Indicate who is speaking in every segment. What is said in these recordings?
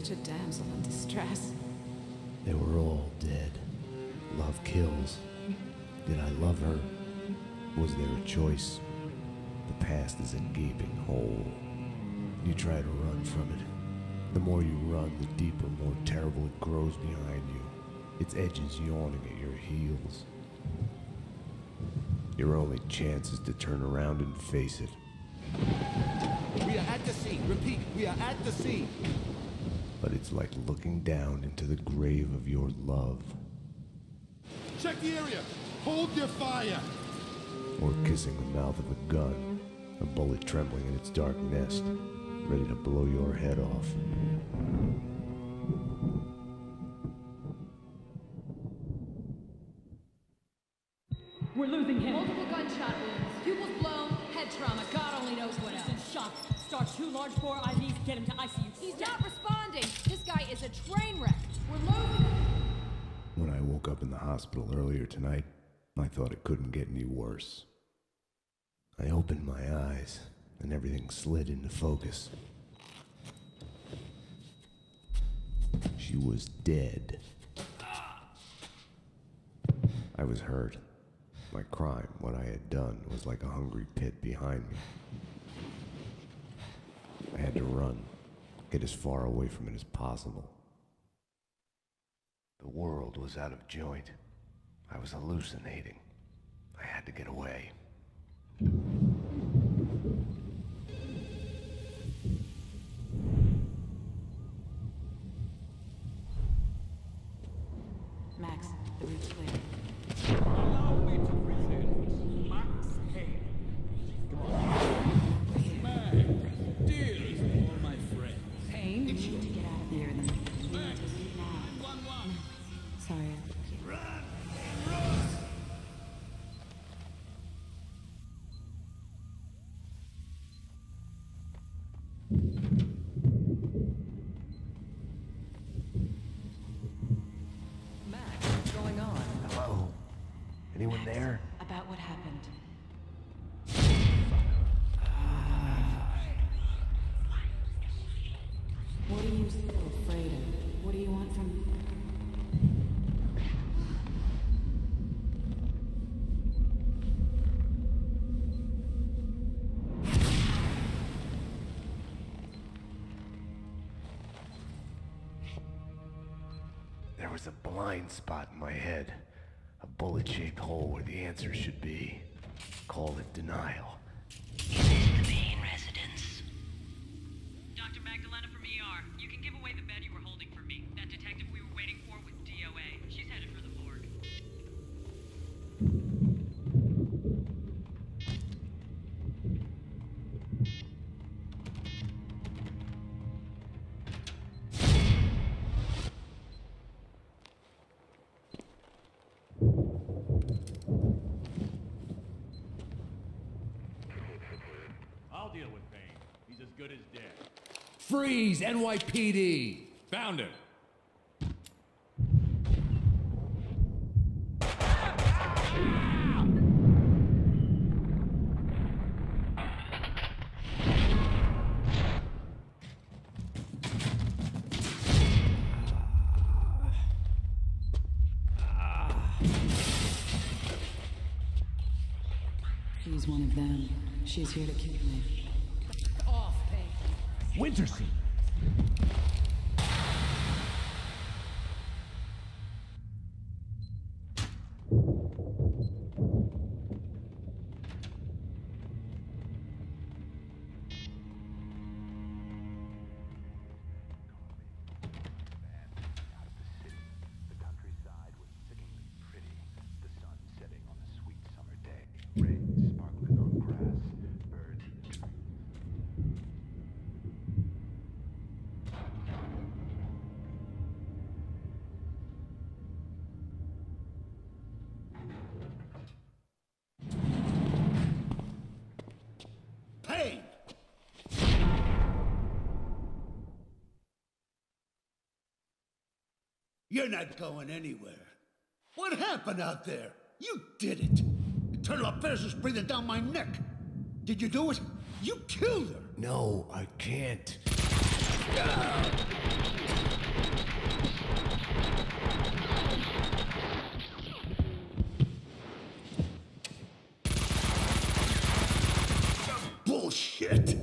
Speaker 1: such a damsel in distress.
Speaker 2: They were all dead. Love kills. Did I love her? Was there a choice? The past is a gaping hole. You try to run from it. The more you run, the deeper, more terrible it grows behind you. Its edges yawning at your heels. Your only chance is to turn around and face it.
Speaker 3: We are at the scene. Repeat, we are at the scene.
Speaker 2: But it's like looking down into the grave of your love.
Speaker 3: Check the area. Hold your fire.
Speaker 2: Or kissing the mouth of a gun, a bullet trembling in its dark nest, ready to blow your head off.
Speaker 4: We're losing him.
Speaker 5: Multiple gunshot wounds. Pupils blown, head trauma, God only knows what else.
Speaker 4: He's in shock. Start 2 large bore IVs, get him to ICU.
Speaker 5: He's not responding. This guy is a train wreck. We're losing him.
Speaker 2: When I woke up in the hospital earlier tonight, I thought it couldn't get any worse. I opened my eyes, and everything slid into focus. She was dead. I was hurt. My crime, what I had done, was like a hungry pit behind me. I had to run, get as far away from it as possible. The world was out of joint. I was hallucinating. I had to get away.
Speaker 1: Max, the route's clear.
Speaker 6: Allow me to present Max Payne. Max, dearest of all my friends.
Speaker 1: Payne? You need to get out of here and then we need to leave now.
Speaker 6: 911.
Speaker 1: Sorry.
Speaker 7: Max, what's going on?
Speaker 2: Hello? Anyone there?
Speaker 1: About what happened. What are you so afraid of? What do you want from me?
Speaker 2: There was a blind spot in my head. A bullet-shaped hole where the answer should be. Call it denial.
Speaker 8: The Payne residence. Dr. Magdalena from ER. You can give away the bed you were holding for me. That detective we were waiting for was DOA. She's headed for the morgue.
Speaker 6: I'll deal with Payne. He's as good as dead.
Speaker 3: Freeze, NYPD.
Speaker 6: Found him.
Speaker 1: He's one of them. She's here to kill me.
Speaker 5: Off, Payne.
Speaker 3: Winterson. Payne!
Speaker 9: You're not going anywhere. What happened out there? You did it. Eternal affairs was breathing down my neck. Did you do it? You killed her.
Speaker 2: No, I can't.
Speaker 9: Bullshit!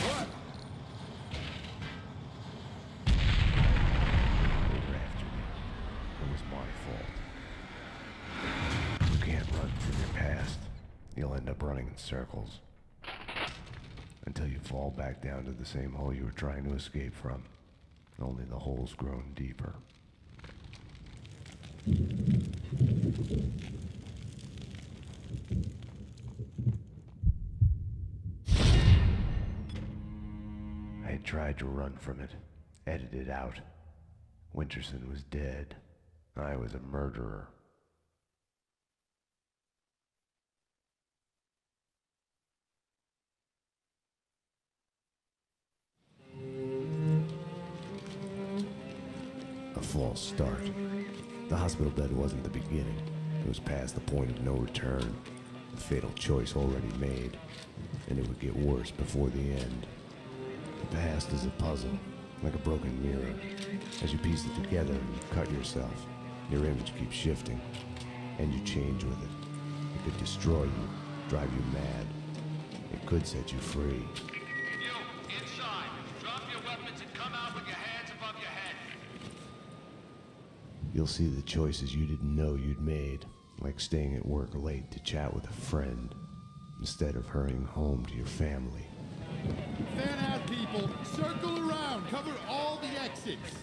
Speaker 3: What?
Speaker 2: They were after me. It was my fault. You can't run from your past. You'll end up running in circles. Until you fall back down to the same hole you were trying to escape from. Only the hole's grown deeper. I had tried to run from it, edited out. Winterson was dead. I was a murderer. A false start. The hospital bed wasn't the beginning. It was past the point of no return. The fatal choice already made. And it would get worse before the end. The past is a puzzle, like a broken mirror. As you piece it together and cut yourself, your image keeps shifting. And you change with it. It could destroy you, drive you mad. It could set you free.
Speaker 3: You, inside. Drop your weapons and come out with your hands above your head.
Speaker 2: You'll see the choices you didn't know you'd made, like staying at work late to chat with a friend, instead of hurrying home to your family.
Speaker 3: Fan out, people. Circle around. Cover all the exits.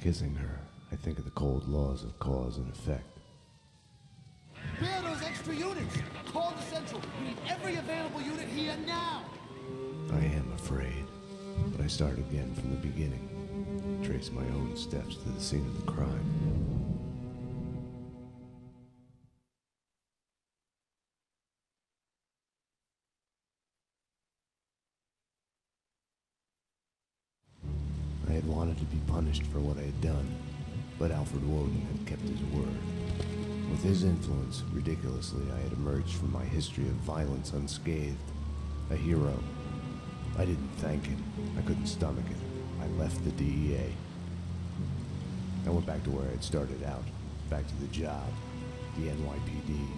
Speaker 2: Kissing her, I think of the cold laws of cause and effect.
Speaker 9: Where are those extra units? Call the Central. We need every available unit here now.
Speaker 2: I am afraid, but I start again from the beginning. Trace my own steps to the scene of the crime. I had wanted to be punished for what I had done, but Alfred Woden had kept his word. With his influence, ridiculously, I had emerged from my history of violence unscathed. A hero. I didn't thank him. I couldn't stomach it. I left the DEA. I went back to where I had started out. Back to the job. The NYPD.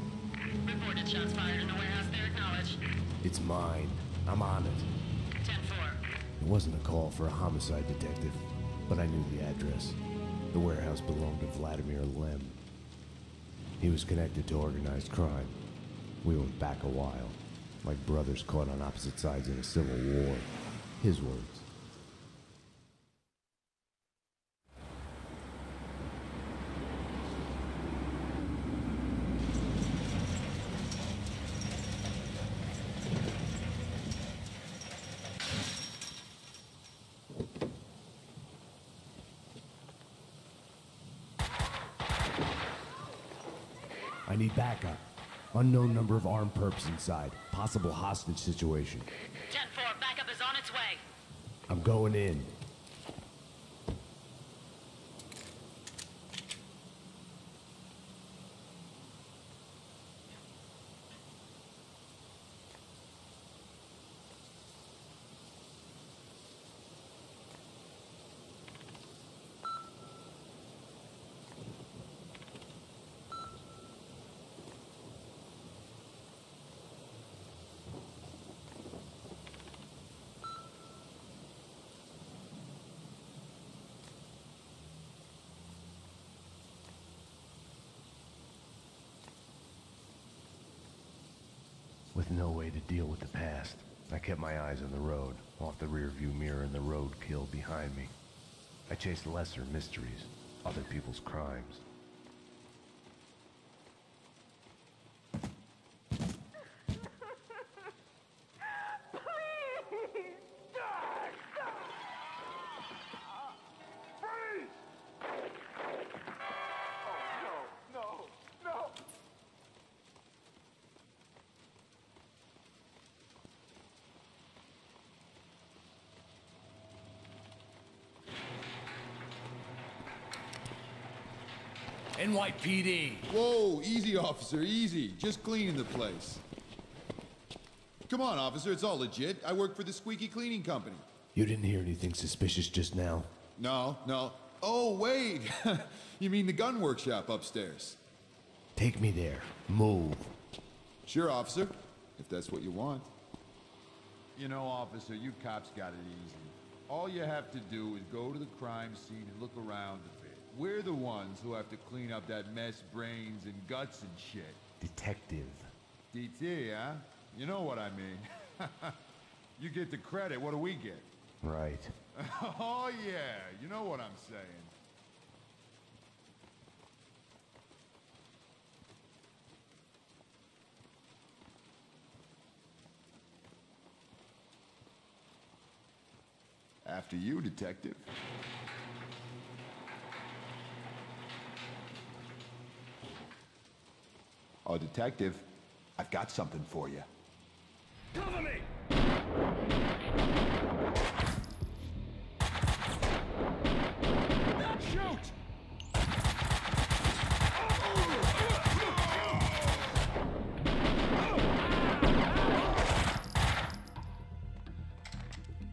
Speaker 8: Reported shots fired in the warehouse there, acknowledged.
Speaker 2: It's mine. I'm on it.
Speaker 8: 10-4.
Speaker 2: It wasn't a call for a homicide detective, but I knew the address. The warehouse belonged to Vladimir Lem. He was connected to organized crime. We went back a while, like brothers caught on opposite sides in a civil war. His words. I need backup. Unknown number of armed perps inside. Possible hostage situation.
Speaker 8: 10-4, backup is on its way.
Speaker 2: I'm going in. With no way to deal with the past, I kept my eyes on the road, off the rearview mirror and the roadkill behind me. I chased lesser mysteries, other people's crimes.
Speaker 3: NYPD. Whoa, easy, officer, easy. Just cleaning the place. Come on, officer, it's all legit. I work for the Squeaky Cleaning Company.
Speaker 2: You didn't hear anything suspicious just now?
Speaker 3: No. Oh, wait. You mean the gun workshop upstairs?
Speaker 2: Take me there. Move.
Speaker 3: Sure, officer, if that's what you want. You know, officer, you cops got it easy. All you have to do is go to the crime scene and look around a bit. We're the ones who have to clean up that mess, brains and guts and shit.
Speaker 2: Detective.
Speaker 3: DT, huh? You know what I mean. You get the credit, what do we get?
Speaker 2: Right.
Speaker 3: Oh, yeah, you know what I'm saying. After you, detective. Oh, detective, I've got something for you.
Speaker 6: Cover me! Shoot!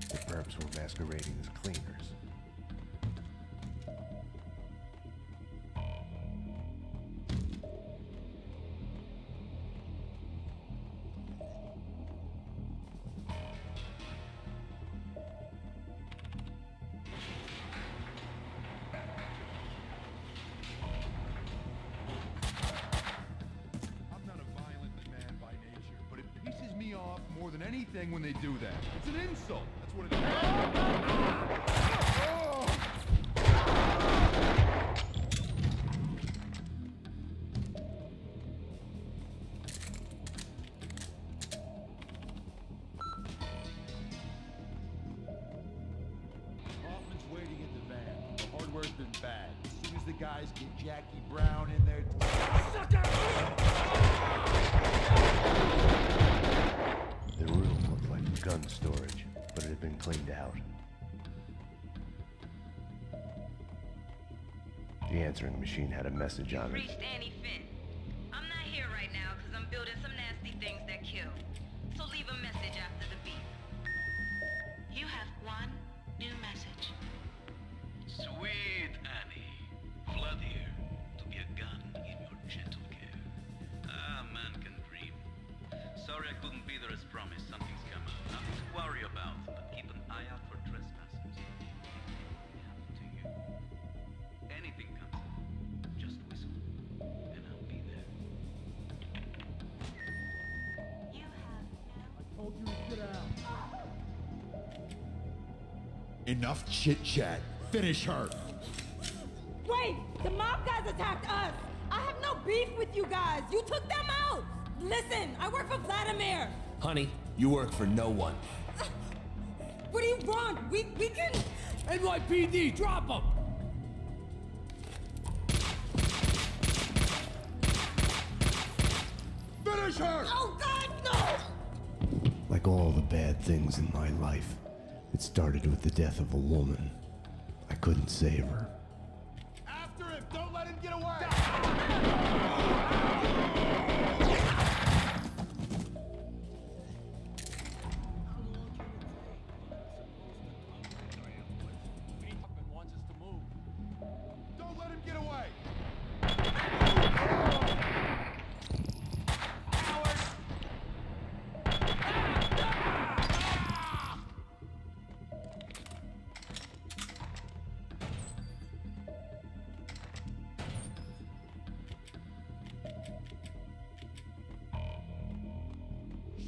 Speaker 2: The perps were masquerading as cleaners.
Speaker 3: I'm not a violent man by nature, but it pisses me off more than anything when they do that. It's an insult. That's what it is. Hoffman's waiting in the van. The hardware's been bad. As soon as the guys get Jackie Brown in there...
Speaker 2: The room looked like gun storage, but it had been cleaned out. The answering machine had a message on it.
Speaker 8: Reached Annie Finn. I'm not here right now because I'm building some nasty things that kill. So leave a message after the beep.
Speaker 10: You have one new message.
Speaker 11: Sweet Annie, flood here to be a gun in your gentle care. Ah, man can dream. Sorry I couldn't be there as promised. Something's come up. Nothing to worry about, but keep an eye out for trespassers. Up to you. Anything comes up, just whistle, and I'll be there.
Speaker 10: You have no
Speaker 6: Told you to get out.
Speaker 3: Enough chit-chat. Finish her.
Speaker 4: Wait! The mob guys attacked us! I have no beef with you guys! You took them out! Listen, I work for Vladimir!
Speaker 12: Honey, you work for no one.
Speaker 4: What do you want? We can...
Speaker 12: NYPD, drop him!
Speaker 3: Finish her!
Speaker 4: Oh, God, no!
Speaker 2: Like all the bad things in my life, it started with the death of a woman. I couldn't save her.
Speaker 3: After him! Don't let him get away!
Speaker 6: Hoffman wants us to move.
Speaker 3: Don't let him get away!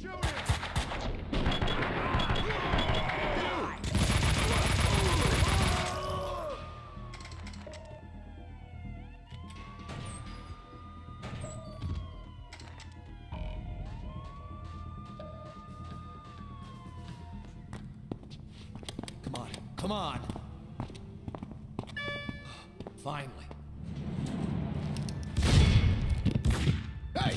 Speaker 3: Shoot him!
Speaker 12: Come on, come on! Finally.
Speaker 3: Hey!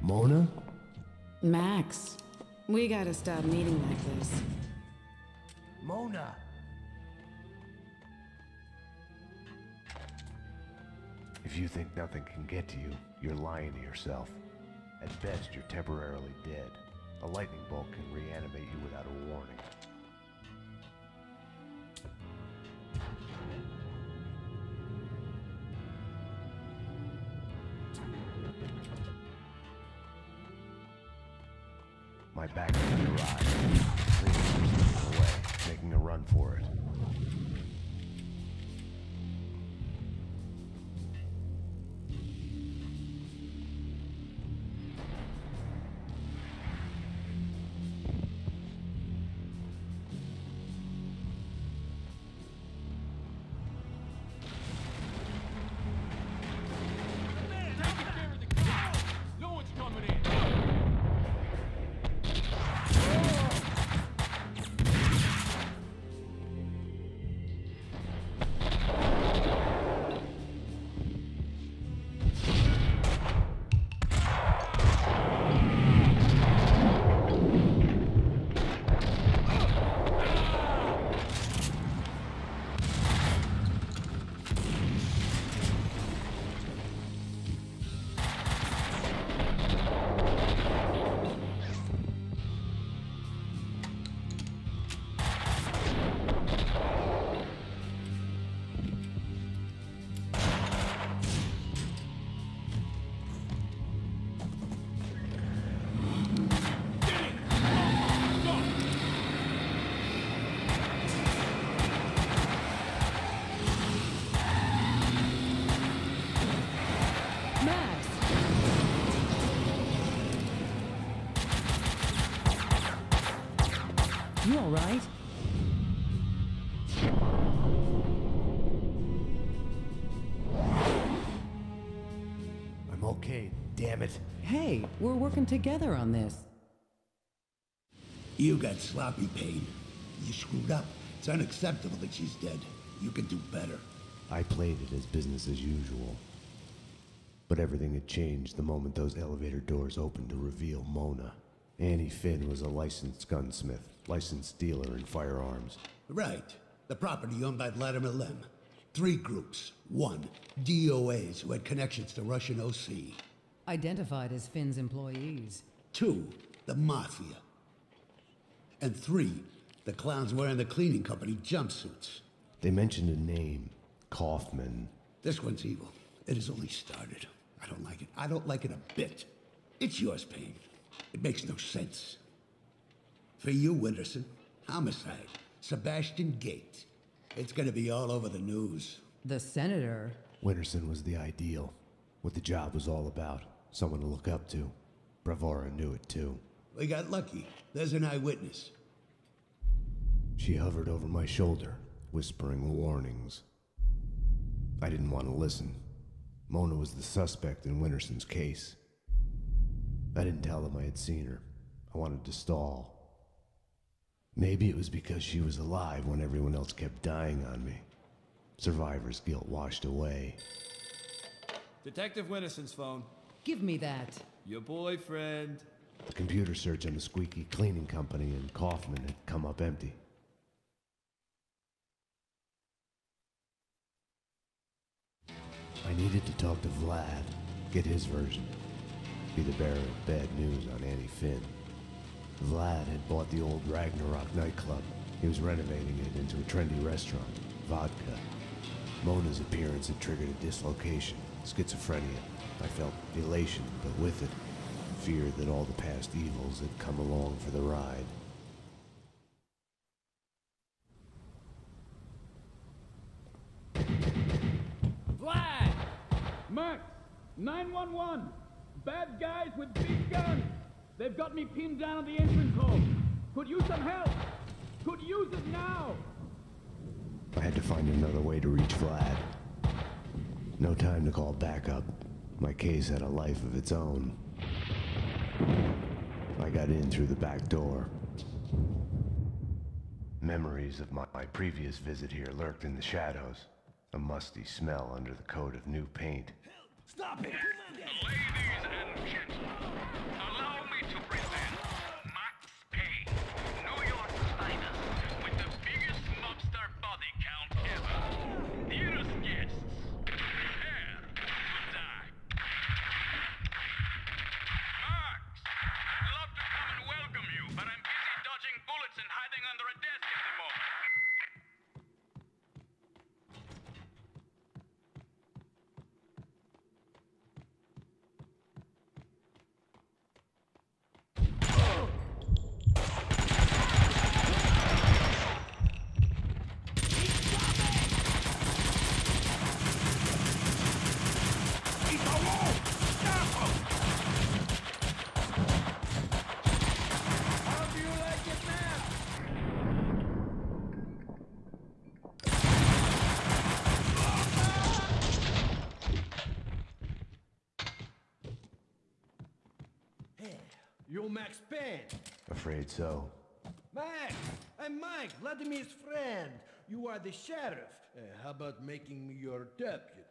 Speaker 2: Mona?
Speaker 1: Max, we gotta stop meeting like this.
Speaker 12: Mona!
Speaker 2: If you think nothing can get to you, you're lying to yourself. At best, you're temporarily dead. A lightning bolt can reanimate you without a warning. My back is on the ride. Clean away, making a run for it.
Speaker 6: No one's coming in.
Speaker 7: You all right?
Speaker 2: I'm okay, damn it.
Speaker 7: Hey, we're working together on this.
Speaker 9: You got sloppy, Payne. You screwed up. It's unacceptable that she's dead. You can do better.
Speaker 2: I played it as business as usual. But everything had changed the moment those elevator doors opened to reveal Mona. Annie Finn was a licensed gunsmith, licensed dealer in firearms.
Speaker 9: Right. The property owned by Vladimir Lem. 3 groups. 1, DOAs who had connections to Russian OC.
Speaker 7: Identified as Finn's employees.
Speaker 9: 2, the Mafia. And 3, the clowns wearing the cleaning company jumpsuits.
Speaker 2: They mentioned a name, Kaufman.
Speaker 9: This one's evil. It has only started. I don't like it. I don't like it a bit. It's yours, Payne. It makes no sense. For you, Winterson, homicide, Sebastian Gate. It's gonna be all over the news.
Speaker 7: The senator?
Speaker 2: Winterson was the ideal. What the job was all about. Someone to look up to. Bravura knew it too.
Speaker 9: We got lucky. There's an eyewitness.
Speaker 2: She hovered over my shoulder, whispering warnings. I didn't want to listen. Mona was the suspect in Winterson's case. I didn't tell them I had seen her. I wanted to stall. Maybe it was because she was alive when everyone else kept dying on me. Survivor's guilt washed away.
Speaker 6: Detective Winterson's phone.
Speaker 7: Give me that.
Speaker 6: Your boyfriend.
Speaker 2: The computer search on the squeaky cleaning company and Kaufman had come up empty. I needed to talk to Vlad, get his version. Be the bearer of bad news on Annie Finn. Vlad had bought the old Ragnarok nightclub. He was renovating it into a trendy restaurant, Vodka. Mona's appearance had triggered a dislocation, schizophrenia. I felt elation, but with it, fear that all the past evils had come along for the ride.
Speaker 6: Vlad! Max! 911! Bad guys with big guns! They've got me pinned down on the entrance hall! Could use some help! Could use it now!
Speaker 2: I had to find another way to reach Vlad. No time to call backup. My case had a life of its own. I got in through the back door. Memories of my previous visit here lurked in the shadows. A musty smell under the coat of new paint.
Speaker 6: Stop it!
Speaker 11: Ladies and gentlemen, allow me to present Max Payne, New York's finest, with the biggest mobster body count ever. Dearest guests, prepare to die. Max, I'd love to come and welcome
Speaker 12: You Max Payne?
Speaker 2: Afraid so.
Speaker 12: Max! I'm Mike, Vladimir's friend. You are the sheriff. How about making me your deputy?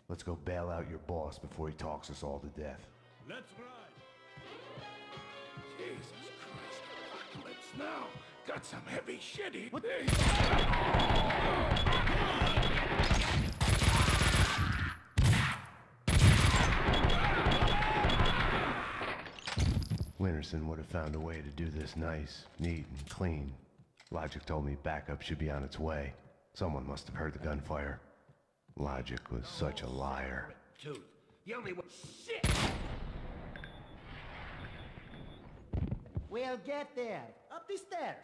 Speaker 2: Let's go bail out your boss before he talks us all to death.
Speaker 12: Let's ride. Jesus Christ, apocalypse now. Got some heavy shitty. What?
Speaker 2: Winterson would have found a way to do this nice, neat, and clean. Logic told me backup should be on its way. Someone must have heard the gunfire. Logic was such a liar.
Speaker 12: Dude, the only way. Shit!
Speaker 13: We'll get there. Up the stairs.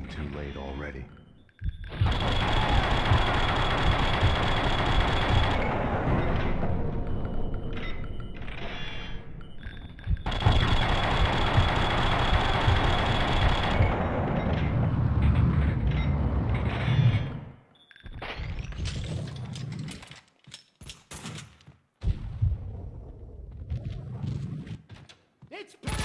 Speaker 2: Too late already.
Speaker 13: It's Payne!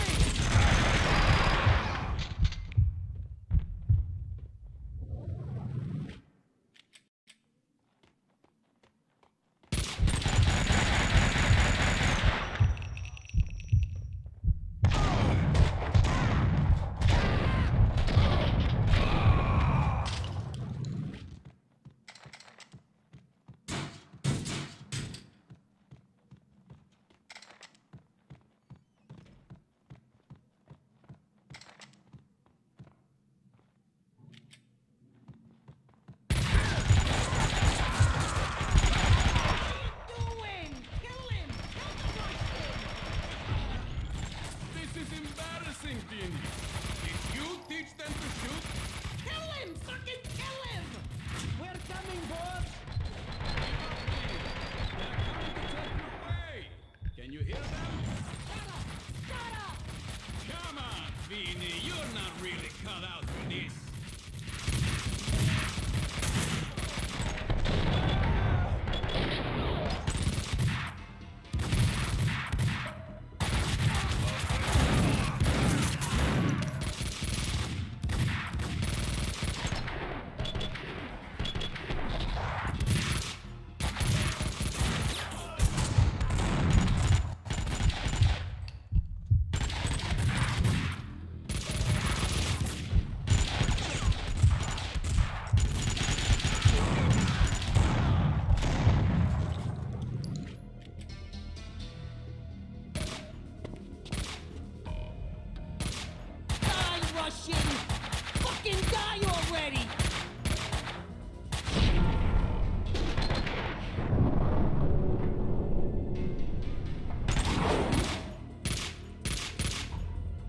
Speaker 4: Fucking die already!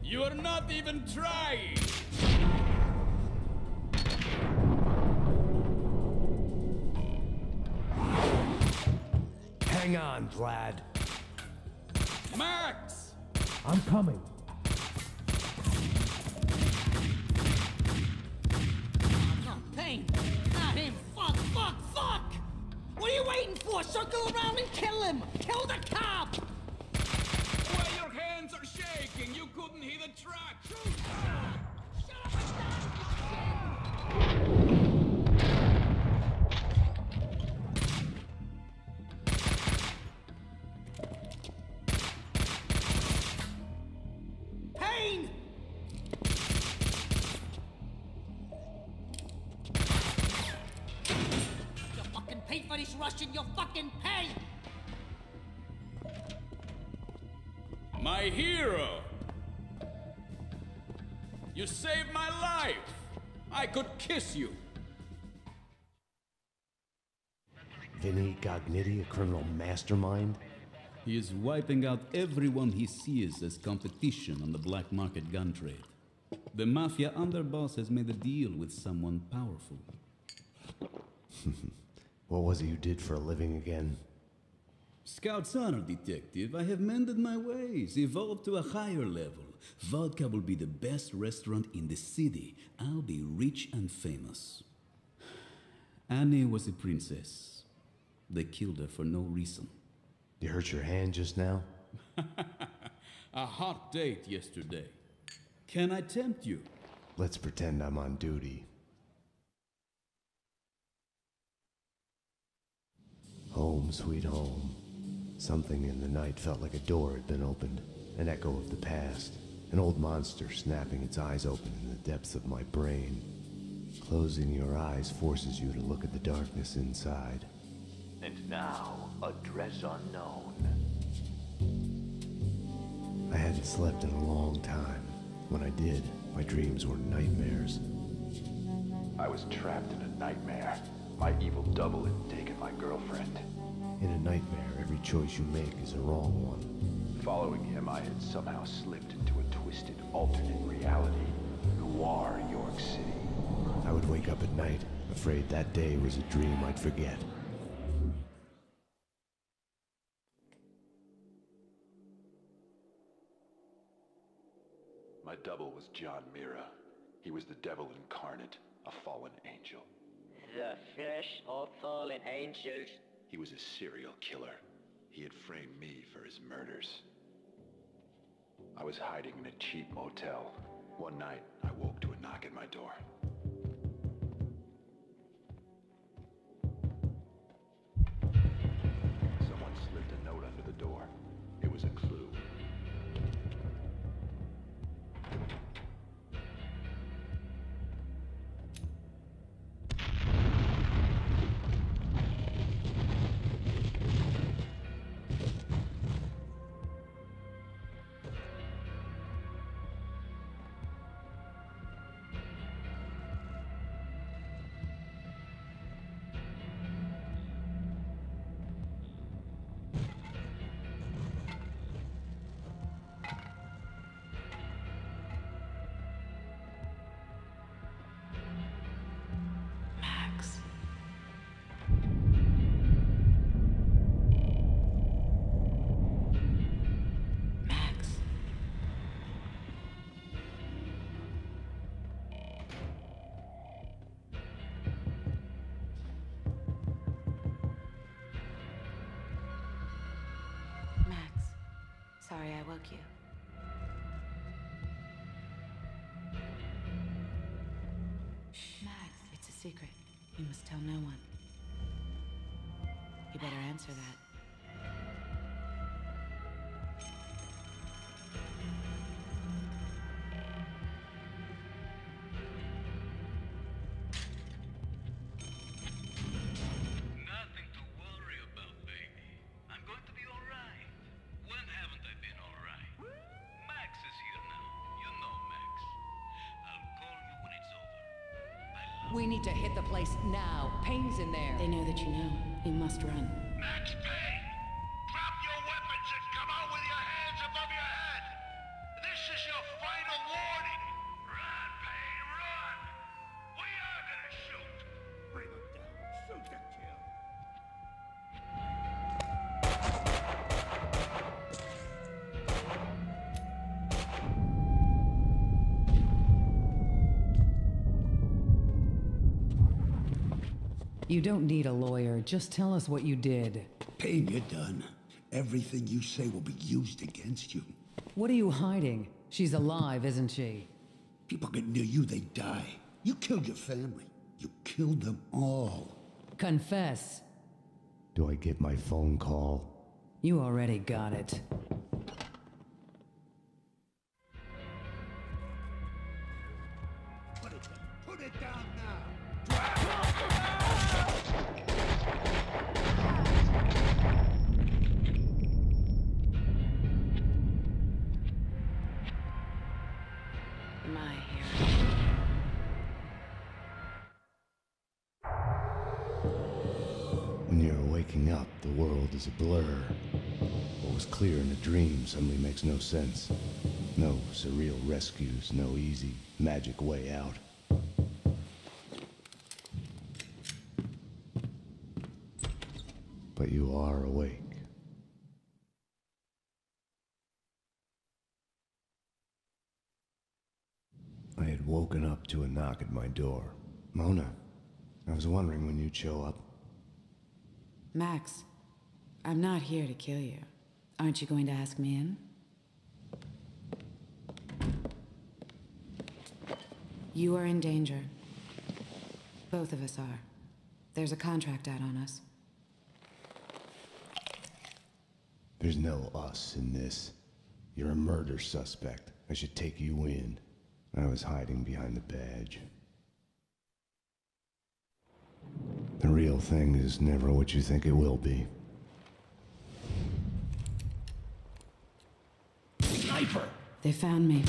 Speaker 6: You're not even trying!
Speaker 12: Hang on, Vlad.
Speaker 6: Max!
Speaker 12: I'm coming.
Speaker 4: Payne! Not him! Fuck! Fuck! Fuck! What are you waiting for? Circle around and kill him! Kill the cop!
Speaker 6: Why your hands are shaking? You couldn't hit a track!
Speaker 4: Shut up and Payne! You fucking pay for this Russian, you fucking pay!
Speaker 6: My hero! You saved my life! I could kiss you!
Speaker 2: Vinny Gognitti, a criminal mastermind?
Speaker 14: He is wiping out everyone he sees as competition on the black market gun trade. The mafia underboss has made a deal with someone powerful.
Speaker 2: What was it you did for a living again?
Speaker 14: Scout's honor, detective. I have mended my ways, evolved to a higher level. Vodka will be the best restaurant in the city. I'll be rich and famous. Annie was a princess. They killed her for no reason.
Speaker 2: You hurt your hand just now?
Speaker 14: A hot date yesterday. Can I tempt you?
Speaker 2: Let's pretend I'm on duty. Home, sweet home. Something in the night felt like a door had been opened. An echo of the past. An old monster snapping its eyes open in the depths of my brain. Closing your eyes forces you to look at the darkness inside.
Speaker 15: And now, address unknown.
Speaker 2: I hadn't slept in a long time. When I did, my dreams were nightmares.
Speaker 15: I was trapped in a nightmare. My evil double had taken my girlfriend.
Speaker 2: In a nightmare, every choice you make is a wrong one.
Speaker 15: Following him, I had somehow slipped into a twisted alternate reality. Noir, York City.
Speaker 2: I would wake up at night, afraid that day was a dream I'd forget.
Speaker 15: My double was John Mira. He was the devil incarnate, a fallen angel.
Speaker 13: The flesh of fallen angels.
Speaker 15: He was a serial killer. He had framed me for his murders. I was hiding in a cheap motel. One night, I woke to a knock at my door. Someone slipped a note under the door. It was a clue.
Speaker 10: Sorry I woke you. Shh. Max, it's a secret. You must tell no one. You better answer that.
Speaker 11: Nothing to worry about, baby. I'm going to be alright. When haven't I been alright? Max is here now. You know Max. I'll call you when it's over.
Speaker 7: We need to hit the place now. Payne's in there.
Speaker 4: They know that you know. You must run.
Speaker 12: Max Payne! Drop your weapons and come out with your hands above your head! This is your final warning! Run, Payne, run! We are gonna shoot! Bring him down. Shoot to kill.
Speaker 7: You don't need a lawyer. Just tell us what you did.
Speaker 9: Payne, you're done. Everything you say will be used against you.
Speaker 7: What are you hiding? She's alive, isn't she?
Speaker 9: People get near you, they die. You killed your family. You killed them all.
Speaker 7: Confess.
Speaker 2: Do I get my phone call?
Speaker 7: You already got it.
Speaker 9: Put it down now.
Speaker 10: My hero.
Speaker 2: When you're waking up, the world is a blur. What was clear in a dream suddenly makes no sense. No surreal rescues, no easy, magic way out. But you are awake. I had woken up to a knock at my door. Mona, I was wondering when you'd show up.
Speaker 10: Max, I'm not here to kill you. Aren't you going to ask me in? You are in danger. Both of us are. There's a contract out on us.
Speaker 2: There's no us in this. You're a murder suspect. I should take you in. I was hiding behind the badge. The real thing is never what you think it will be.
Speaker 9: Sniper!
Speaker 10: They found me.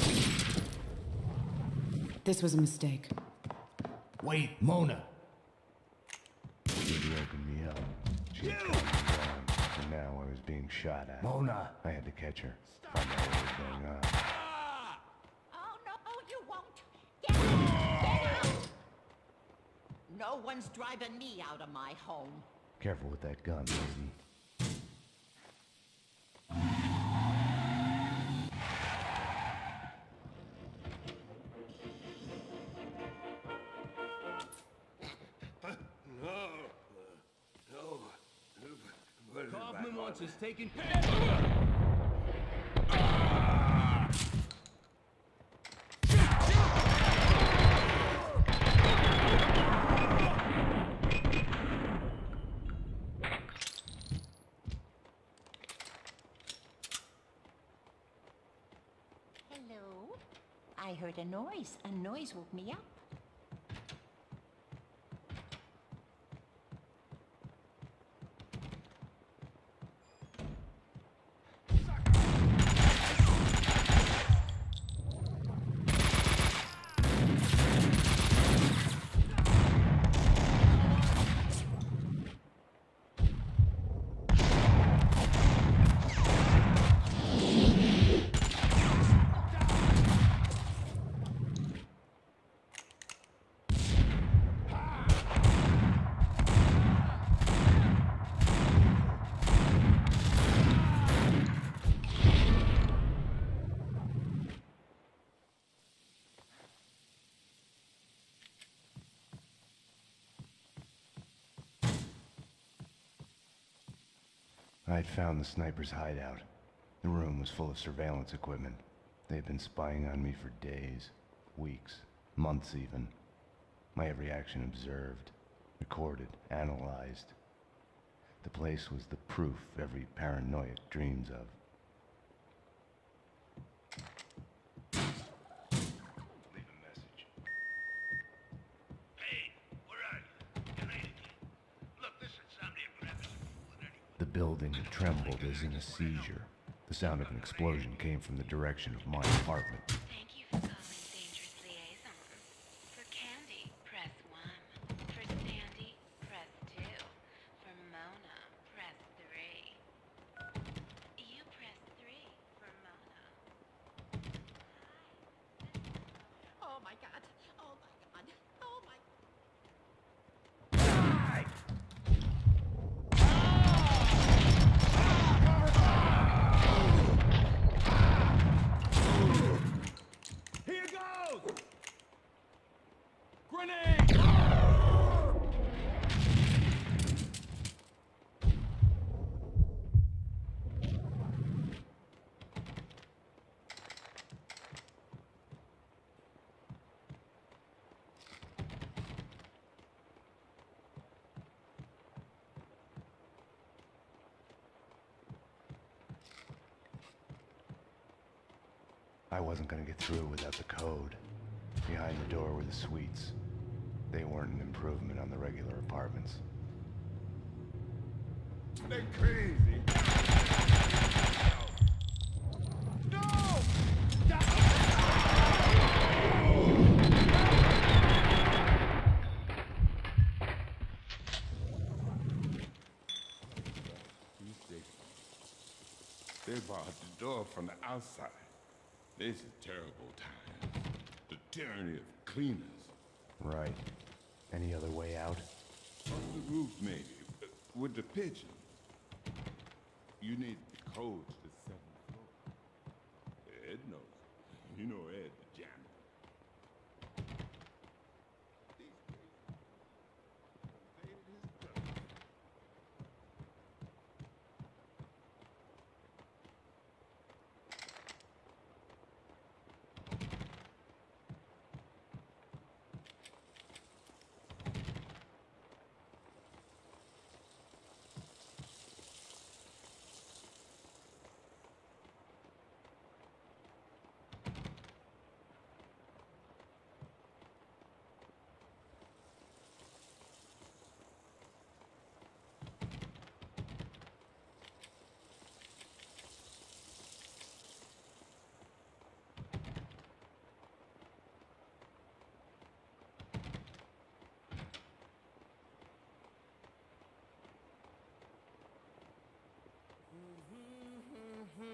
Speaker 10: This was a mistake.
Speaker 2: Wait, Mona! She'd woken me up. She had come down, and now I was being shot at.
Speaker 9: Mona!
Speaker 2: I had to catch her. Find out what was going on.
Speaker 16: Oh, no, you won't. Get out! Get out! No one's driving me out of my home.
Speaker 2: Careful with that gun, lady.
Speaker 6: Kaufman wants us taken.
Speaker 16: Hello? I heard a noise. A noise woke me up.
Speaker 2: I had found the sniper's hideout. The room was full of surveillance equipment. They had been spying on me for days, weeks, months even. My every action observed, recorded, analyzed. The place was the proof every paranoiac dreams of. Leave a message.
Speaker 12: Payne, where are you? You're late again. Look, listen, someday I'm gonna have to fool with anyone.
Speaker 2: The building trembled as in a seizure. The sound of an explosion came from the direction of my apartment.
Speaker 10: Thank you for calling Dangerous Liaison. For Candy, press 1. For Sandy, press 2. For Mona, press 3. You press 3 for Mona.
Speaker 16: Oh my god. Oh my god. Oh my...
Speaker 6: Here goes! Grenade!
Speaker 2: I wasn't gonna get through without the code. Behind the door were the suites. They weren't an improvement on the regular apartments.
Speaker 3: They're crazy. No!
Speaker 17: door from the outside. This is terrible times. The tyranny of cleaners.
Speaker 2: Right. Any other way out?
Speaker 17: On the roof, maybe. With the pigeons. You need the code to the 7th floor. Ed knows. You know Ed, the janitor.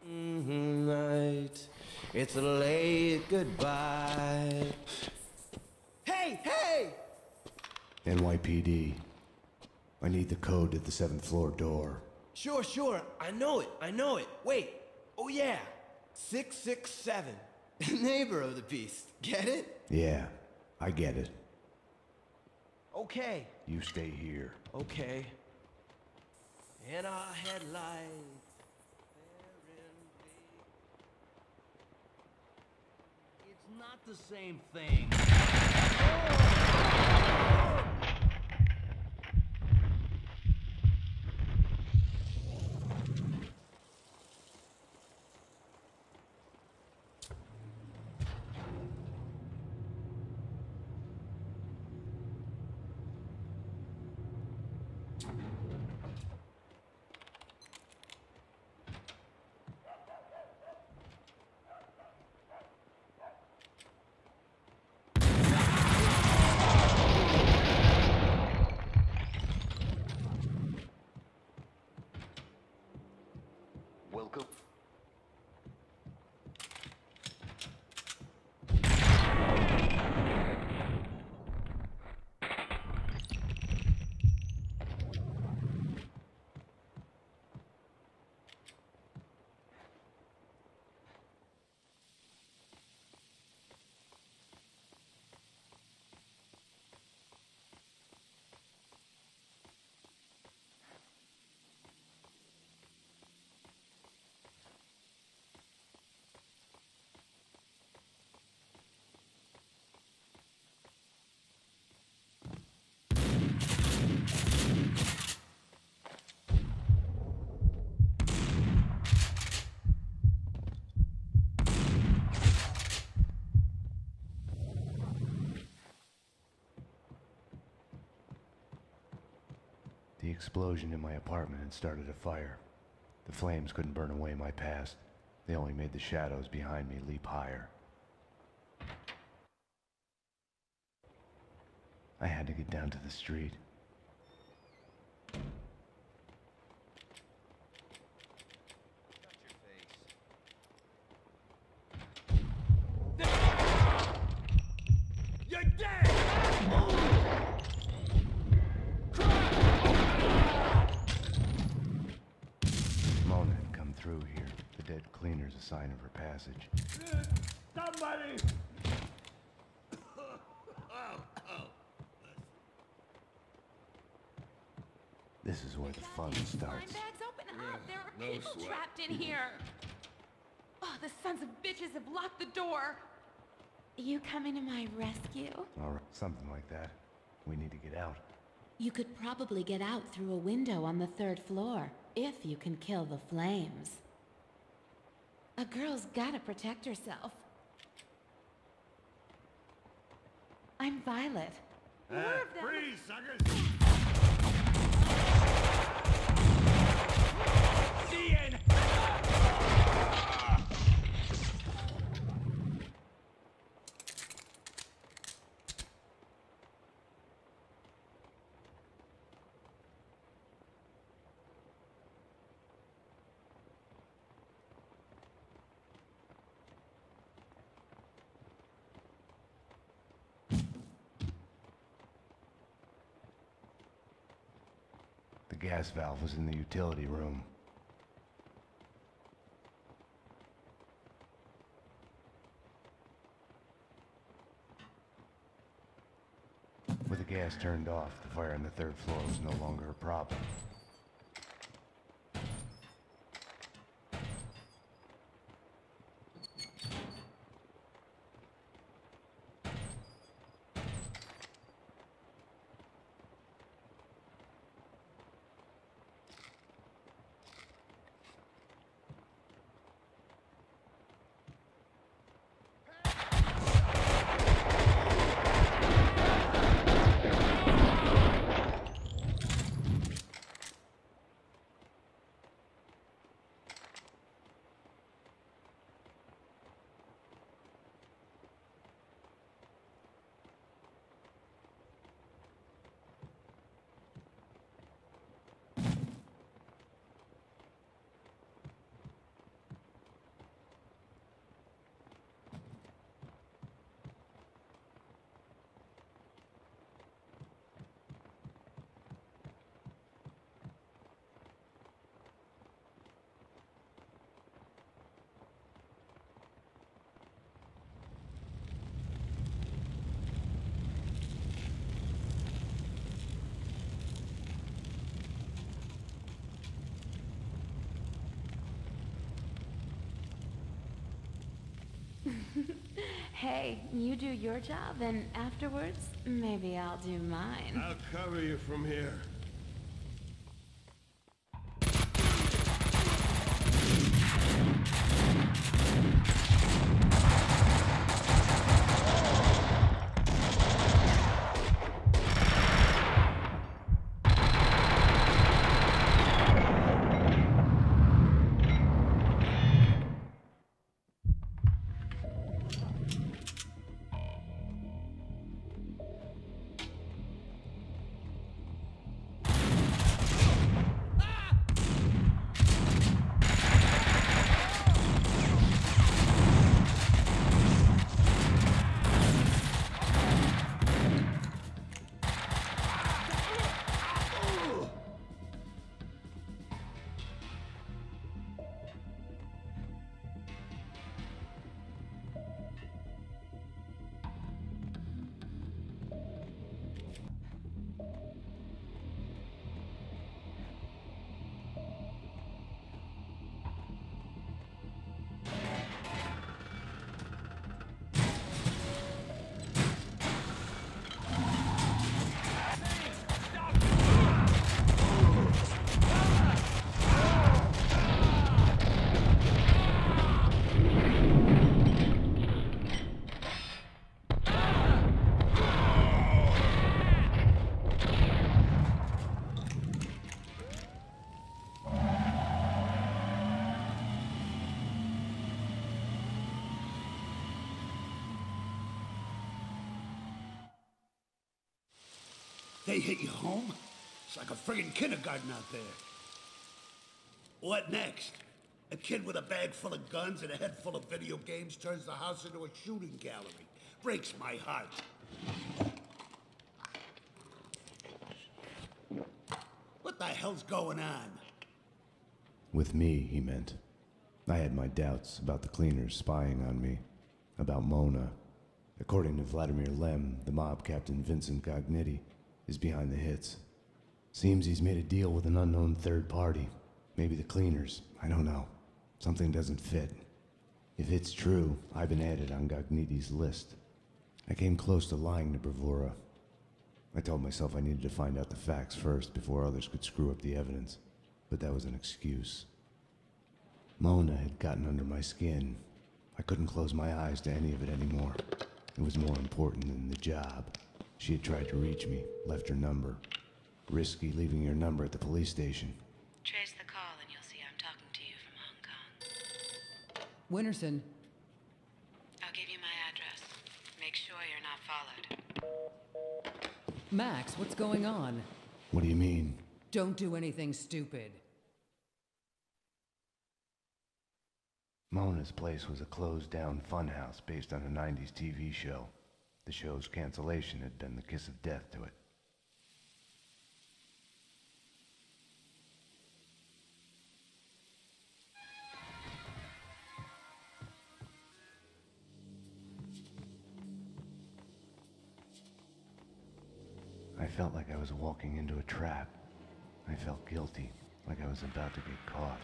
Speaker 18: Night, it's a late goodbye. Hey, hey!
Speaker 2: NYPD. I need the code to the 7th floor door.
Speaker 18: Sure, I know it. Wait, oh yeah, 667. Neighbor of the beast, get it?
Speaker 2: Yeah, I get it.
Speaker 18: Okay.
Speaker 2: You stay here.
Speaker 18: Okay. In our headlights.
Speaker 19: It's not the same thing.
Speaker 15: Welcome.
Speaker 2: The explosion in my apartment had started a fire. The flames couldn't burn away my past. They only made the shadows behind me leap higher. I had to get down to the street.
Speaker 6: You're dead!
Speaker 2: Mona had come through here. The dead cleaner's a sign of her passage.
Speaker 6: Somebody!
Speaker 2: This is where the fun starts.
Speaker 5: Bags open up. There are
Speaker 17: no
Speaker 5: people
Speaker 17: sweat.
Speaker 5: trapped in here. Oh, the sons of bitches have locked the door.
Speaker 10: You coming to my rescue?
Speaker 2: All right, something like that. We need to get out.
Speaker 10: You could probably get out through a window on the 3rd floor, if you can kill the flames. A girl's gotta protect herself. I'm Violet.
Speaker 5: More of them.
Speaker 12: Freeze, suckers!
Speaker 6: Ian!
Speaker 2: gas valve was in the utility room. With the gas turned off, the fire on the third floor was no longer a problem.
Speaker 10: Hey, you do your job, and afterwards, maybe I'll do mine.
Speaker 20: I'll cover you from here.
Speaker 9: They hit you home? It's like a friggin' kindergarten out there. What next? A kid with a bag full of guns and a head full of video games turns the house into a shooting gallery. Breaks my heart. What the hell's going on?
Speaker 2: With me, he meant. I had my doubts about the cleaners spying on me, about Mona. According to Vladimir Lem, the mob captain Vincent Gognitti is behind the hits. Seems he's made a deal with an unknown third party. Maybe the cleaners, I don't know. Something doesn't fit. If it's true, I've been added on Gognitti's list. I came close to lying to Bravura. I told myself I needed to find out the facts first before others could screw up the evidence, but that was an excuse. Mona had gotten under my skin. I couldn't close my eyes to any of it anymore. It was more important than the job. She had tried to reach me, left her number. Risky leaving your number at the police station.
Speaker 10: Trace the call and you'll see I'm talking to you from Hong Kong.
Speaker 7: Winterson.
Speaker 10: I'll give you my address. Make sure you're not followed.
Speaker 7: Max, what's going on?
Speaker 2: What do you mean?
Speaker 7: Don't do anything stupid.
Speaker 2: Mona's place was a closed-down funhouse based on a 90s TV show. The show's cancellation had been the kiss of death to it. I felt like I was walking into a trap. I felt guilty, like I was about to get caught.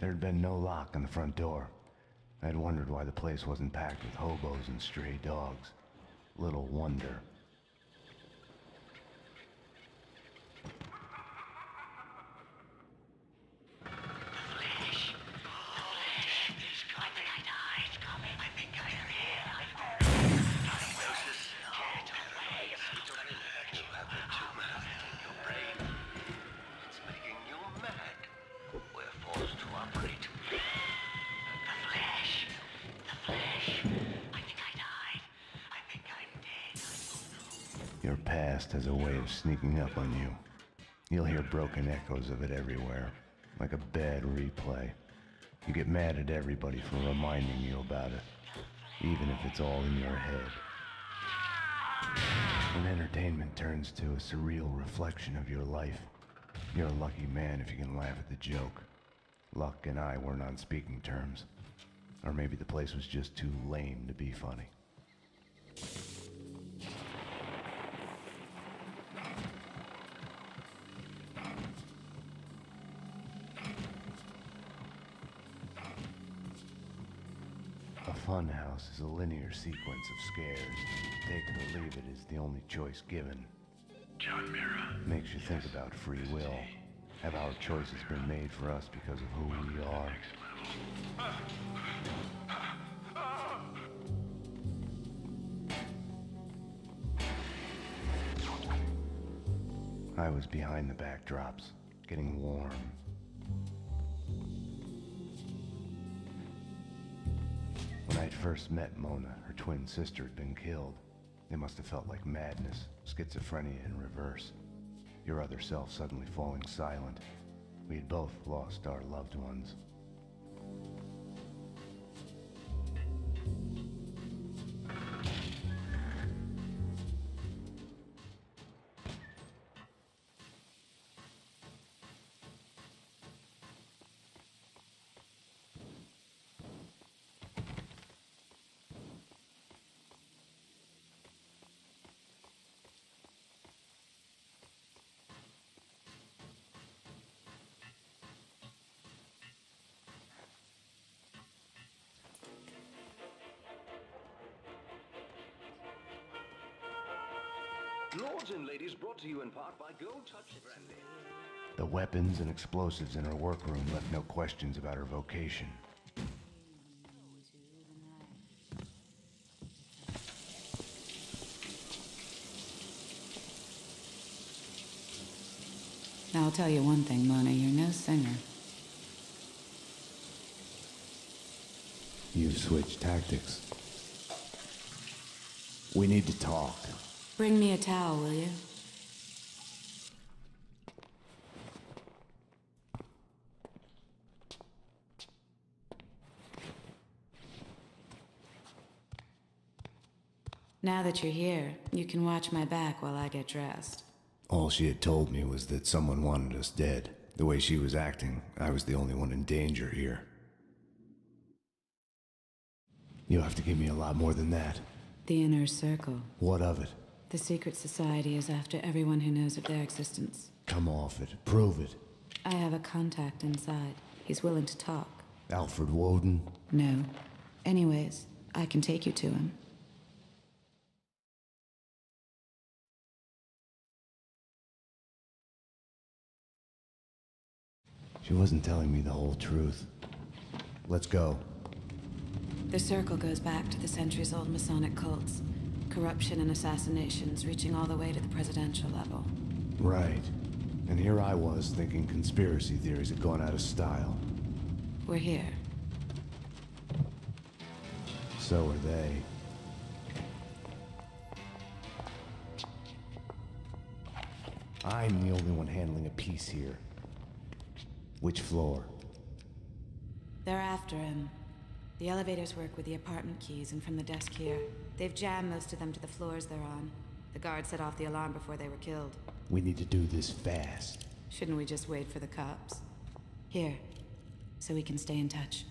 Speaker 2: There had been no lock on the front door. I had wondered why the place wasn't packed with hobos and stray dogs. Little wonder. Your past has a way of sneaking up on you. You'll hear broken echoes of it everywhere, like a bad replay. You get mad at everybody for reminding you about it, even if it's all in your head. When entertainment turns to a surreal reflection of your life, you're a lucky man if you can laugh at the joke. Luck and I weren't on speaking terms. Or maybe the place was just too lame to be funny. A funhouse is a linear sequence of scares. Take it or leave it is the only choice given.
Speaker 12: John Mira.
Speaker 2: Makes you think about free will. Have our choices been made for us because of who we are? I was behind the backdrops, getting warm. When I'd first met Mona, her twin sister had been killed. It must have felt like madness, schizophrenia in reverse. Your other self suddenly falling silent. We had both lost our loved ones.
Speaker 20: Lords and ladies, brought to you in part by Gold Touch Brandy.
Speaker 2: The weapons and explosives in her workroom left no questions about her vocation.
Speaker 1: Now, I'll tell you one thing, Mona, you're no singer.
Speaker 2: You've switched tactics. We need to talk.
Speaker 1: Bring me a towel, will you? Now that you're here, you can watch my back while I get dressed.
Speaker 2: All she had told me was that someone wanted us dead. The way she was acting, I was the only one in danger here. You'll have to give me a lot more than that.
Speaker 1: The Inner Circle.
Speaker 2: What of it?
Speaker 1: The secret society is after everyone who knows of their existence.
Speaker 2: Come off it. Prove it.
Speaker 1: I have a contact inside. He's willing to talk.
Speaker 2: Alfred Woden?
Speaker 1: No. Anyways, I can take you to him.
Speaker 2: She wasn't telling me the whole truth. Let's go.
Speaker 1: The Circle goes back to the centuries-old Masonic cults. Corruption and assassinations reaching all the way to the presidential level.
Speaker 2: Right. And here I was thinking conspiracy theories had gone out of style.
Speaker 1: We're here.
Speaker 2: So are they. I'm the only one handling a piece here. Which floor?
Speaker 1: They're after him. The elevators work with the apartment keys and from the desk here. They've jammed most of them to the floors they're on. The guard set off the alarm before they were killed.
Speaker 2: We need to do this fast.
Speaker 1: Shouldn't we just wait for the cops? Here, so we can stay in touch.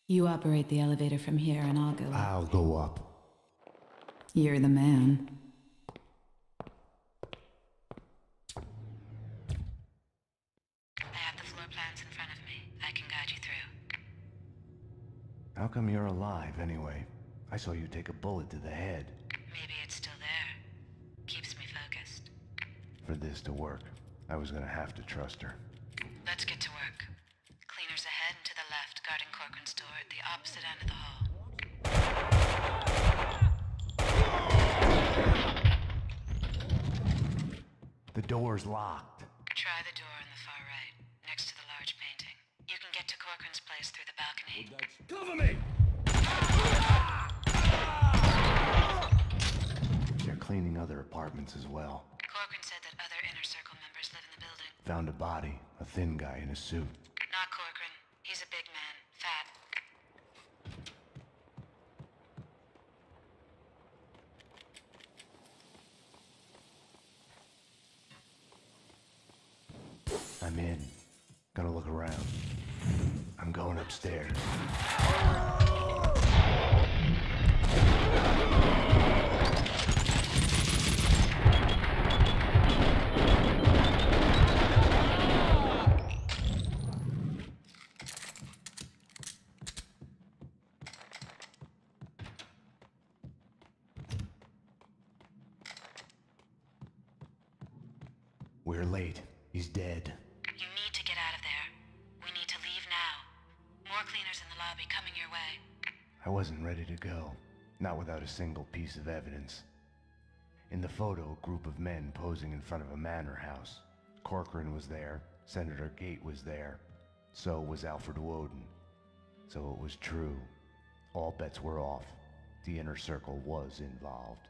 Speaker 1: You operate the elevator from here and I'll go up.
Speaker 2: I'll go up.
Speaker 1: You're the man.
Speaker 10: I have the floor plans in front of me. I can guide you through.
Speaker 2: How come you're alive, anyway? I saw you take a bullet to the head.
Speaker 10: Maybe it's still there. Keeps me focused.
Speaker 2: For this to work, I was gonna have to trust her.
Speaker 10: Let's get to work. Cleaners ahead and to the left, guarding Corcoran's door at the opposite end of the hall.
Speaker 2: The door's locked.
Speaker 10: Try the door on the far right, next to the large painting. You can get to Corcoran's place through the balcony.
Speaker 6: Cover me!
Speaker 2: They're cleaning other apartments as well.
Speaker 10: Corcoran said that other Inner Circle members live in the building.
Speaker 2: Found a body, a thin guy in a suit.
Speaker 10: Not Corcoran. He's a big man. Fat.
Speaker 2: I'm in. Gonna look around. I'm going upstairs. We're late. He's dead.
Speaker 10: You need to get out of there. We need to leave now. More cleaners in the lobby coming your way.
Speaker 2: I wasn't ready to go. Not without a single piece of evidence. In the photo, a group of men posing in front of a manor house. Corcoran was there. Senator Gate was there. So was Alfred Woden. So it was true. All bets were off. The Inner Circle was involved.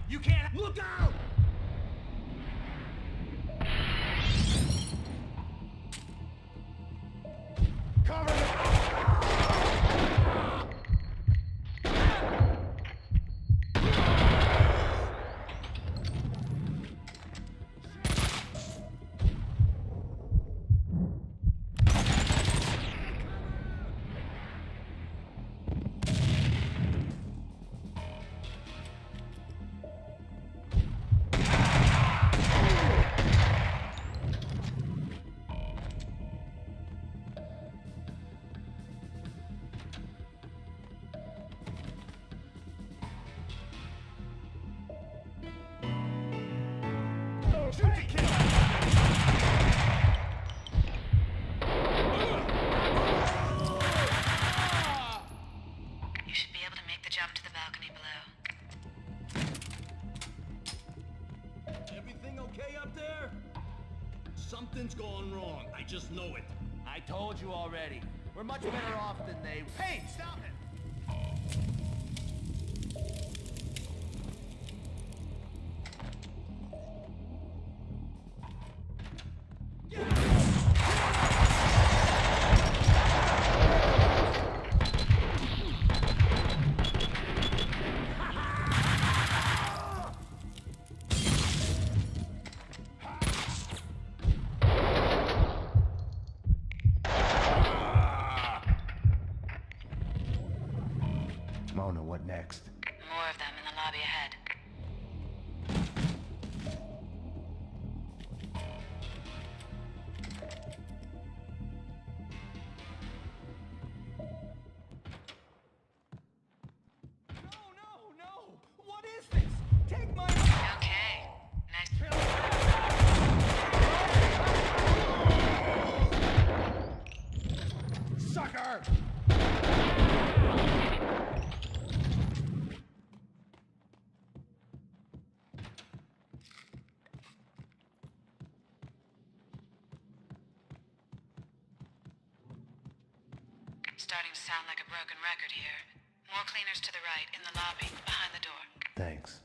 Speaker 6: You can't... Look out! Cover me!
Speaker 10: You should be able to make the jump to the balcony below.
Speaker 6: Everything okay up there? Something's gone wrong. I just know it.
Speaker 19: I told you already. We're much better off than they... Payne, stop it!
Speaker 2: Mona, what next?
Speaker 10: More of them in the lobby ahead.
Speaker 6: No! What is this? Take my...
Speaker 10: Okay. Nice.
Speaker 6: Sucker!
Speaker 1: Starting to sound like a broken record here. More cleaners to the right, in the lobby, behind the door.
Speaker 2: Thanks.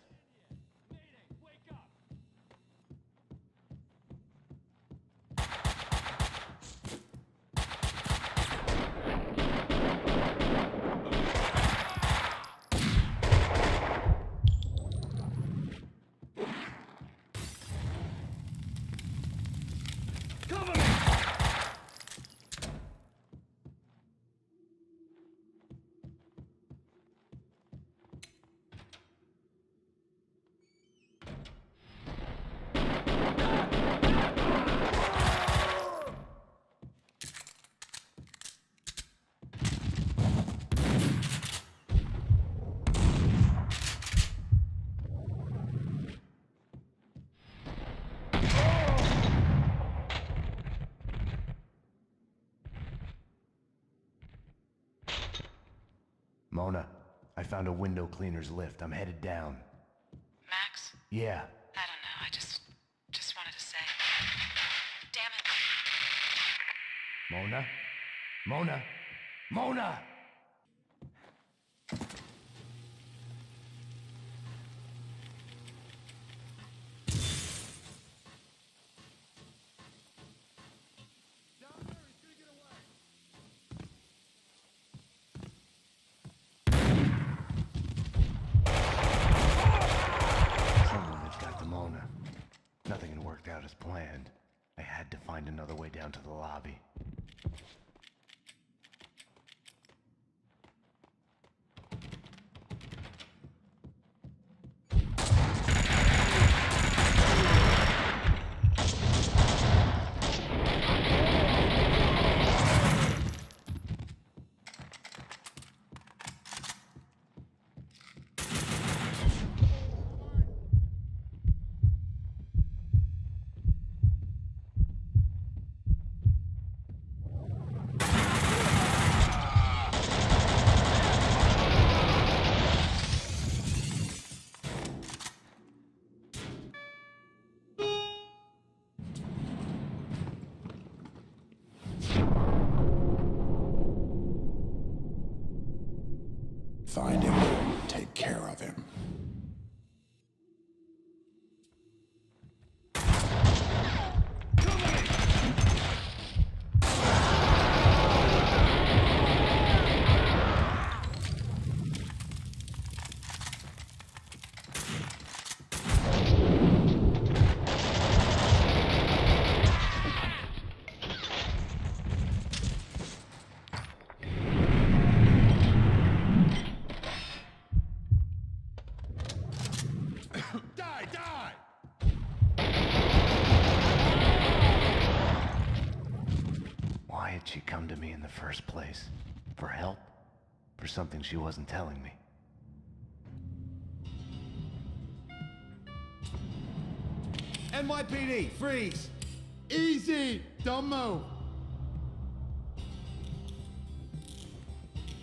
Speaker 2: Mona, I found a window cleaner's lift. I'm headed down.
Speaker 1: Max?
Speaker 2: Yeah.
Speaker 1: I don't know, I just wanted to say. Damn it.
Speaker 2: Mona? Mona? Mona! Nothing had worked out as planned. I had to find another way down to the lobby.
Speaker 9: Find him, take care of him.
Speaker 2: Why had she come to me in the first place? For help? For something she wasn't telling me?
Speaker 3: NYPD, freeze! Easy! Don't move!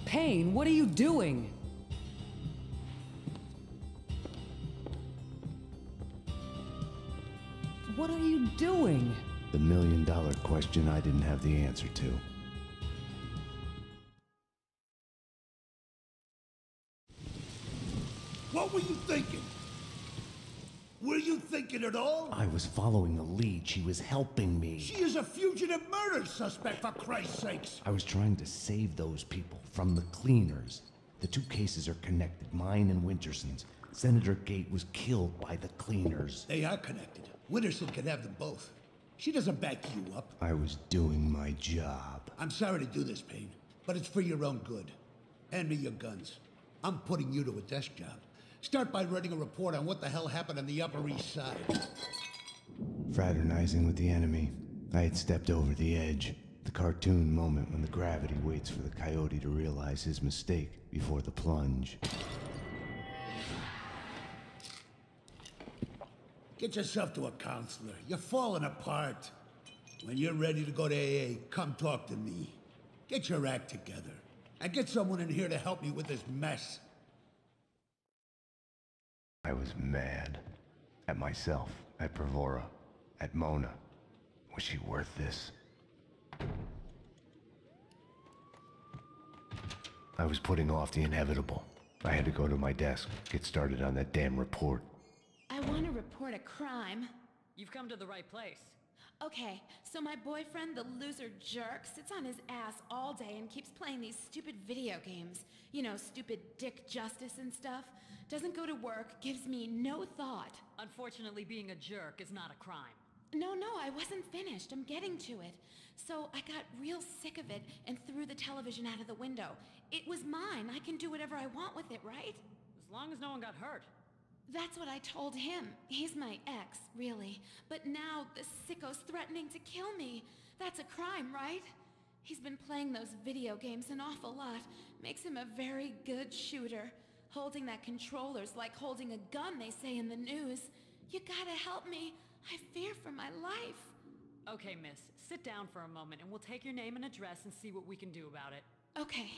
Speaker 7: Payne, what are you doing? What are you doing?
Speaker 2: The million-dollar question I didn't have the answer to.
Speaker 9: What were you thinking? Were you thinking at all?
Speaker 2: I was following a lead. She was helping me.
Speaker 9: She is a fugitive murder suspect, for Christ's sakes!
Speaker 2: I was trying to save those people from the cleaners. The two cases are connected, mine and Winterson's. Senator Gate was killed by the cleaners.
Speaker 9: They are connected. Winterson can have them both. She doesn't back you up.
Speaker 2: I was doing my job.
Speaker 9: I'm sorry to do this, Payne, but it's for your own good. Hand me your guns. I'm putting you to a desk job. Start by writing a report on what the hell happened on the Upper East Side.
Speaker 2: Fraternizing with the enemy. I had stepped over the edge. The cartoon moment when the gravity waits for the coyote to realize his mistake before the plunge.
Speaker 9: Get yourself to a counselor. You're falling apart. When you're ready to go to AA, come talk to me. Get your act together. And get someone in here to help me with this mess.
Speaker 2: I was mad. At myself, at Bravura, at Mona. Was she worth this? I was putting off the inevitable. I had to go to my desk, get started on that damn report.
Speaker 4: I want to report a crime.
Speaker 8: You've come to the right place.
Speaker 4: Okay, so my boyfriend, the loser jerk, sits on his ass all day and keeps playing these stupid video games. You know, stupid dick justice and stuff. Doesn't go to work, gives me no thought.
Speaker 8: Unfortunately, being a jerk is not a crime.
Speaker 4: No, I wasn't finished. I'm getting to it. So I got real sick of it and threw the television out of the window. It was mine. I can do whatever I want with it, right?
Speaker 8: As long as no one got hurt.
Speaker 4: That's what I told him. He's my ex, really. But now the sicko's threatening to kill me. That's a crime, right? He's been playing those video games an awful lot. Makes him a very good shooter. Holding that controller's like holding a gun, they say in the news. You gotta help me. I fear for my life.
Speaker 8: Okay, miss. Sit down for a moment and we'll take your name and address and see what we can do about it.
Speaker 4: Okay.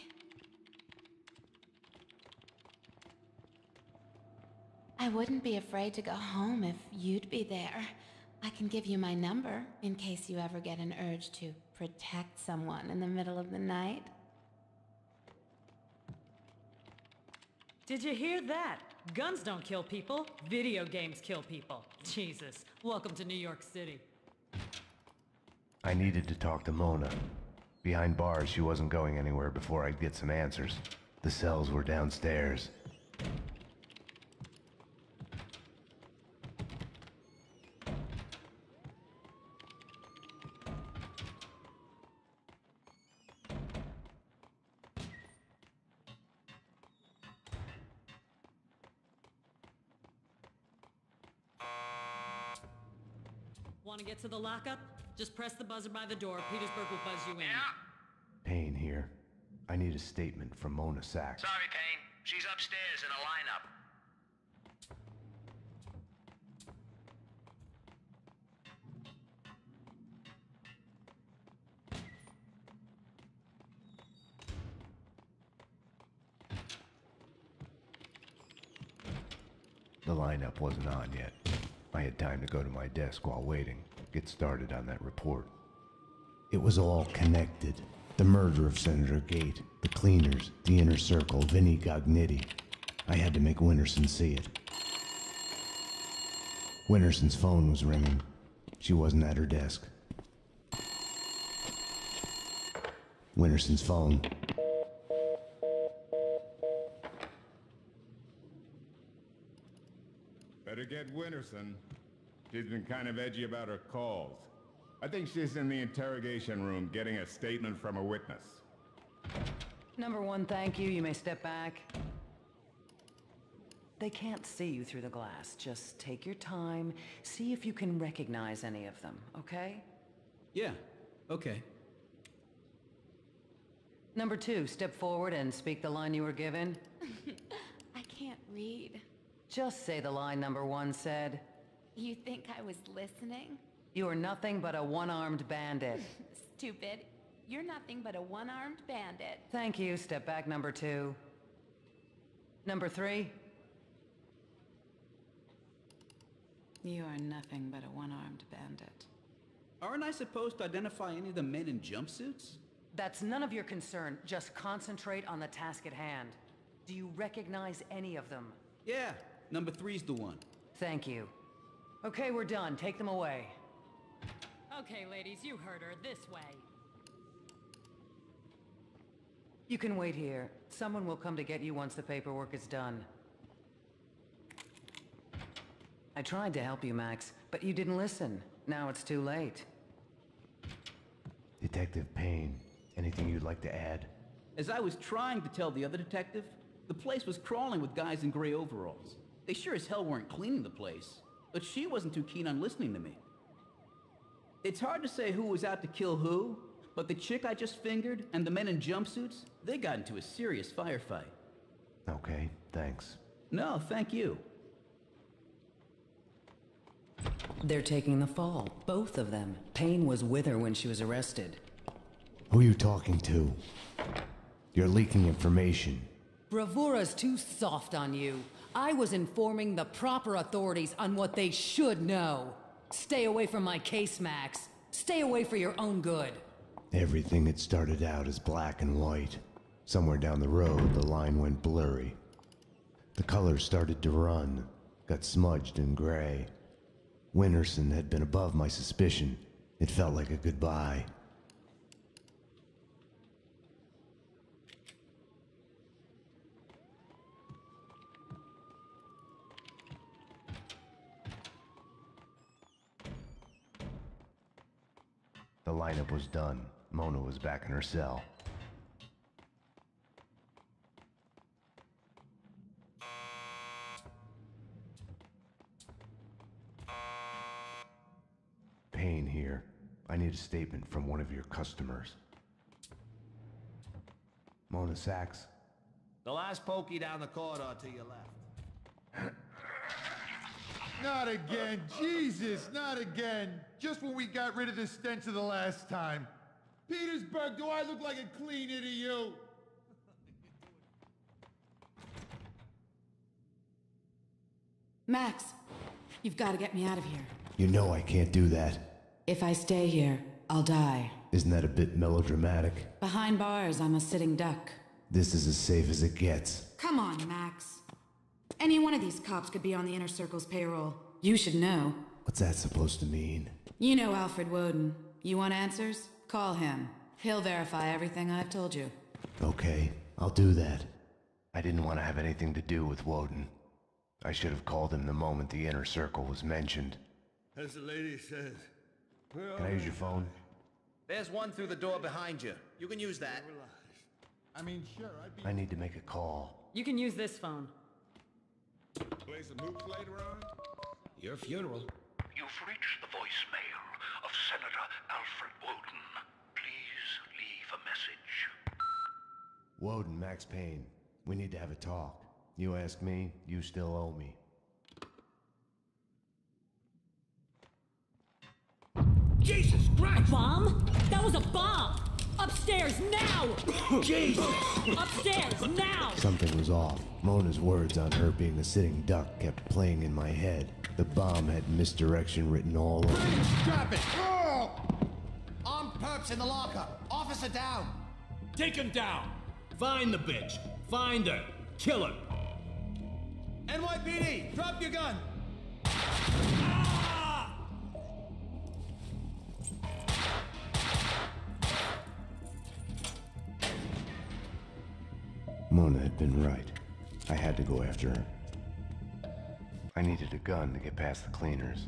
Speaker 4: I wouldn't be afraid to go home if you'd be there. I can give you my number in case you ever get an urge to protect someone in the middle of the night.
Speaker 8: Did you hear that? Guns don't kill people, video games kill people. Jesus, welcome to New York City.
Speaker 2: I needed to talk to Mona. Behind bars, she wasn't going anywhere before I'd get some answers. The cells were downstairs.
Speaker 8: Want to get to the lockup? Just press the buzzer by the door. Petersburg will buzz you in.
Speaker 2: Payne here. I need a statement from Mona Sachs.
Speaker 12: Sorry, Payne. She's upstairs in a lineup.
Speaker 2: The lineup wasn't on yet. I had time to go to my desk while waiting, get started on that report. It was all connected. The murder of Senator Gate, the cleaners, the inner circle, Vinnie Gognitti. I had to make Winterson see it. Winterson's phone was ringing. She wasn't at her desk. Winterson's phone.
Speaker 17: Better get Winterson. She's been kind of edgy about her calls. I think she's in the interrogation room getting a statement from a witness.
Speaker 7: Number one, thank you. You may step back. They can't see you through the glass. Just take your time. See if you can recognize any of them, okay?
Speaker 14: Yeah, okay.
Speaker 7: Number two, step forward and speak the line you were given.
Speaker 4: I can't read.
Speaker 7: Just say the line number one said.
Speaker 4: You think I was listening?
Speaker 7: You are nothing but a one-armed bandit.
Speaker 4: Stupid. You're nothing but a one-armed bandit.
Speaker 7: Thank you. Step back, number two. Number three.
Speaker 1: You are nothing but a one-armed bandit.
Speaker 14: Aren't I supposed to identify any of the men in jumpsuits?
Speaker 7: That's none of your concern. Just concentrate on the task at hand. Do you recognize any of them?
Speaker 14: Yeah, number three's the one.
Speaker 7: Thank you. Okay, we're done. Take them away.
Speaker 8: Okay, ladies, you heard her. This way.
Speaker 7: You can wait here. Someone will come to get you once the paperwork is done. I tried to help you, Max, but you didn't listen. Now it's too late.
Speaker 2: Detective Payne, anything you'd like to add?
Speaker 14: As I was trying to tell the other detective, the place was crawling with guys in gray overalls. They sure as hell weren't cleaning the place, but she wasn't too keen on listening to me. It's hard to say who was out to kill who, but the chick I just fingered and the men in jumpsuits, they got into a serious firefight.
Speaker 2: Okay, thanks.
Speaker 14: No, thank you.
Speaker 7: They're taking the fall, both of them. Payne was with her when she was arrested.
Speaker 2: Who are you talking to? You're leaking information.
Speaker 7: Bravura's too soft on you. I was informing the proper authorities on what they should know. Stay away from my case, Max. Stay away for your own good.
Speaker 2: Everything had started out as black and white. Somewhere down the road, the line went blurry. The colors started to run, got smudged and gray. Winterson had been above my suspicion. It felt like a goodbye. The lineup was done. Mona was back in her cell. Payne here. I need a statement from one of your customers. Mona Sachs.
Speaker 19: The last pokey down the corridor to your left.
Speaker 3: Not again, Jesus, not again. Just when we got rid of the stench of the last time. Petersburg, do I look like a cleaner to you?
Speaker 1: Max, you've got to get me out of here.
Speaker 2: You know I can't do that.
Speaker 1: If I stay here, I'll die.
Speaker 2: Isn't that a bit melodramatic?
Speaker 1: Behind bars, I'm a sitting duck.
Speaker 2: This is as safe as it gets.
Speaker 1: Come on, Max. Any one of these cops could be on the Inner Circle's payroll. You should know.
Speaker 2: What's that supposed to mean?
Speaker 1: You know Alfred Woden. You want answers? Call him. He'll verify everything I've told you.
Speaker 2: Okay, I'll do that. I didn't want to have anything to do with Woden. I should have called him the moment the Inner Circle was mentioned.
Speaker 12: As the lady says.
Speaker 2: Can I use your phone?
Speaker 19: There's one through the door behind you. You can use that.
Speaker 3: I mean, sure,
Speaker 2: I need to make a call.
Speaker 5: You can use this phone.
Speaker 17: Play some hoops later on?
Speaker 12: Your funeral.
Speaker 21: You've reached the voicemail of Senator Alfred Woden. Please leave a message.
Speaker 2: Woden, Max Payne. We need to have a talk. You ask me, you still owe me.
Speaker 7: Jesus Christ! A bomb? That was a bomb! Upstairs, now!
Speaker 2: Jesus!
Speaker 7: Upstairs, now!
Speaker 2: Something was off. Mona's words on her being a sitting duck kept playing in my head. The bomb had misdirection written all over it.
Speaker 19: Drop it! Oh! Armed perps in the locker. Officer down.
Speaker 6: Take him down. Find the bitch. Find her. Kill her.
Speaker 19: NYPD, drop your gun.
Speaker 2: Mona had been right. I had to go after her. I needed a gun to get past the cleaners.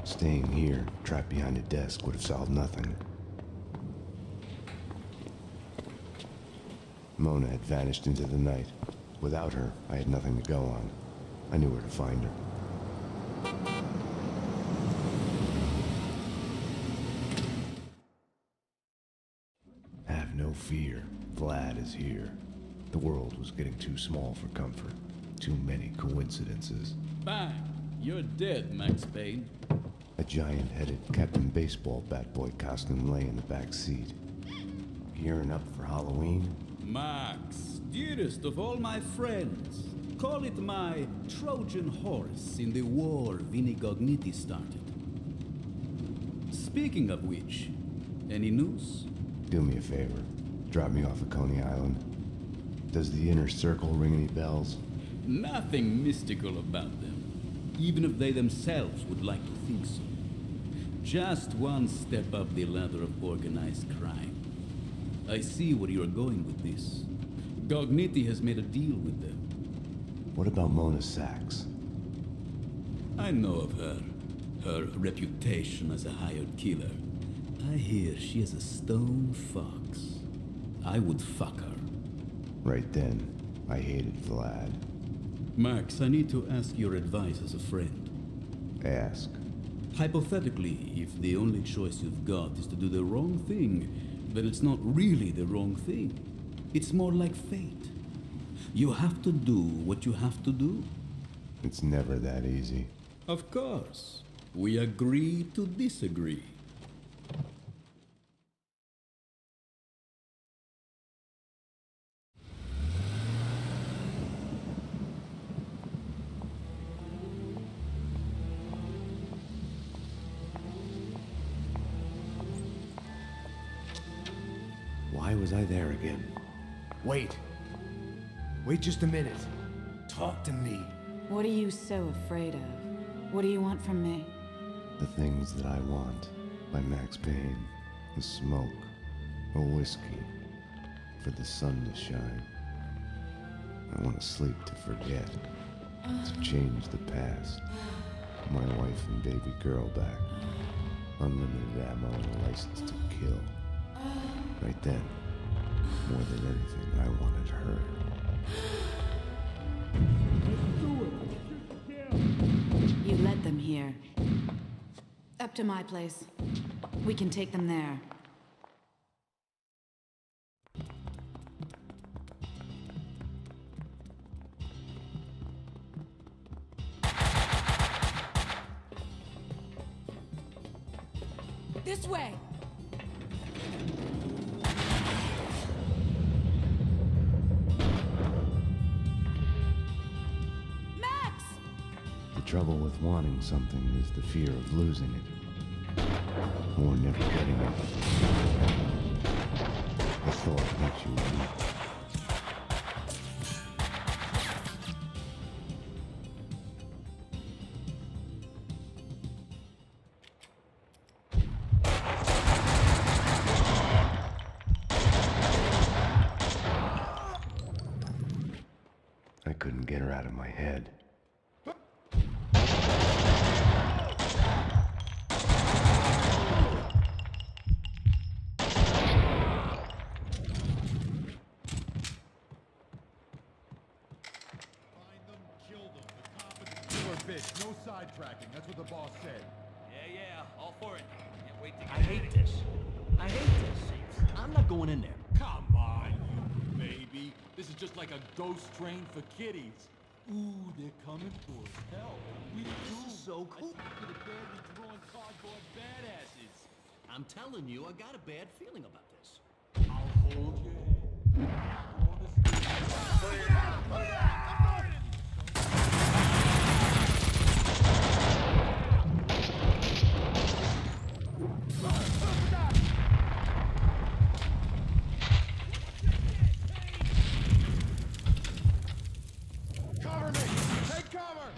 Speaker 2: Staying here, trapped behind a desk, would have solved nothing. Mona had vanished into the night. Without her, I had nothing to go on. I knew where to find her. Have no fear. Vlad is here. The world was getting too small for comfort. Too many coincidences.
Speaker 6: Bang! You're dead, Max Payne.
Speaker 2: A giant-headed Captain Baseball bat boy costume lay in the back seat. Gearing up for Halloween?
Speaker 14: Max, dearest of all my friends. Call it my Trojan horse in the war Vinigogniti started. Speaking of which, any news?
Speaker 2: Do me a favor. Drop me off at Coney Island. Does the Inner Circle ring any bells?
Speaker 14: Nothing mystical about them, even if they themselves would like to think so. Just one step up the ladder of organized crime. I see where you are going with this. Gognitti has made a deal with them.
Speaker 2: What about Mona Sachs?
Speaker 14: I know of her. Her reputation as a hired killer. I hear she is a stone fox. I would fuck her.
Speaker 2: Right then, I hated Vlad.
Speaker 14: Max, I need to ask your advice as a friend.
Speaker 2: Ask.
Speaker 14: Hypothetically, if the only choice you've got is to do the wrong thing, then it's not really the wrong thing. It's more like fate. You have to do what you have to do.
Speaker 2: It's never that easy.
Speaker 14: Of course. We agree to disagree.
Speaker 2: Why was I there again?
Speaker 13: Wait. Wait just a minute. Talk to me.
Speaker 1: What are you so afraid of? What do you want from me?
Speaker 2: The Things That I Want by Max Payne. The smoke. A whiskey. For the sun to shine. I want to sleep to forget. To change the past. My wife and baby girl back. Unlimited ammo and a license to kill. Right then, more than anything, I wanted her.
Speaker 1: You led them here. Up to my place. We can take them there.
Speaker 7: This way!
Speaker 2: The trouble with wanting something is the fear of losing it. Or never getting it. The thought makes you weak. I couldn't get her out of my head.
Speaker 3: No sidetracking, that's what the boss said.
Speaker 19: Yeah, all for it. Can't wait to get
Speaker 13: I hate this. I hate this. I'm not going in there.
Speaker 22: Come on, you baby. This is just like a ghost train for kiddies. Ooh, they're coming for us. Hell, we do.
Speaker 13: This is so cool.
Speaker 22: I think the badly drawn cardboard badasses.
Speaker 13: I'm telling you, I got a bad feeling about this.
Speaker 22: I'll hold your hand.
Speaker 3: Cover me! Take cover!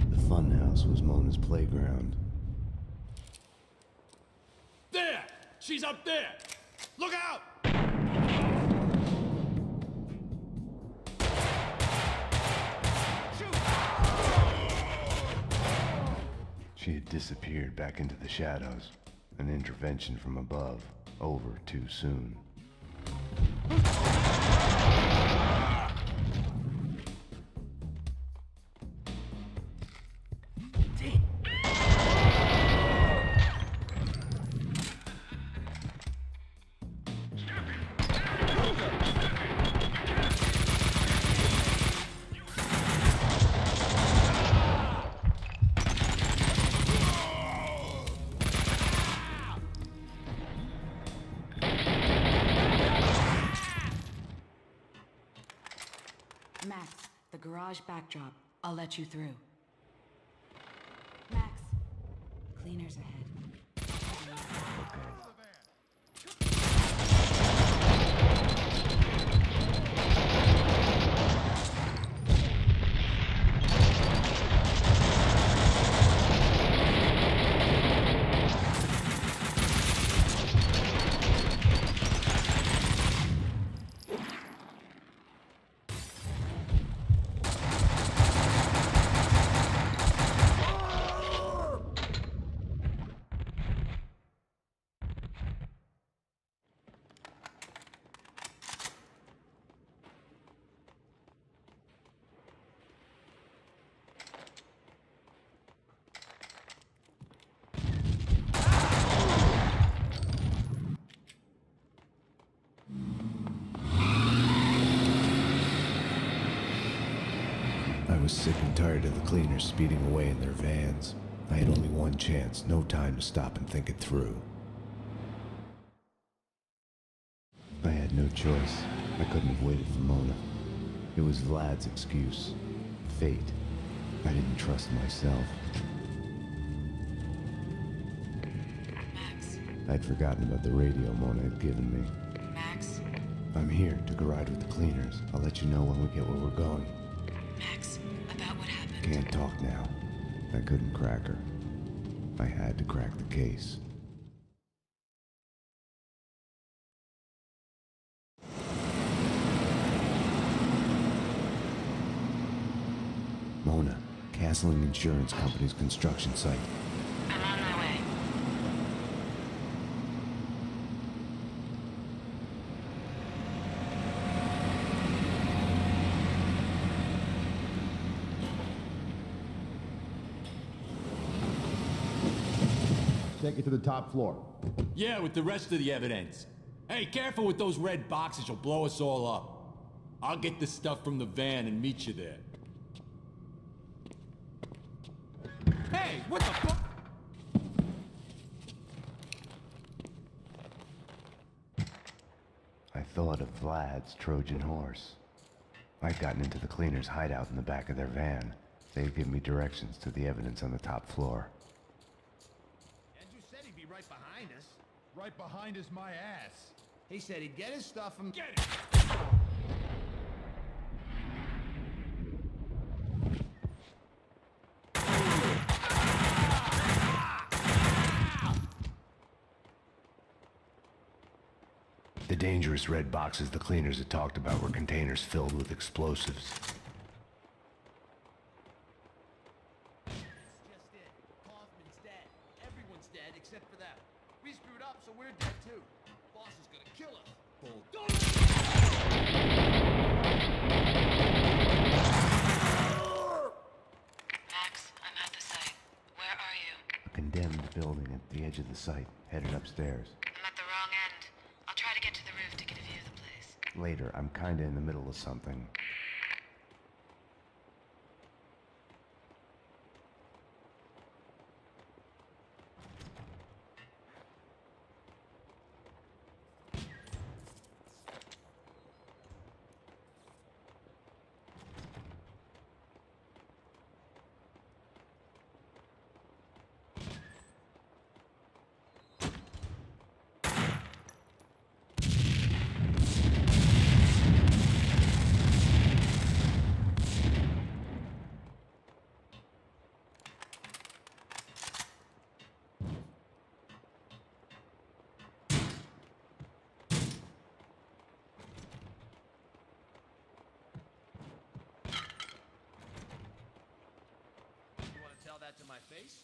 Speaker 2: The funhouse was Mona's playground.
Speaker 22: There! She's up there! Look out!
Speaker 2: She had disappeared back into the shadows. An intervention from above. Over too soon.
Speaker 1: Max, the garage backdrop. I'll let you through. Max, cleaners ahead.
Speaker 2: I was sick and tired of the cleaners speeding away in their vans. I had only one chance, no time to stop and think it through. I had no choice. I couldn't have waited for Mona. It was Vlad's excuse. Fate. I didn't trust myself.
Speaker 1: Max.
Speaker 2: I'd forgotten about the radio Mona had given me.
Speaker 1: Max.
Speaker 2: I'm here. Took a ride with the cleaners. I'll let you know when we get where we're going.
Speaker 1: Max, about what happened.
Speaker 2: Can't talk now. I couldn't crack her. I had to crack the case. Mona, Castling Insurance Company's construction site.
Speaker 1: I'm on my way.
Speaker 3: Take it to the top floor.
Speaker 22: Yeah, with the rest of the evidence. Hey, careful with those red boxes, you'll blow us all up. I'll get the stuff from the van and meet you there. Hey, what the fuck?
Speaker 2: I thought of Vlad's Trojan horse. I'd gotten into the cleaners' hideout in the back of their van. They'd give me directions to the evidence on the top floor.
Speaker 19: Andrew said he'd be right behind us.
Speaker 3: Right behind is my ass.
Speaker 19: He said he'd get his stuff and...
Speaker 22: Get it!
Speaker 2: The dangerous red boxes the cleaners had talked about were containers filled with explosives.
Speaker 19: That's just it. Kaufman's dead. Everyone's dead except for them. We screwed up, so we're dead too. Boss is gonna kill us.
Speaker 1: Max, I'm at the site. Where are you?
Speaker 2: A condemned building at the edge of the site, headed upstairs.
Speaker 1: I'm at the wrong end. I'll try to get to the roof to get a view of the place.
Speaker 2: Later, I'm kinda in the middle of something.
Speaker 19: You want to tell that to my face?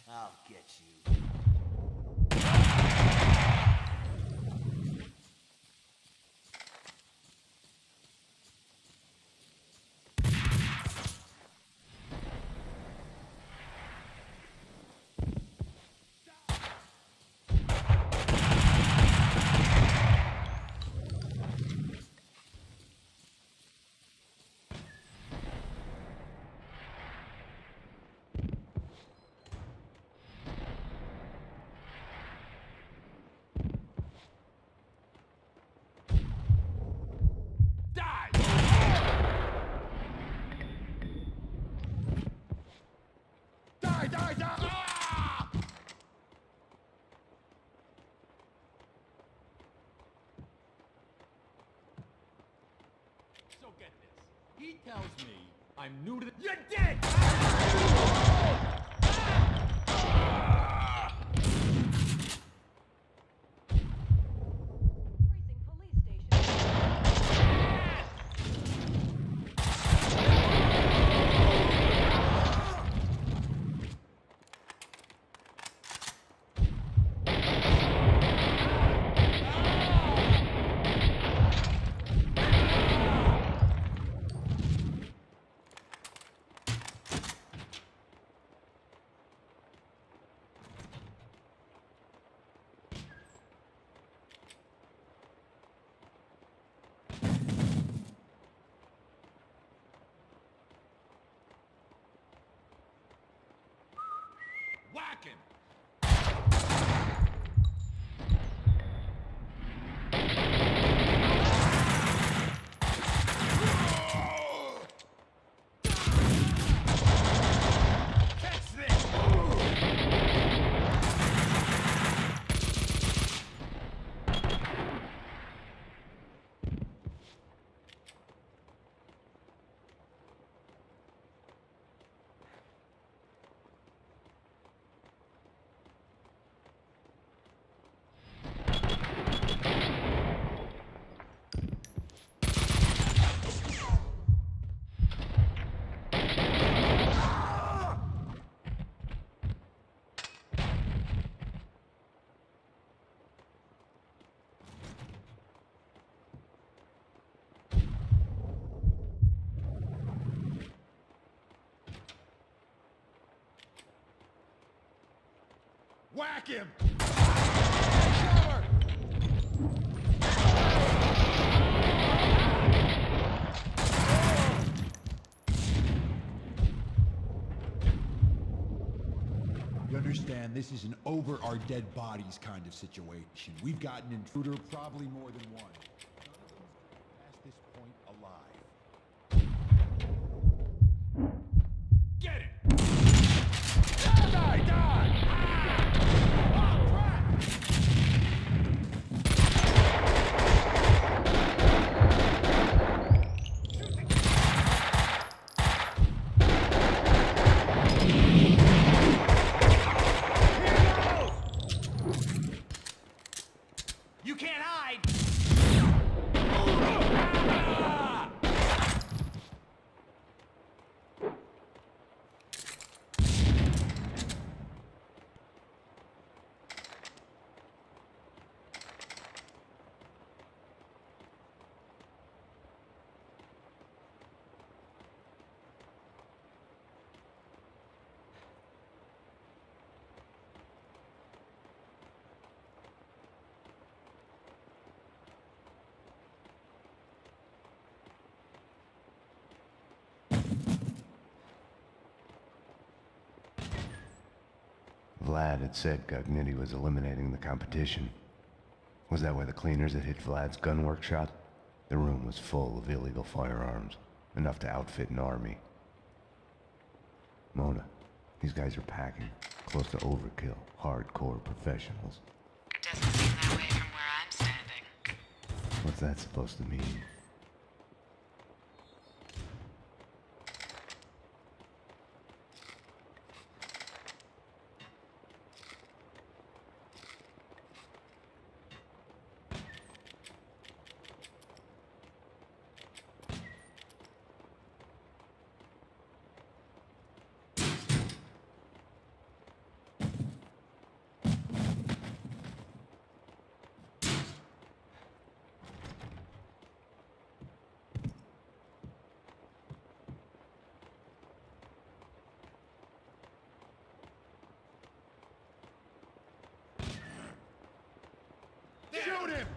Speaker 19: I'll get you.
Speaker 22: Look at this. He tells me I'm new to the— You're dead! Whack him! Whack him!
Speaker 3: You understand, this is an over our dead bodies kind of situation. We've got an intruder, probably more than one. None of them's past this point alive.
Speaker 22: Get it!
Speaker 3: Die! Die!
Speaker 19: You can't hide!
Speaker 2: Vlad had said Gognitti was eliminating the competition. Was that why the cleaners had hit Vlad's gun workshop? The room was full of illegal firearms, enough to outfit an army. Mona, these guys are packing, close to overkill, hardcore professionals.
Speaker 10: It doesn't seem that way from where I'm standing.
Speaker 2: What's that supposed to mean?
Speaker 3: Shoot him!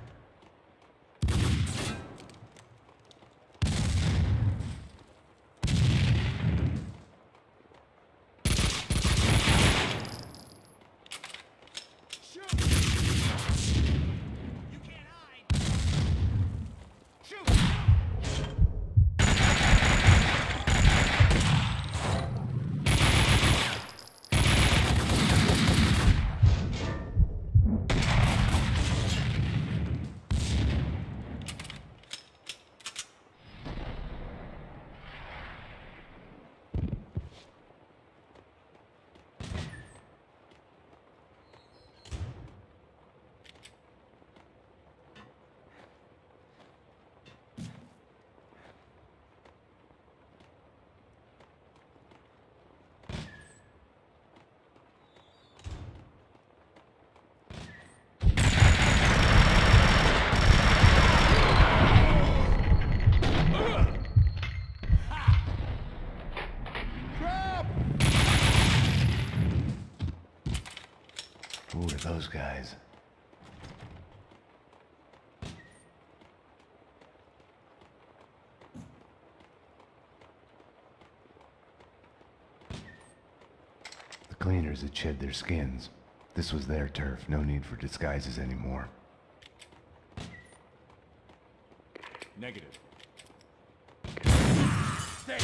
Speaker 2: those guys. The cleaners had shed their skins. This was their turf, no need for disguises anymore.
Speaker 22: Negative.
Speaker 17: Damn!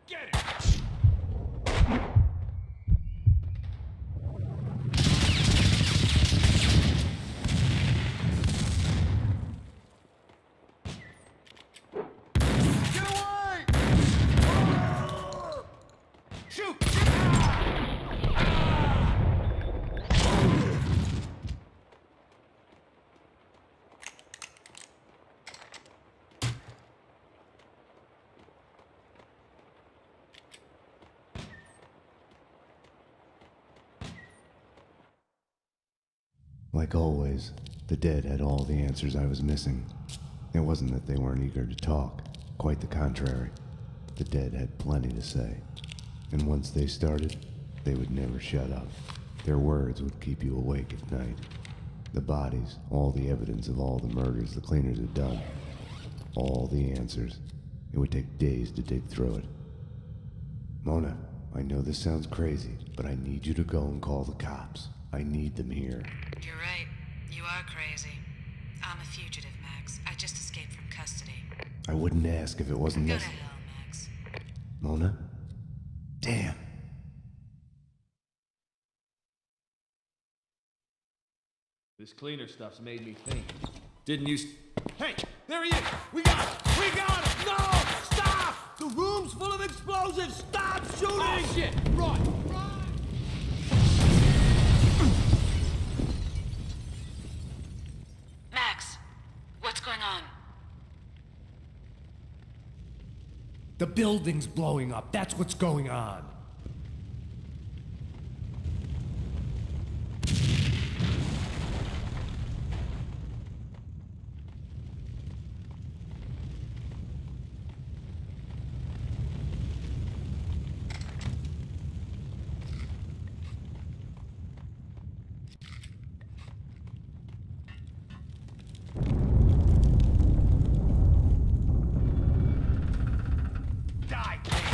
Speaker 22: Get it!
Speaker 17: Get away! Shoot!
Speaker 2: Like always, the dead had all the answers I was missing. It wasn't that they weren't eager to talk, quite the contrary. The dead had plenty to say. And once they started, they would never shut up. Their words would keep you awake at night. The bodies, all the evidence of all the murders the cleaners had done. All the answers. It would take days to dig through it. Mona, I know this sounds crazy, but I need you to go and call the cops. I need them here.
Speaker 1: You're right. You are crazy. I'm a fugitive, Max. I just escaped from custody.
Speaker 2: I wouldn't ask if it wasn't
Speaker 1: Go to
Speaker 2: necessary.
Speaker 1: hell, Max.
Speaker 2: Mona? Damn.
Speaker 19: This cleaner stuff's made me think. Didn't you... Hey! There he is! We got him! We got him! No! Stop! The room's full of explosives! Stop shooting! Oh, shit! Run! Run!
Speaker 1: Max, what's going on?
Speaker 13: The building's blowing up. That's what's going on.
Speaker 17: Die, Payne!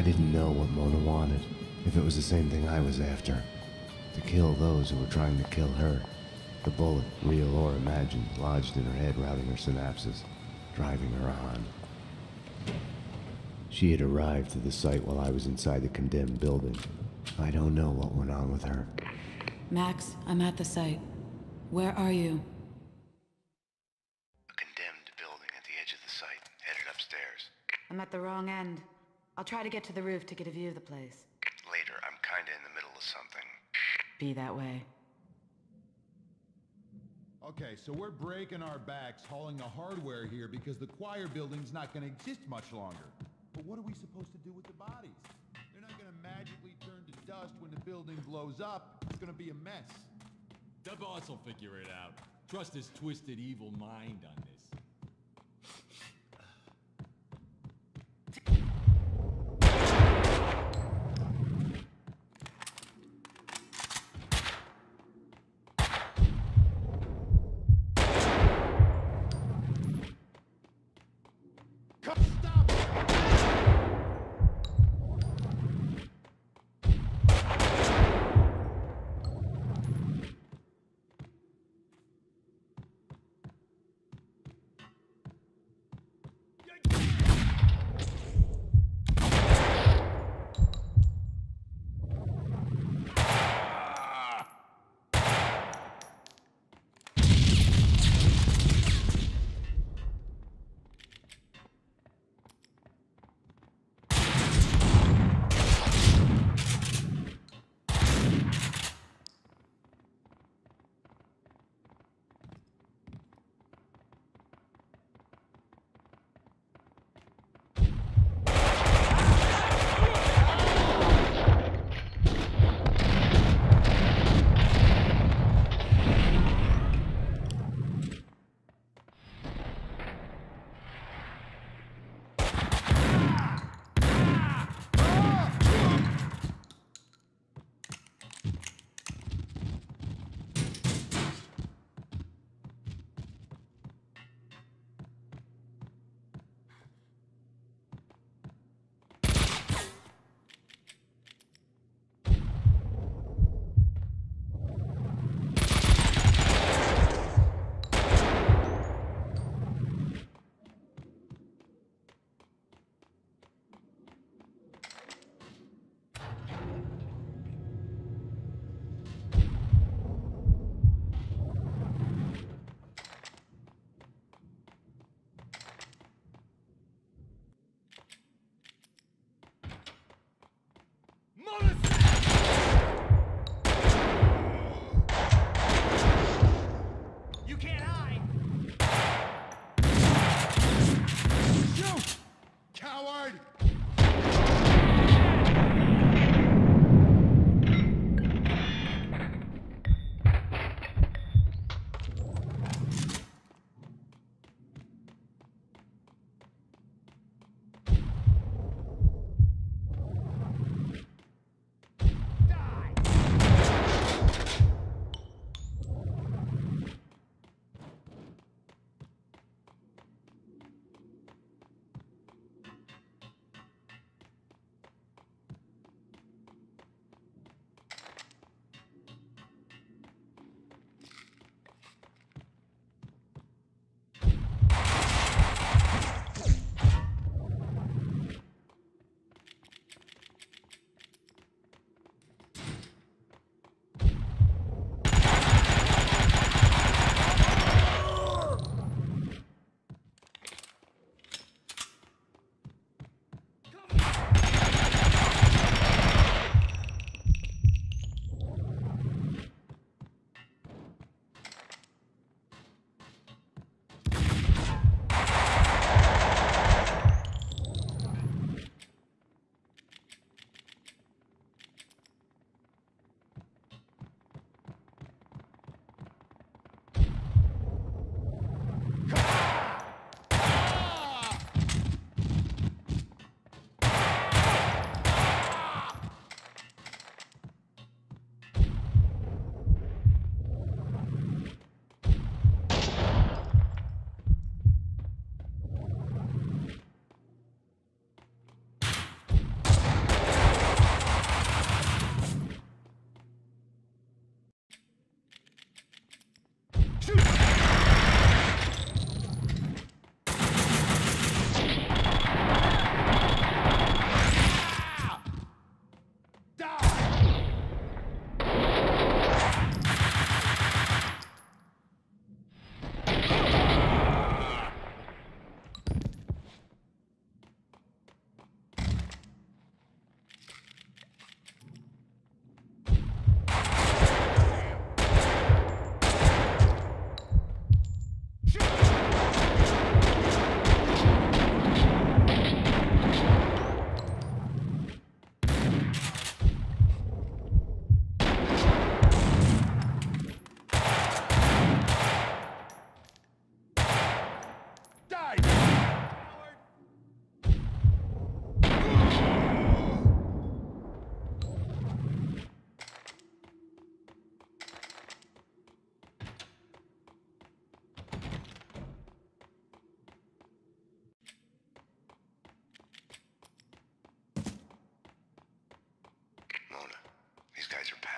Speaker 2: didn't know what Mona wanted, if it was the same thing I was after. To kill those who were trying to kill her. The bullet, real or imagined, lodged in her head, routing her synapses, driving her on. She had arrived to the site while I was inside the condemned building. I don't know what went on with her.
Speaker 1: Max, I'm at the site. Where are you?
Speaker 2: A condemned building at the edge of the site, headed upstairs.
Speaker 1: I'm at the wrong end. I'll try to get to the roof to get a view of the place.
Speaker 2: Later, I'm kinda in the middle of something.
Speaker 1: Be that way.
Speaker 3: Okay, so we're breaking our backs hauling the hardware here because the choir building's not gonna exist much longer. But what are we supposed to do with the bodies? They're not gonna magically turn to dust when the building blows up. It's gonna be a mess.
Speaker 22: The boss will figure it out. Trust his twisted evil mind on this.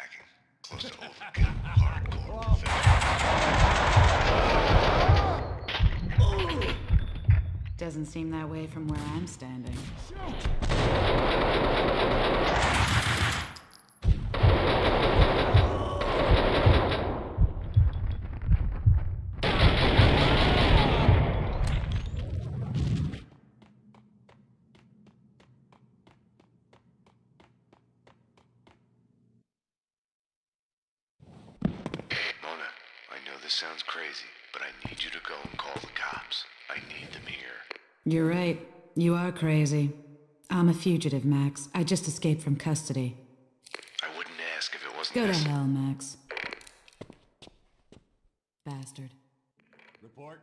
Speaker 21: packing. Close to overkill. Hardcore.
Speaker 1: Doesn't seem that way from where I'm standing.
Speaker 21: Mona, I know this sounds crazy, but I need you to go and call the cops. I need them here.
Speaker 1: You're right. You are crazy. I'm a fugitive, Max. I just escaped from custody.
Speaker 21: I wouldn't ask if it wasn't
Speaker 1: Go to
Speaker 21: necessary.
Speaker 1: hell, Max. Bastard.
Speaker 22: Report.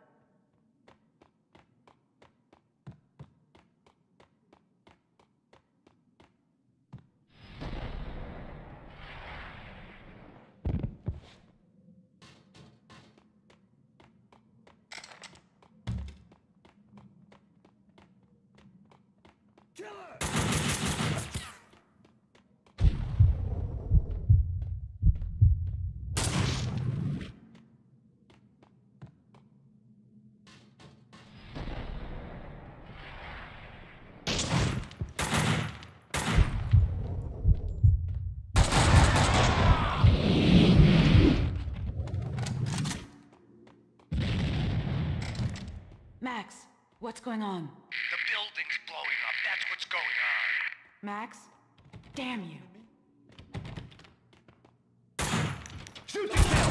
Speaker 1: Max, what's going on?
Speaker 21: The building's blowing up. That's what's going on.
Speaker 1: Max? Damn you.
Speaker 21: Shoot to kill!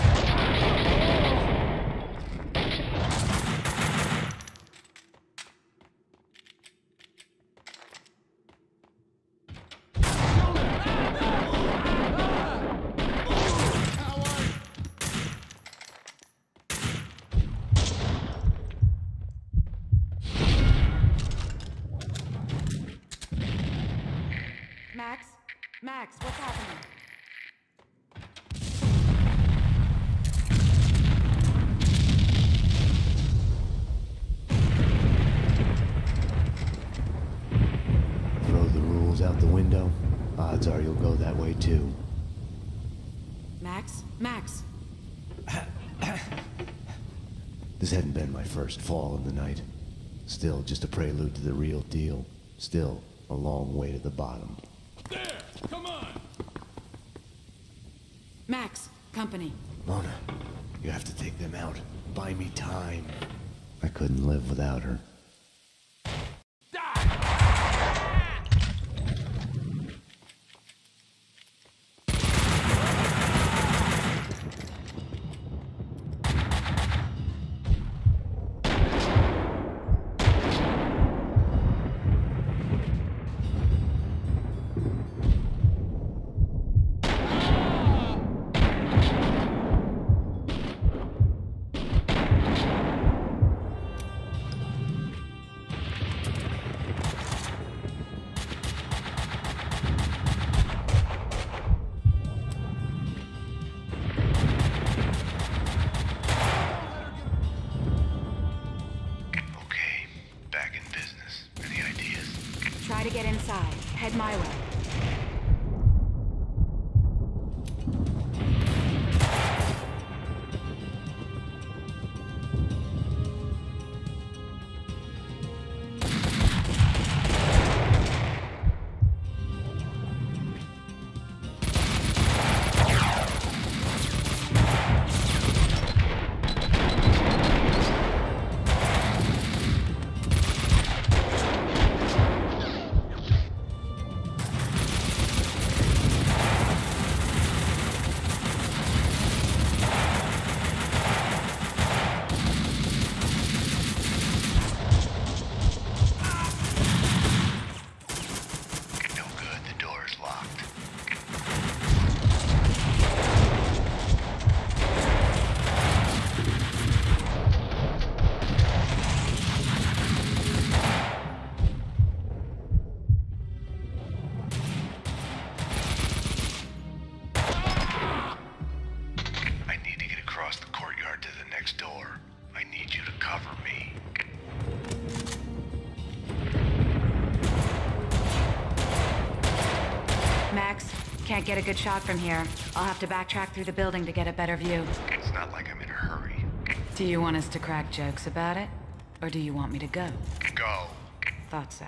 Speaker 1: Max? Max, what's happening?
Speaker 2: Throw the rules out the window. Odds are you'll go that way too.
Speaker 1: Max? Max!
Speaker 2: This hadn't been my first fall in the night. Still, just a prelude to the real deal. Still, a long way to the bottom.
Speaker 6: There! Come on!
Speaker 1: Max, company.
Speaker 2: Mona, you have to take them out. Buy me time. I couldn't live without her.
Speaker 1: Try to get inside. Head my way. Can't get a good shot from here. I'll have to backtrack through the building to get a better view.
Speaker 2: It's not like I'm in a hurry.
Speaker 1: Do you want us to crack jokes about it? Or do you want me to go?
Speaker 2: Go.
Speaker 1: Thought so.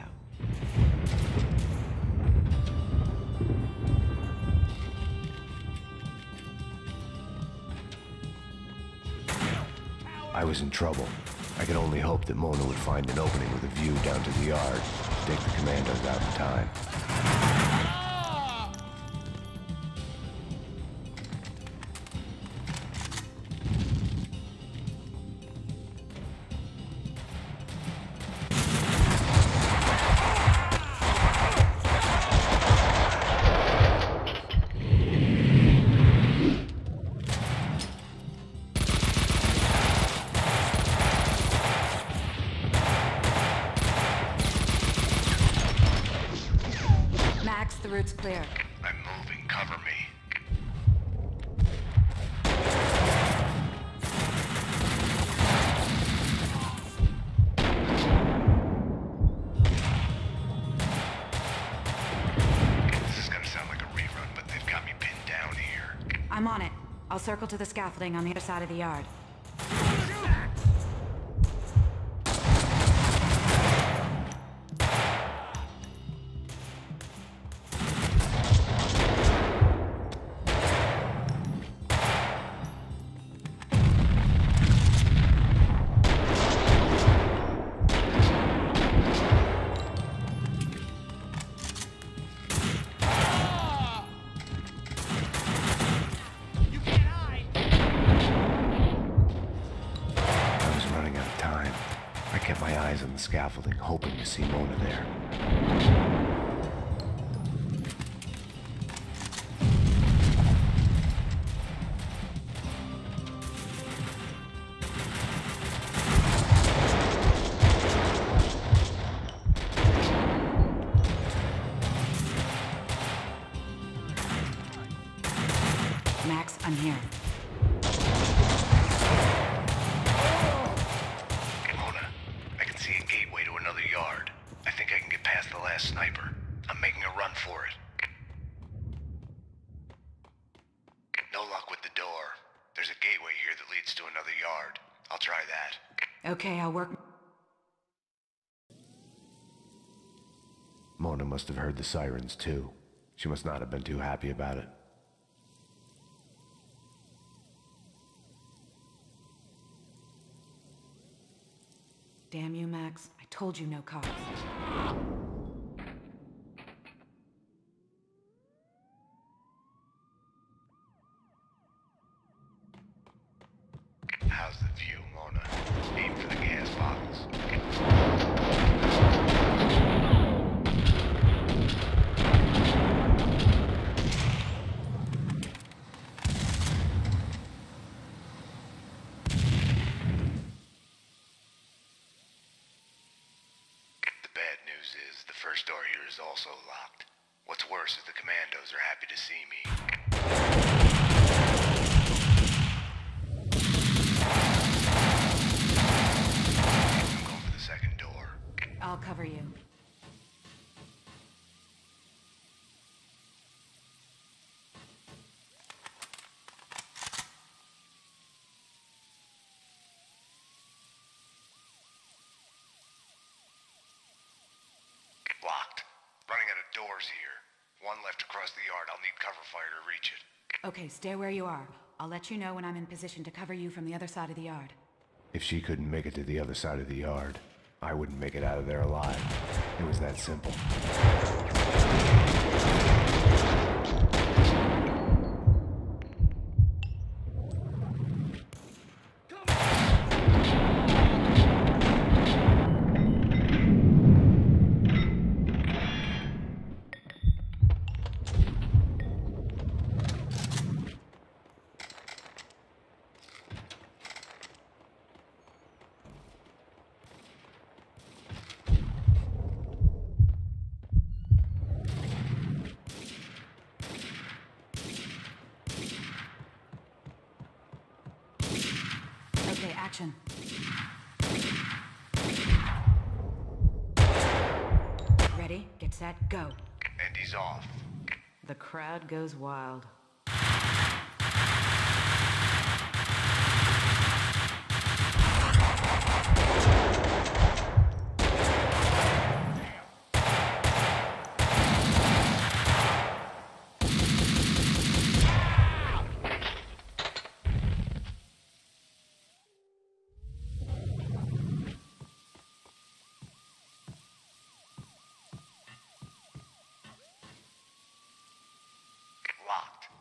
Speaker 2: I was in trouble. I could only hope that Mona would find an opening with a view down to the yard to take the commandos out in time.
Speaker 1: The route's clear.
Speaker 2: I'm moving. Cover me. This is gonna sound like a rerun, but they've got me pinned down here.
Speaker 1: I'm on it. I'll circle to the scaffolding on the other side of the yard. On the scaffolding, hoping to see Mona there. Max, I'm here.
Speaker 2: Sniper. I'm making a run for it. No luck with the door. There's a gateway here that leads to another yard. I'll try that.
Speaker 1: Okay, I'll work.
Speaker 2: Mona must have heard the sirens too. She must not have been too happy about it.
Speaker 1: Damn you, Max. I told you no cops.
Speaker 2: How's the view, Mona? Aim for the gas bottles. The bad news is the first door here is also locked. What's worse is the commandos are happy to see me.
Speaker 1: I'll cover you.
Speaker 2: Locked. Running out of doors here. One left across the yard. I'll need cover fire to reach it.
Speaker 1: Okay, stay where you are. I'll let you know when I'm in position to cover you from the other side of the yard.
Speaker 2: If she couldn't make it to the other side of the yard, I wouldn't make it out of there alive. It was that simple.
Speaker 1: Action. Ready, get set, go.
Speaker 2: And he's off.
Speaker 1: The crowd goes wild.
Speaker 21: Locked.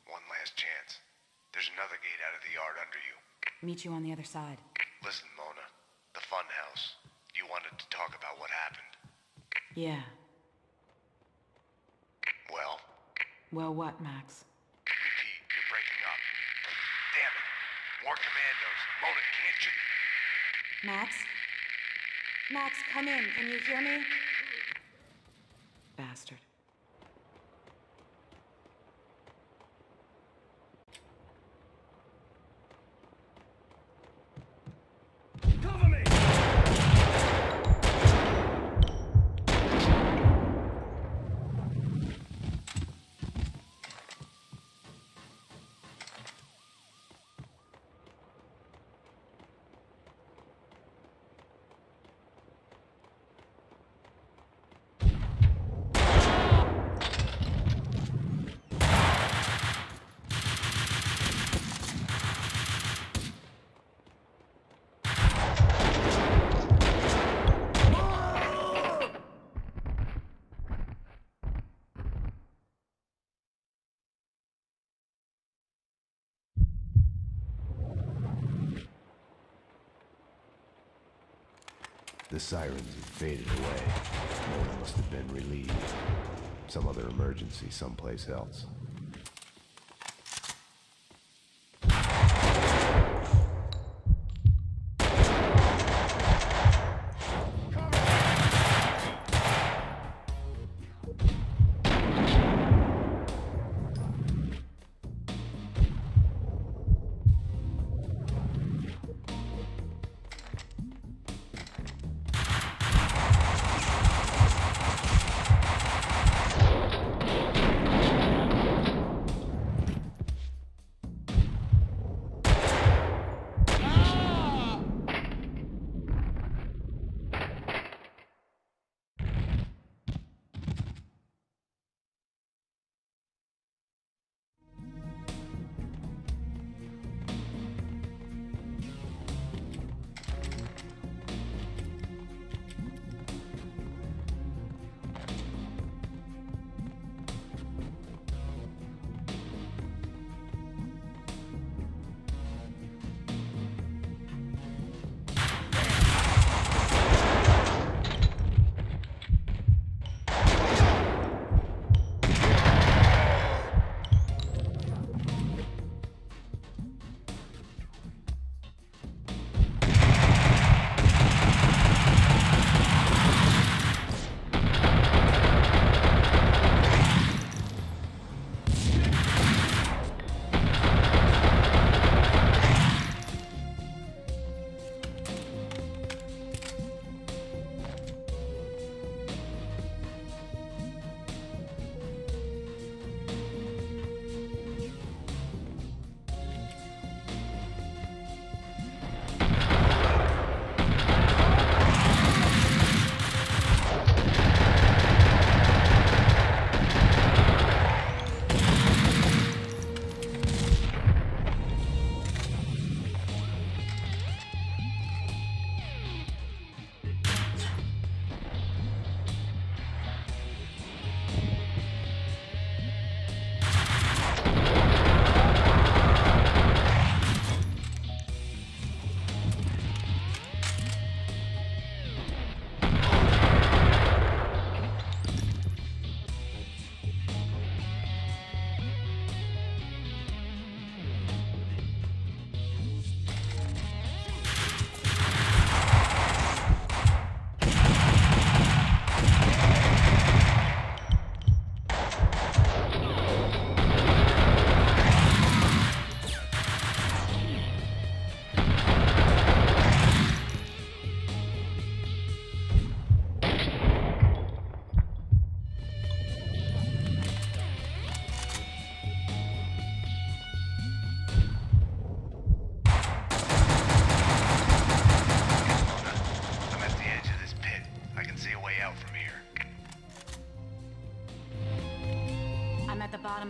Speaker 21: One last chance. There's another gate out of the yard under you.
Speaker 1: Meet you on the other side.
Speaker 21: Listen, Mona. The fun house. You wanted to talk about what happened.
Speaker 1: Yeah.
Speaker 21: Well?
Speaker 1: Well, what, Max?
Speaker 21: Repeat, you're breaking up. Damn it. More commandos. Mona, can't you?
Speaker 1: Max? Max, come in. Can you hear me? Bastard.
Speaker 6: Cover me!
Speaker 2: The sirens had faded away. Mona must have been relieved. Some other emergency someplace else.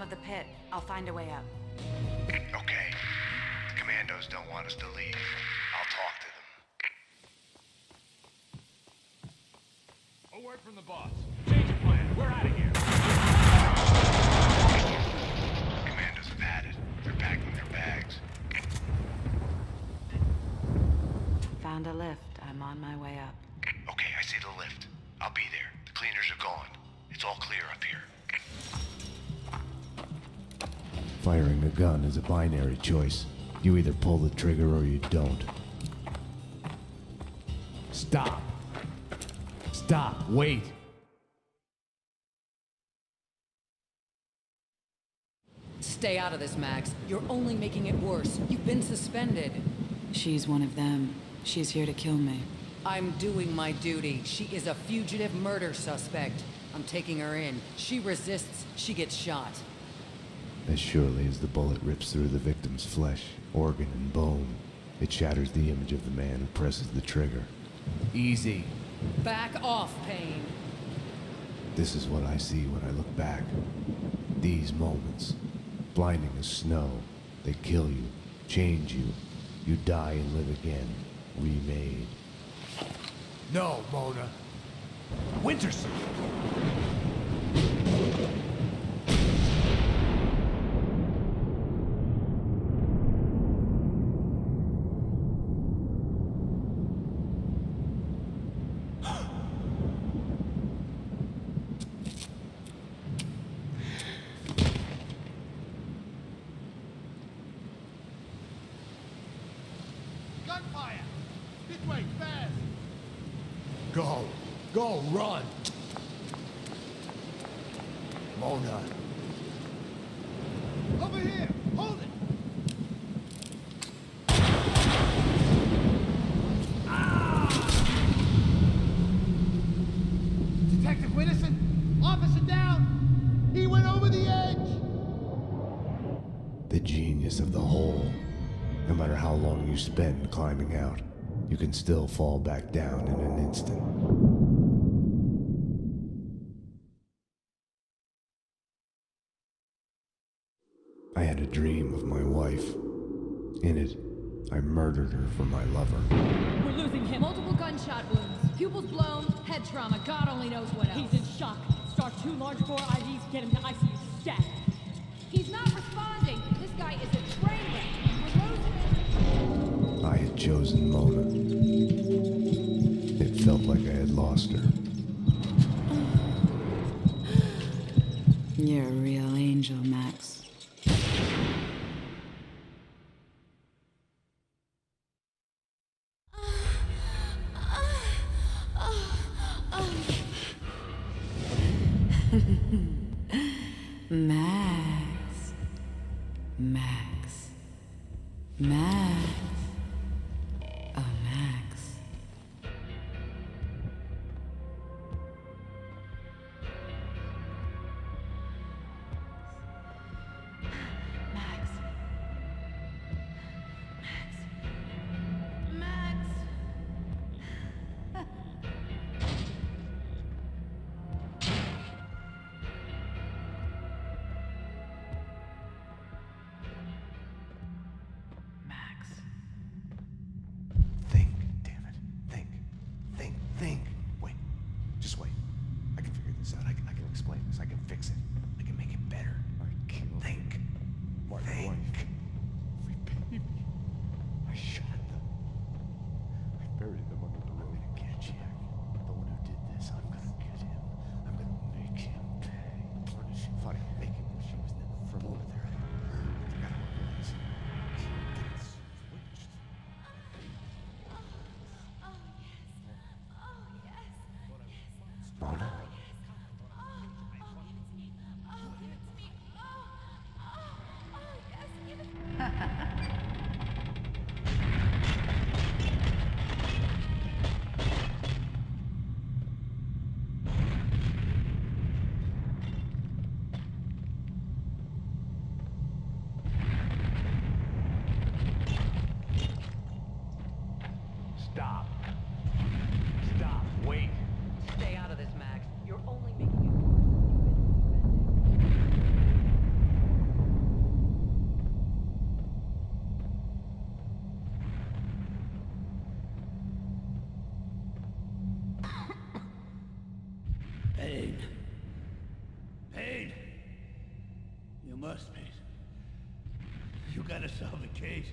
Speaker 1: of the pit. I'll find a way up.
Speaker 13: Okay. The commandos don't want us to leave. I'll talk to them.
Speaker 22: A word from the boss. Change of plan. We're out of here.
Speaker 13: Commandos have had it. They're packing their bags.
Speaker 1: Found a lift. I'm on my way up.
Speaker 13: Okay, I see the lift. I'll be there. The cleaners are gone. It's all clear up here.
Speaker 2: Firing a gun is a binary choice. You either pull the trigger or you don't. Stop! Stop! Wait!
Speaker 7: Stay out of this, Max. You're only making it worse. You've been suspended.
Speaker 1: She's one of them. She's here to kill me.
Speaker 7: I'm doing my duty. She is a fugitive murder suspect. I'm taking her in. She resists, she gets shot.
Speaker 2: As surely as the bullet rips through the victim's flesh, organ, and bone, it shatters the image of the man who presses the trigger. Easy.
Speaker 7: Back off, Payne.
Speaker 2: This is what I see when I look back. These moments. Blinding as snow. They kill you, change you. You die and live again. Remade.
Speaker 13: No, Mona. Winterson!
Speaker 3: Gunfire! This way, fast!
Speaker 13: Go! Go, run! Mona.
Speaker 3: Over here! Hold it! Detective Winterson! Officer down! He went over the edge!
Speaker 2: The genius of the hole. No matter how long you spend climbing out, you can still fall back down in an instant. I had a dream of my wife. In it, I murdered her for my lover.
Speaker 5: We're losing him. Multiple gunshot wounds. Pupils blown, head trauma. God only knows what else. He's in shock. Start 2 large bore IVs, get him to ICU stat. He's not responding. This guy is a train wreck. We're losing him.
Speaker 2: I had chosen Mona. It felt like I had lost her.
Speaker 1: You're a real angel, Max. Max. Max. Max. Oh, Max. Max. Max. Max.
Speaker 2: Think, damn it. Think. Think. Think. Wait. Just wait. I can figure this out. I can explain this. I can fix it. I can make it better. Think.
Speaker 17: My
Speaker 2: Think.
Speaker 17: wife. My baby. I shot them. I buried them under the road.
Speaker 2: I'm gonna get Jack. The one who did this. I'm gonna get him. I'm gonna make him pay. Punish him. Fine. Make him wish he was never from over there. I gotta organize. Get it switched. Mona?
Speaker 9: solve the case.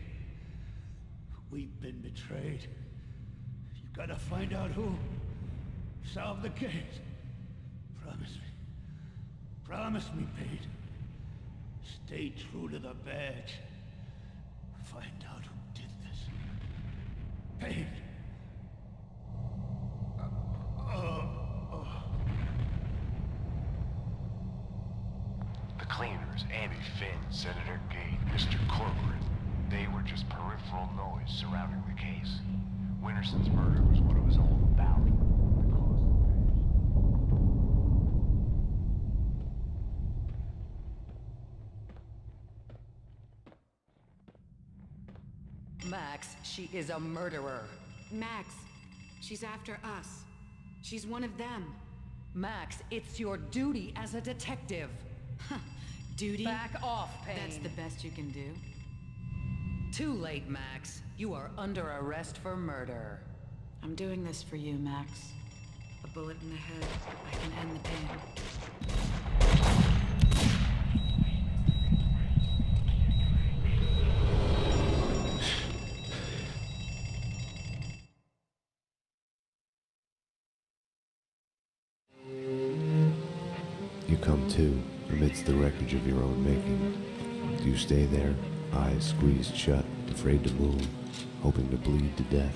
Speaker 9: We've been betrayed. You gotta find out who. Solve the case. Promise me. Promise me, Payne. Stay true to the badge. Find out who did this. Payne.
Speaker 11: The cleaners, Amy Finn, Senator Gate, Mr. Corcoran, they were just peripheral noise surrounding the case. Winterson's murder was what it was all about.
Speaker 7: Max, she is a murderer.
Speaker 1: Max, she's after us. She's one of them.
Speaker 7: Max, it's your duty as a detective.
Speaker 1: Duty?
Speaker 7: Back off, Payne.
Speaker 1: That's the best you can do?
Speaker 7: Too late, Max. You are under arrest for murder.
Speaker 1: I'm doing this for you, Max. A bullet in the head, I can end the pain.
Speaker 2: You come to, amidst the wreckage of your own making. Do you stay there, eyes squeezed shut, afraid to move, hoping to bleed to death?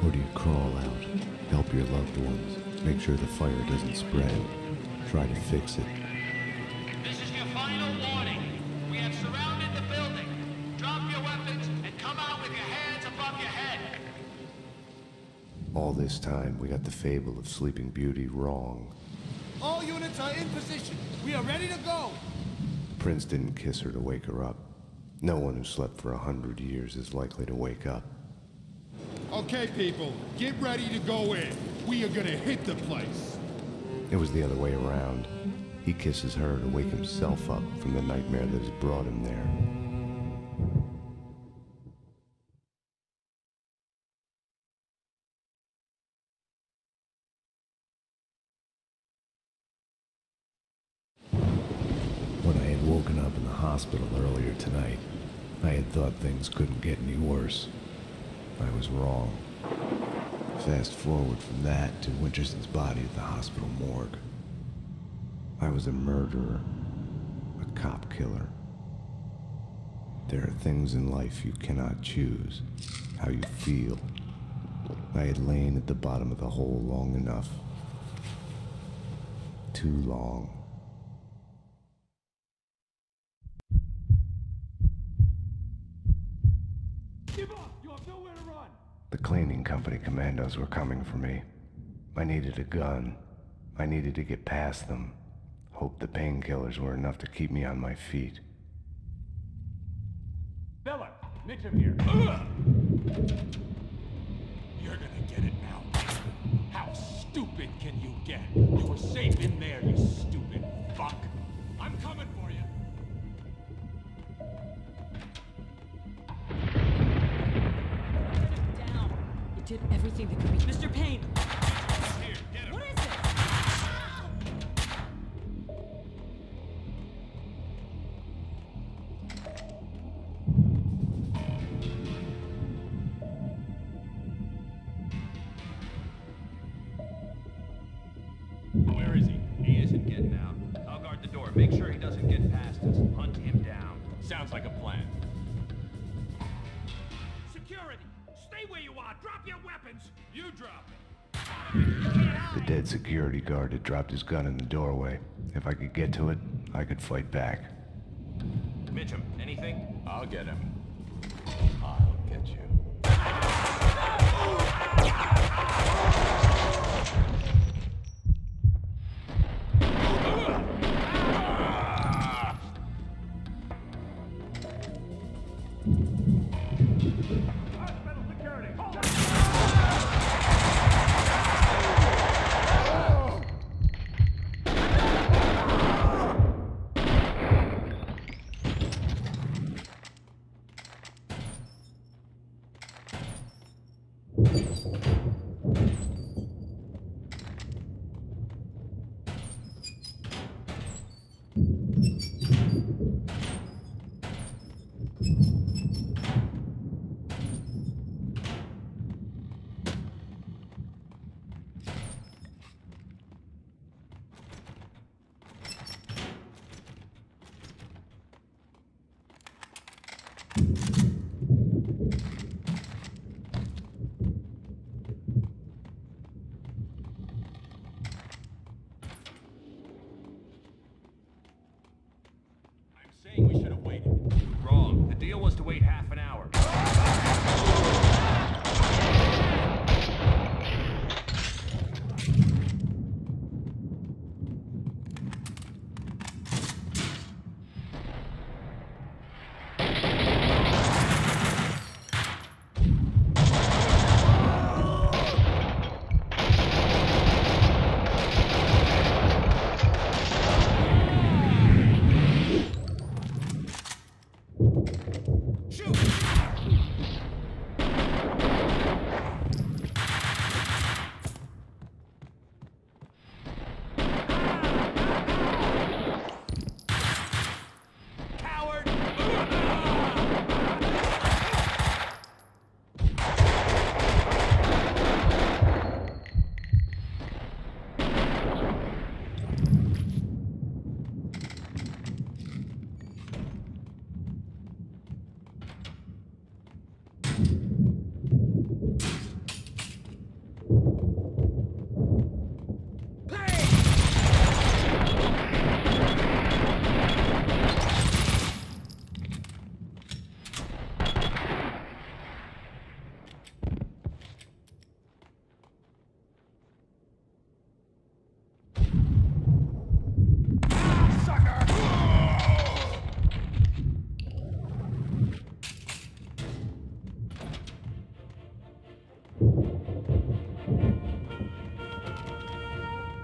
Speaker 2: Or do you crawl out, help your loved ones, make sure the fire doesn't spread, try to fix it?
Speaker 12: This is your final warning. We have surrounded the building. Drop your weapons and come out with your hands above your head.
Speaker 2: All this time, we got the fable of Sleeping Beauty wrong.
Speaker 13: All units are in position. We are ready to go.
Speaker 2: Prince didn't kiss her to wake her up. No one who slept for 100 years is likely to wake up.
Speaker 3: Okay, people, get ready to go in. We are gonna hit the place.
Speaker 2: It was the other way around. He kisses her to wake himself up from the nightmare that has brought him there. When I had woken up in the hospital earlier tonight, I had thought things couldn't get any worse. I was wrong. Fast forward from that to Winterson's body at the hospital morgue. I was a murderer, a cop killer. There are things in life you cannot choose, how you feel. I had lain at the bottom of the hole long enough. Too long.
Speaker 6: Give up! You have nowhere to run!
Speaker 2: The cleaning company commandos were coming for me. I needed a gun. I needed to get past them. Hope the painkillers were enough to keep me on my feet.
Speaker 6: Bella, Mitchum here.
Speaker 22: You're gonna get it now. How stupid can you get? You were safe in there, you stupid fuck. I'm coming for you.
Speaker 5: You did everything that could be. Mr. Payne!
Speaker 12: Here, get him.
Speaker 5: What is it?
Speaker 16: Where is he? He isn't getting out. I'll guard the door. Make sure he doesn't get past us. Hunt him down.
Speaker 22: Sounds like a plan.
Speaker 12: Security, stay where you are. Drop your weapons. You drop it.
Speaker 2: The dead security guard had dropped his gun in the doorway. If I could get to it, I could fight back.
Speaker 16: Mitchum, anything?
Speaker 22: I'll get him.
Speaker 11: I'll get you.
Speaker 12: Hospital security.
Speaker 16: Saying we should have waited. Wrong. The deal was to wait half an hour.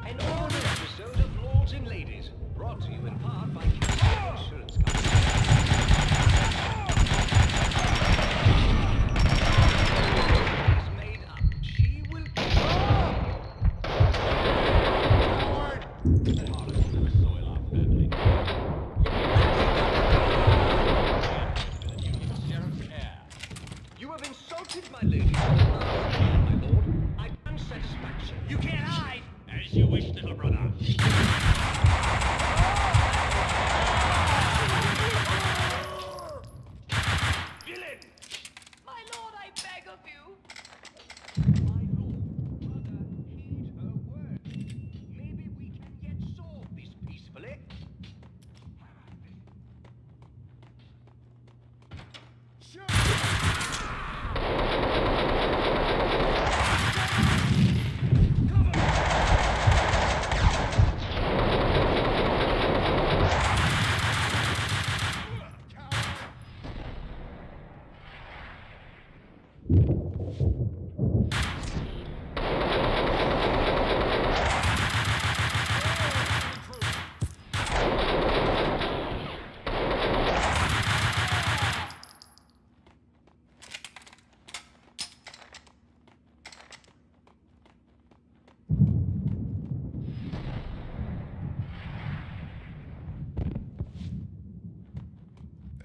Speaker 20: An all-new episode of Lords and Ladies, brought to you in part by Payne Insurance Company. Is made up. She will You have insulted my lady. My lord, I demand satisfaction.
Speaker 16: You can't hide! As you wish, little brother.
Speaker 20: Villain!
Speaker 5: My lord, I beg of you.
Speaker 20: Heed her word. Maybe we can yet solve this peacefully.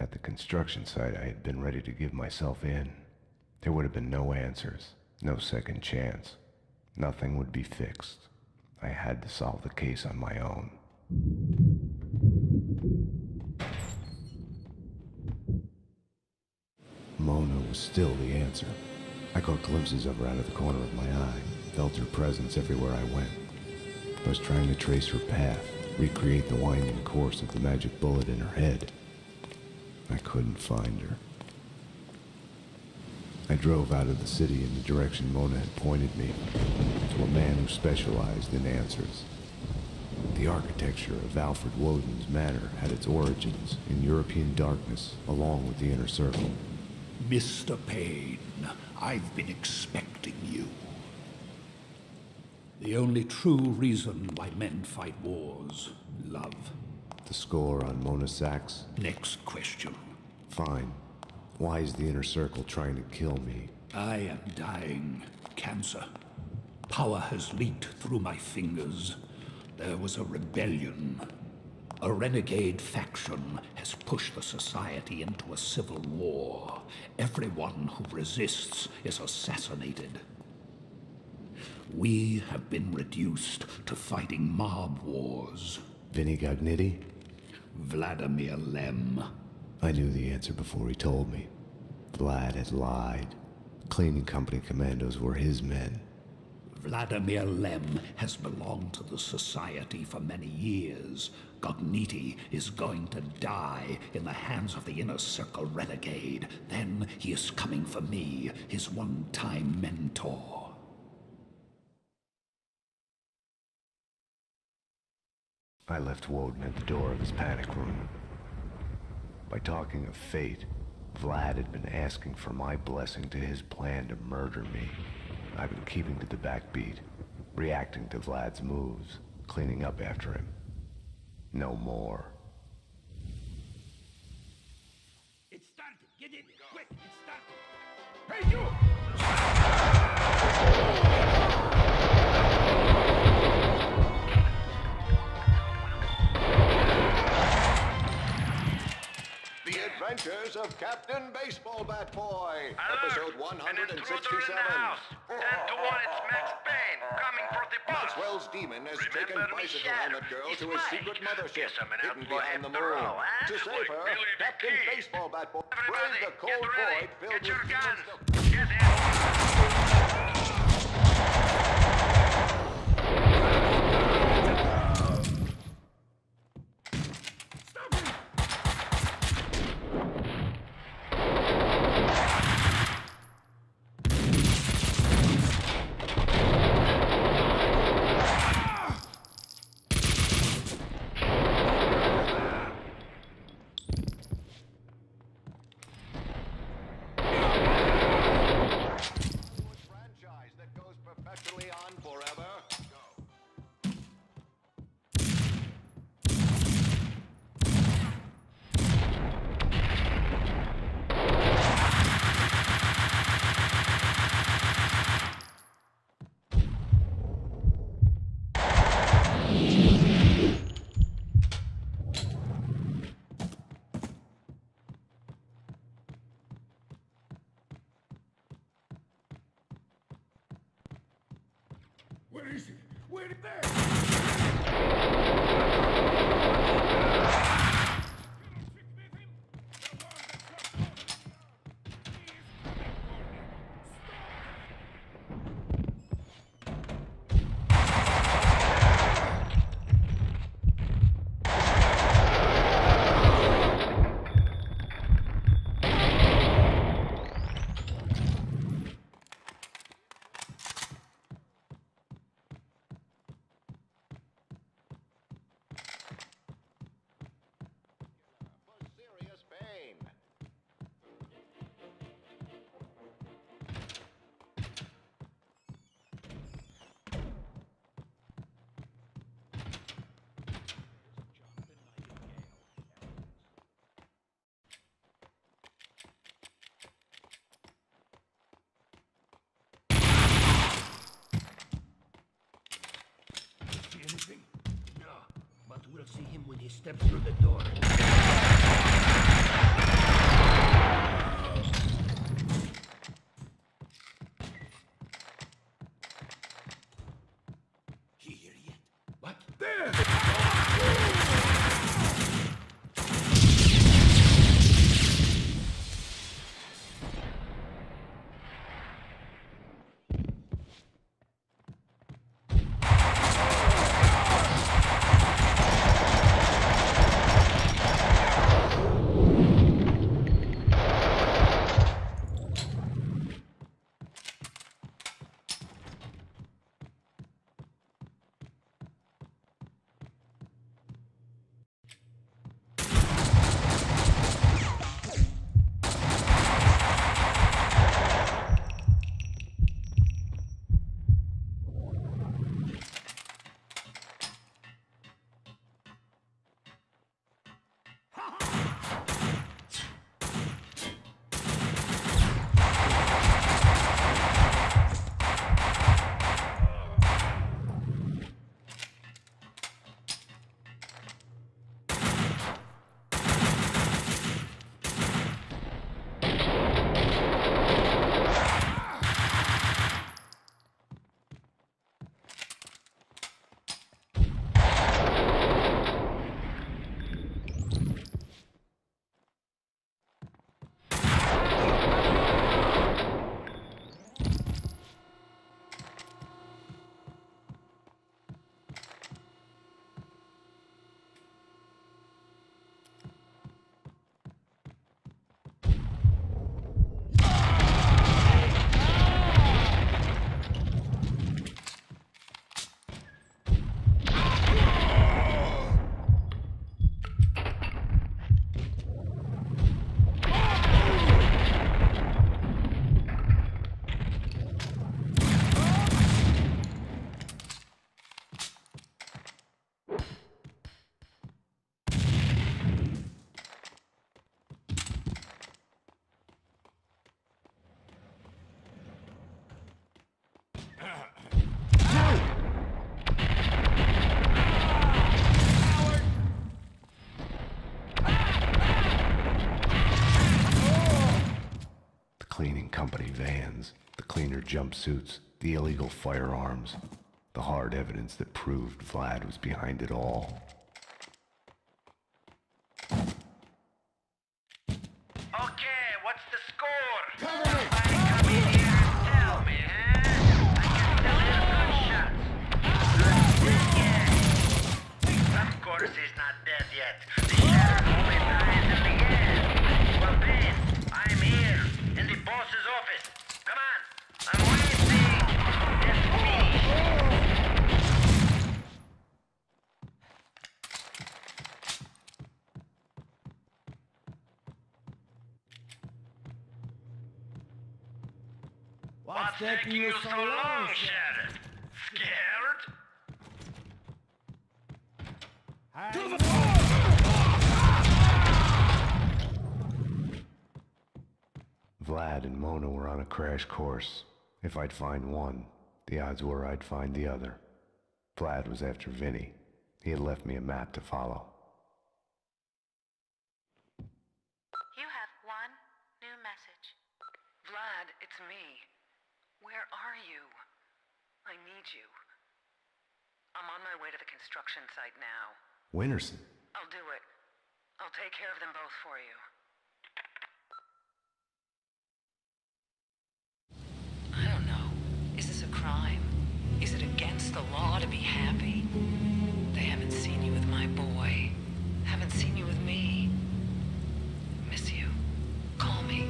Speaker 2: At the construction site, I had been ready to give myself in. There would have been no answers, no second chance. Nothing would be fixed. I had to solve the case on my own. Mona was still the answer. I caught glimpses of her out of the corner of my eye, felt her presence everywhere I went. I was trying to trace her path, recreate the winding course of the magic bullet in her head. I couldn't find her. I drove out of the city in the direction Mona had pointed me, to a man who specialized in answers. The architecture of Alfred Woden's manor had its origins in European darkness, along with the Inner Circle.
Speaker 9: Mr. Payne, I've been expecting you. The only true reason why men fight wars, love.
Speaker 2: The score on Mona Sachs?
Speaker 9: Next question.
Speaker 2: Fine. Why is the Inner Circle trying to kill me?
Speaker 9: I am dying. Cancer. Power has leaked through my fingers. There was a rebellion. A renegade faction has pushed the society into a civil war. Everyone who resists is assassinated. We have been reduced to fighting mob wars.
Speaker 2: Vinnie Gagnetti?
Speaker 9: Vladimir Lem.
Speaker 2: I knew the answer before he told me. Vlad had lied. Cleaning company commandos were his men.
Speaker 9: Vladimir Lem has belonged to the Society for many years. Gogniti is going to die in the hands of the Inner Circle renegade. Then he is coming for me, his one-time mentor.
Speaker 2: I left Woden at the door of his panic room. By talking of fate, Vlad had been asking for my blessing to his plan to murder me. I've been keeping to the backbeat, reacting to Vlad's moves, cleaning up after him. No more.
Speaker 12: It started. Get in. Quick, it started. Hey, you!
Speaker 15: The Adventures of Captain Baseball Bat Boy,
Speaker 21: Alert!
Speaker 15: episode
Speaker 21: An intruder
Speaker 15: 167.
Speaker 21: in the house. 10 to 1, it's Max Payne, coming for the boss.
Speaker 15: Maxwell's demon has taken
Speaker 21: Remember me,
Speaker 15: Bicycle
Speaker 21: Shadow?
Speaker 15: Helmet Girl
Speaker 21: It's
Speaker 15: to his
Speaker 21: Mike.
Speaker 15: secret mothership,
Speaker 21: Guess I'm an
Speaker 15: hidden
Speaker 21: outlaw
Speaker 15: behind the
Speaker 21: after
Speaker 15: moon.
Speaker 21: all, huh?
Speaker 15: To save her,
Speaker 21: Like Billy the
Speaker 15: Captain
Speaker 21: Kid.
Speaker 15: Baseball Bat Boy
Speaker 21: Everybody,
Speaker 15: braved the cold
Speaker 21: get ready.
Speaker 15: void filled
Speaker 21: Get your
Speaker 15: with
Speaker 21: guns.
Speaker 15: demons.
Speaker 21: Get in.
Speaker 15: Franchise that goes perpetually on forever.
Speaker 12: Where is he? Where is there?
Speaker 15: For serious pain.
Speaker 9: See anything? No, but we'll see him when he steps through the door. He here yet? What?
Speaker 12: There!
Speaker 2: cleaning company vans, the cleaner jumpsuits, the illegal firearms, the hard evidence that proved Vlad was behind it all.
Speaker 12: Okay, what's the score? Somebody come in here and tell me, huh? I can still hear gunshots. Of course he's not dead yet. The sheriff always dies in the end. Well, Payne, I'm here, in the boss's office. Come on, I'm waiting. That's me. What's taking you so long, Sheriff? Scared?
Speaker 13: To the floor!
Speaker 2: Vlad and Mona were on a crash course. If I'd find one, the odds were I'd find the other. Vlad was after Vinny. He had left me a map to follow.
Speaker 10: You have one new message. Vlad, it's me. Where are you? I need you. I'm on my way to the construction site now.
Speaker 2: Winterson.
Speaker 10: I'll do it. I'll take care of them both for you. I don't know. Is this a crime? Is it against the law to be happy? They haven't seen you with my boy. Haven't seen you with me. Miss you. Call me.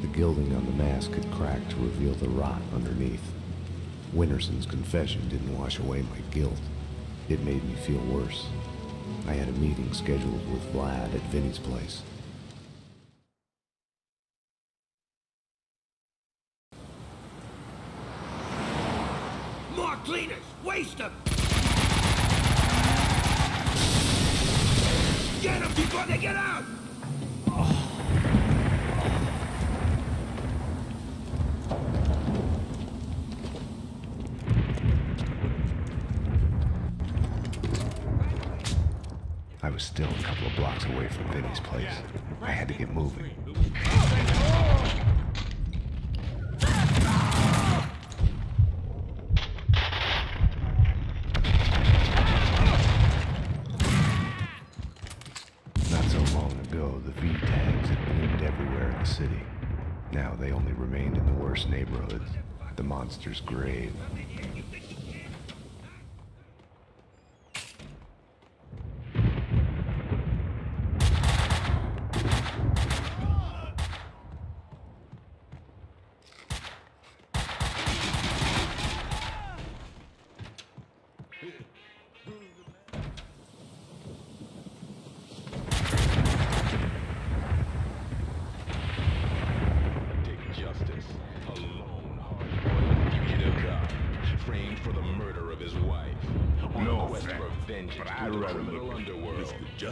Speaker 2: The gilding on the mask had cracked to reveal the rot underneath. Winterson's confession didn't wash away my guilt. It made me feel worse. I had a meeting scheduled with Vlad at Vinny's place.
Speaker 9: More cleaners! Waste them! Get them before they get out!
Speaker 2: I was still a couple of blocks away from Vinny's place. I had to get moving. Not so long ago, the V-tags had bloomed everywhere in the city. Now they only remained in the worst neighborhoods, the monster's grave.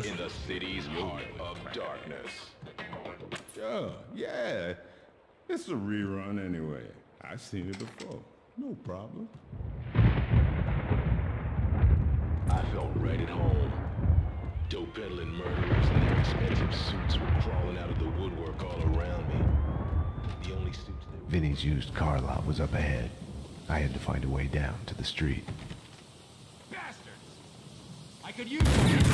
Speaker 17: In the city's heart of darkness. Oh, yeah. It's a rerun anyway. I've seen it before. No problem.
Speaker 4: I felt right at home. Dope peddling murderers in their expensive suits were crawling out of the woodwork all around me. The only suits they...
Speaker 2: Vinny's used car lot was up ahead. I had to find a way down to the street.
Speaker 19: Bastards! I could use it!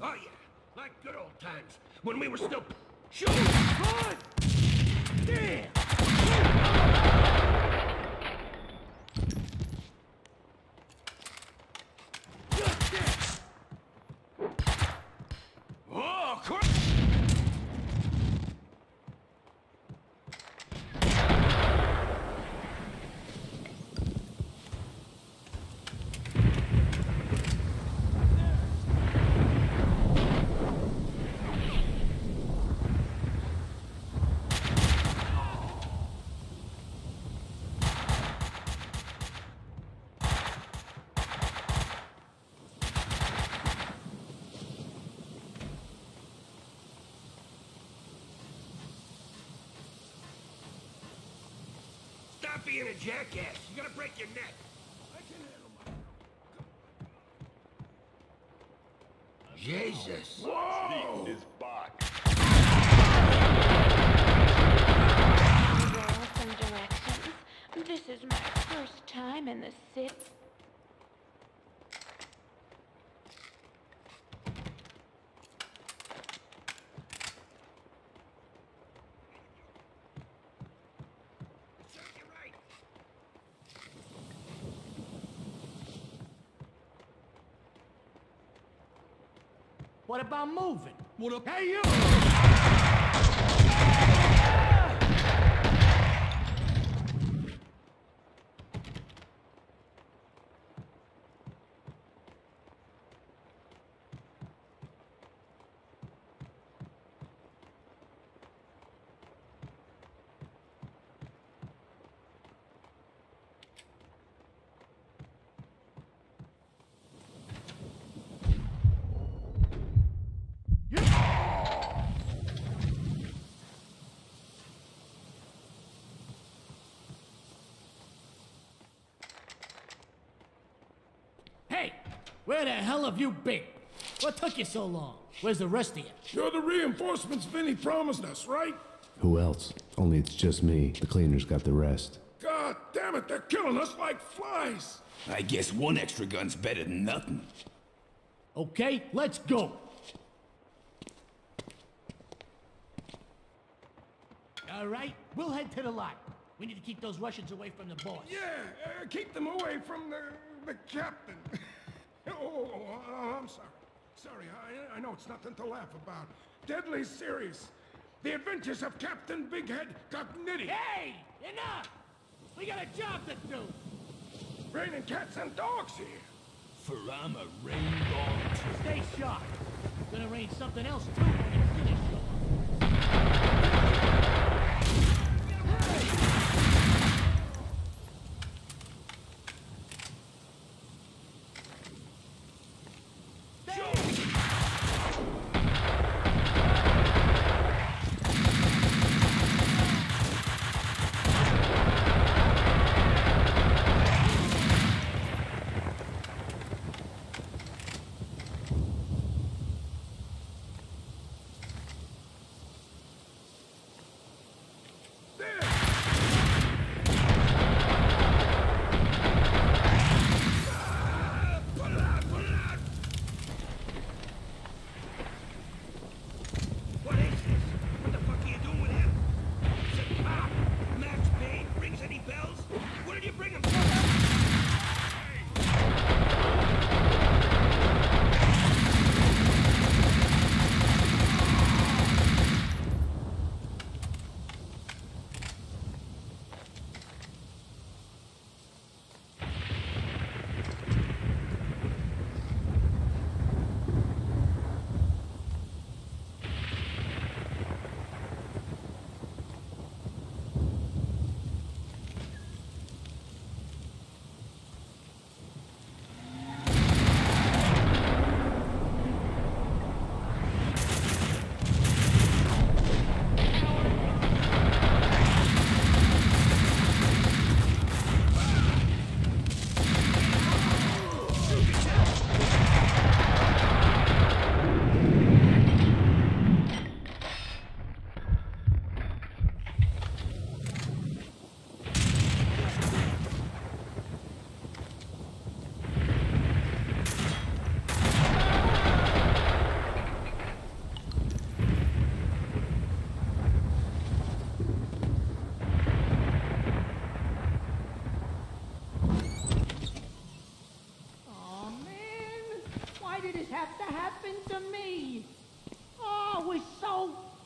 Speaker 9: Oh yeah, like good old times, when we were still shooting. Run! Damn! Oh, crap!
Speaker 12: being a jackass. You're gonna break your neck. I can handle myself. Jesus.
Speaker 15: Whoa! Sneak is back.
Speaker 10: Some directions. This is my first time in the city.
Speaker 6: What about moving?
Speaker 19: What up?
Speaker 6: Hey, you! Hey, where the hell have you been? What took you so long? Where's the rest of you?
Speaker 12: You're the reinforcements Vinny promised us, right?
Speaker 2: Who else? Only it's just me. The cleaners got the rest.
Speaker 12: God damn it, they're killing us like flies.
Speaker 9: I guess one extra gun's better than nothing.
Speaker 6: Okay, let's go. All right, we'll head to the lot. We need to keep those Russians away from the boss.
Speaker 12: Yeah, keep them away from the captain. I'm sorry. Sorry, I know it's nothing to laugh about. Deadly serious. The adventures of Captain Bighead Cogniti.
Speaker 6: Hey, enough! We got a job to do.
Speaker 12: Raining cats and dogs here.
Speaker 6: For I'm a rain dog too. Stay sharp. Gonna rain something else too when you finish your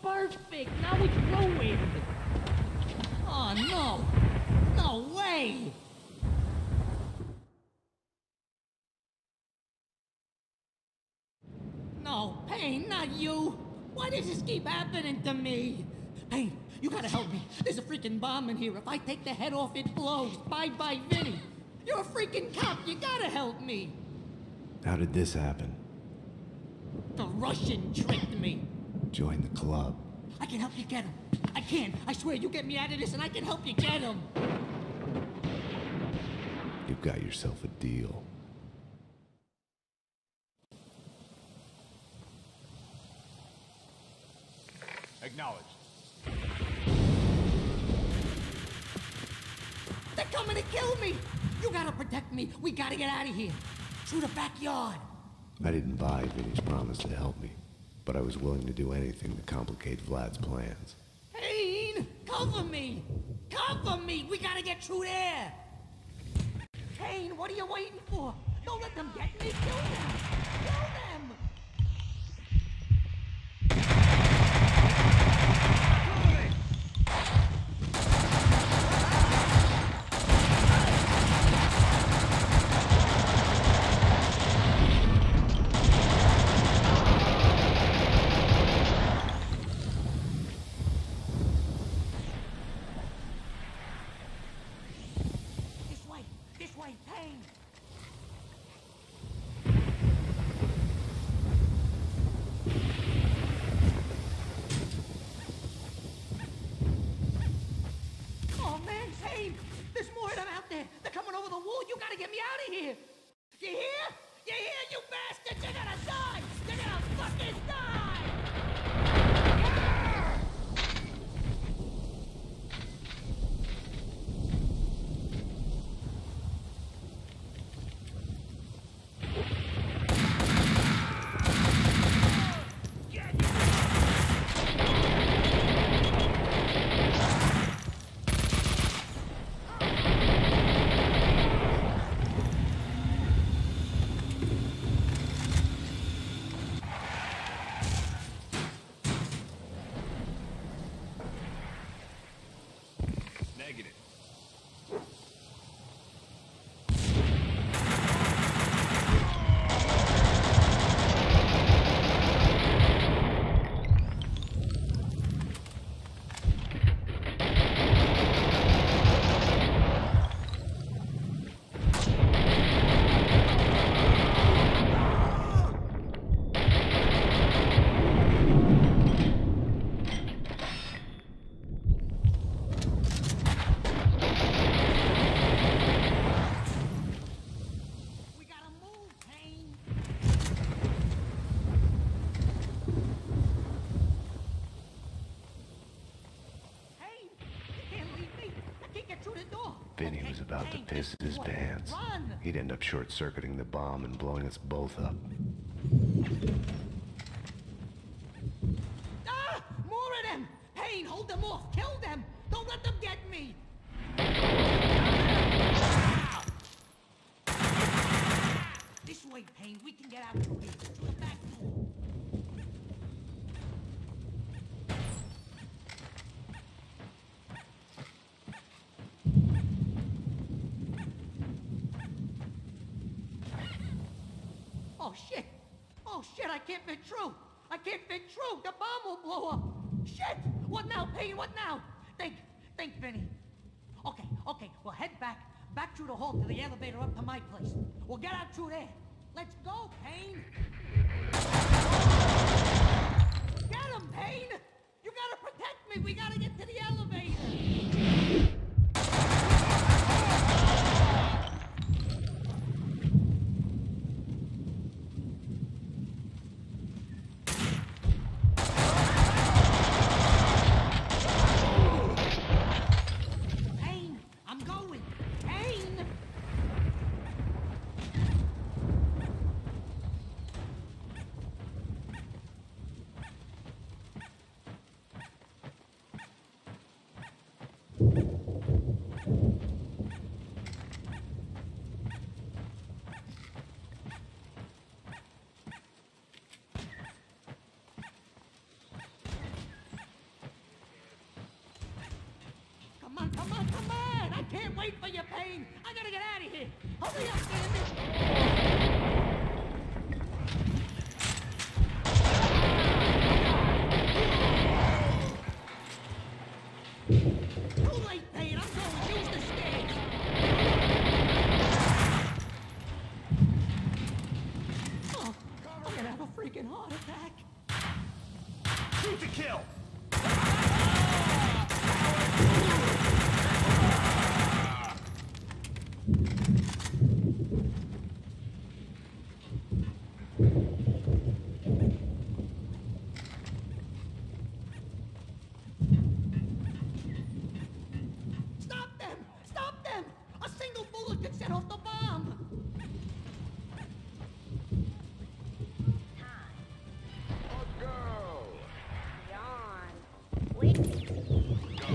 Speaker 6: perfect. Now it's ruined. Oh, no. No way. No, Payne, not you. Why does this keep happening to me? Payne, you gotta help me. There's a freaking bomb in here. If I take the head off, it blows. Bye-bye, Vinny. You're a freaking cop. You gotta help me.
Speaker 2: How did this happen?
Speaker 6: The Russian tricked me.
Speaker 2: Join the club.
Speaker 6: I can help you get him. I can. I swear, you get me out of this and I can help you get him.
Speaker 2: you've got yourself a deal.
Speaker 19: Acknowledged.
Speaker 8: They're coming to kill me! You gotta protect me. We gotta get out of here. Through the backyard.
Speaker 2: I didn't buy Vinny's promise to help me, but I was willing to do anything to complicate Vlad's plans.
Speaker 8: Payne! Cover me! Cover me! We gotta get through there! Payne, what are you waiting for? Don't let them get me! Kill them! Kill them! This way, Payne! Oh man, Payne! There's more of them out there! They're coming over the wall! You gotta get me out of here! You hear? You hear, you bastards? You're gonna die! You're gonna fucking die!
Speaker 16: Negative.
Speaker 2: Vinny was about to piss his pants. He'd end up short-circuiting the bomb and blowing us both up.
Speaker 8: Ah! More of them! Payne, hold them off! Kill them! Don't let them get me! This way, Payne. We can get out through here. Through the back door. Oh shit! Oh shit, I can't fit through! I can't fit through! The bomb will blow up! Shit! What now, Payne? What now? Think, Vinny. Okay, we'll head back through the hall to the elevator up to my place. We'll get out through there. Let's go, Payne! Get him, Payne! You gotta protect me! We gotta get to the elevator! Come on! I can't wait for your Payne! I gotta get out of here! Hurry up, Too late, Payne! I'm going! Use the stairs! Oh, I'm gonna have a freaking heart attack!
Speaker 16: Shoot to kill!
Speaker 8: set off the bomb!
Speaker 15: A girl! Yawn. Wait. Go.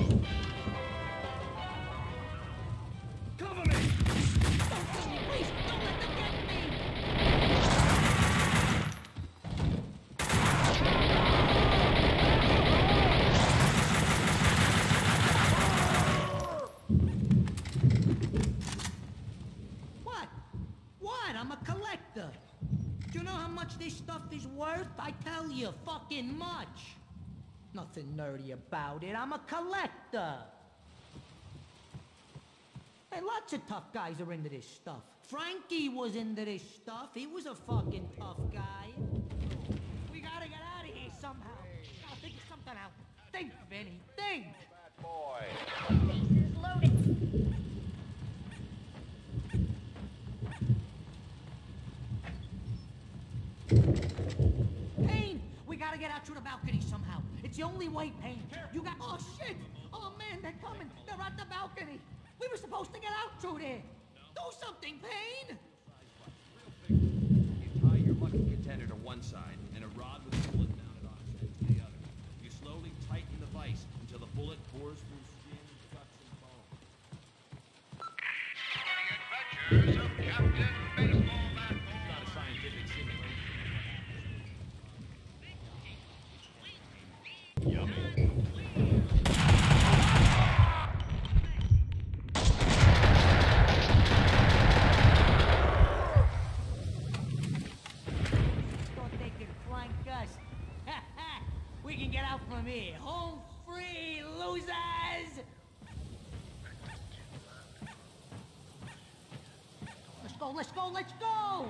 Speaker 8: Cover me! Please, don't let them get me! What? I'm a collector. Do you know how much this stuff is worth? I tell you, fucking much. Nothing nerdy about it. I'm a collector. Hey, lots of tough guys are into this stuff. Frankie was into this stuff. He was a fucking tough guy. We gotta get out of here somehow. Gotta figure something out. Think, Vinny, think!
Speaker 15: Bad boy.
Speaker 10: Bases loaded.
Speaker 8: Payne! We gotta get out through the balcony somehow. It's the only way, Payne. You got... Oh, shit! Oh, man, they're coming. They're at the balcony. We were supposed to get out through there. Do something, Payne!
Speaker 16: You tie your lucky contender to one side and a rod with a bullet mounted on its end to the other. You slowly tighten the vise until the bullet bores through skin, guts, and bone.
Speaker 12: The Adventures of Captain Baseball Bat
Speaker 16: It's not a scientific simulation.
Speaker 8: Thought they could flank us. Ha ha! We can get out from here. Home free, losers! Let's go, let's go, let's go!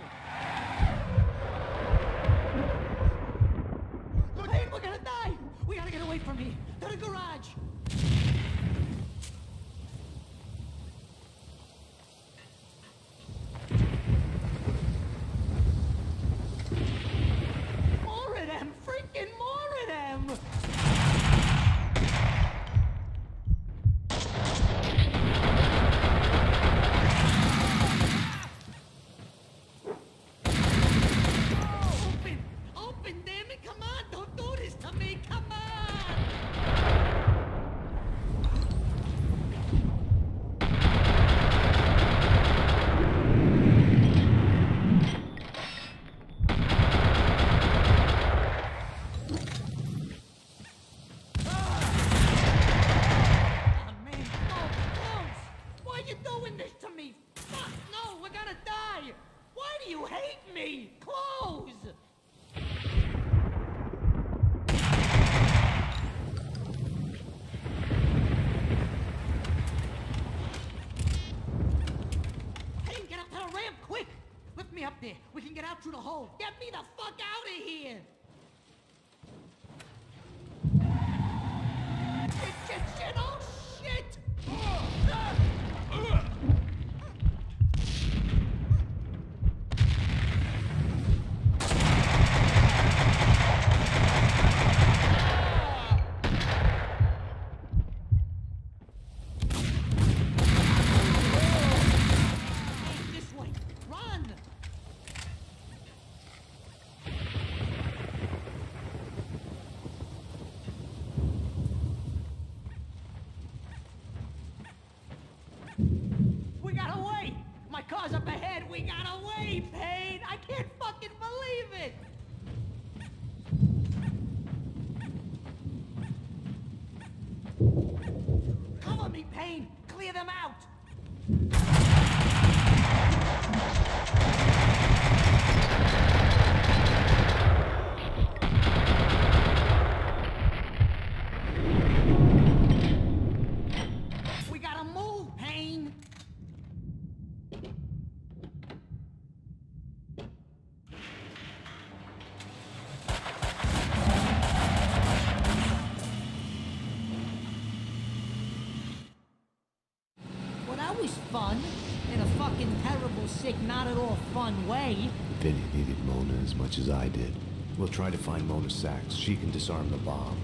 Speaker 8: Payne, we're gonna die! We gotta get away from here. To the garage! More of them! Freaking more of them! Open! Open, damn it! Come on! Don't do this to me! Come on! Oh, man, no, close! Why are you doing this to me? Fuck, no, we're gonna die! Why do you hate me? Close! Hey, get up to the ramp, quick! Lift me up there. We can get out through the hole. Get me the fuck out of here! Shit, oh shit! Hey, this way. Run! We got away! My car's up ahead! We got away, Payne! I can't fucking believe it! Cover me, Payne! Clear them out! We gotta move, Payne! Well, that was fun. In a fucking terrible, sick, not at all fun way.
Speaker 2: Vinny needed Mona as much as I did. We'll try to find Mona Sachs. She can disarm the bomb.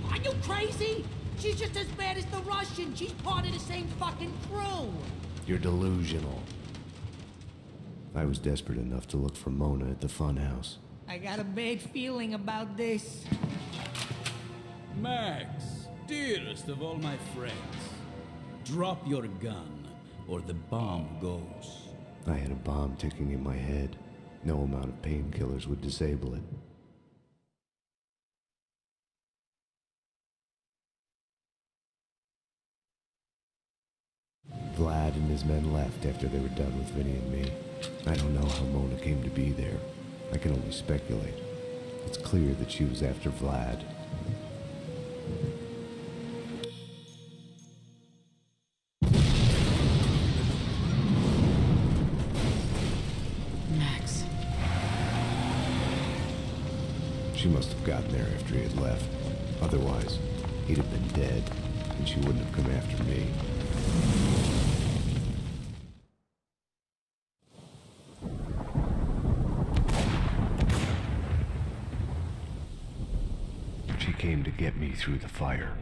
Speaker 8: Are you crazy? She's just as bad as the Russian. She's part of the same fucking crew.
Speaker 2: You're delusional. I was desperate enough to look for Mona at the funhouse.
Speaker 8: I got a bad feeling about this.
Speaker 6: Max, dearest of all my friends, drop your gun, or the bomb goes.
Speaker 2: I had a bomb ticking in my head. No amount of painkillers would disable it. Vlad and his men left after they were done with Vinny and me. I don't know how Mona came to be there. I can only speculate. It's clear that she was after Vlad.
Speaker 1: Max.
Speaker 2: She must have gotten there after he had left. Otherwise, he'd have been dead, and she wouldn't have come after me. She came to get me through the fire.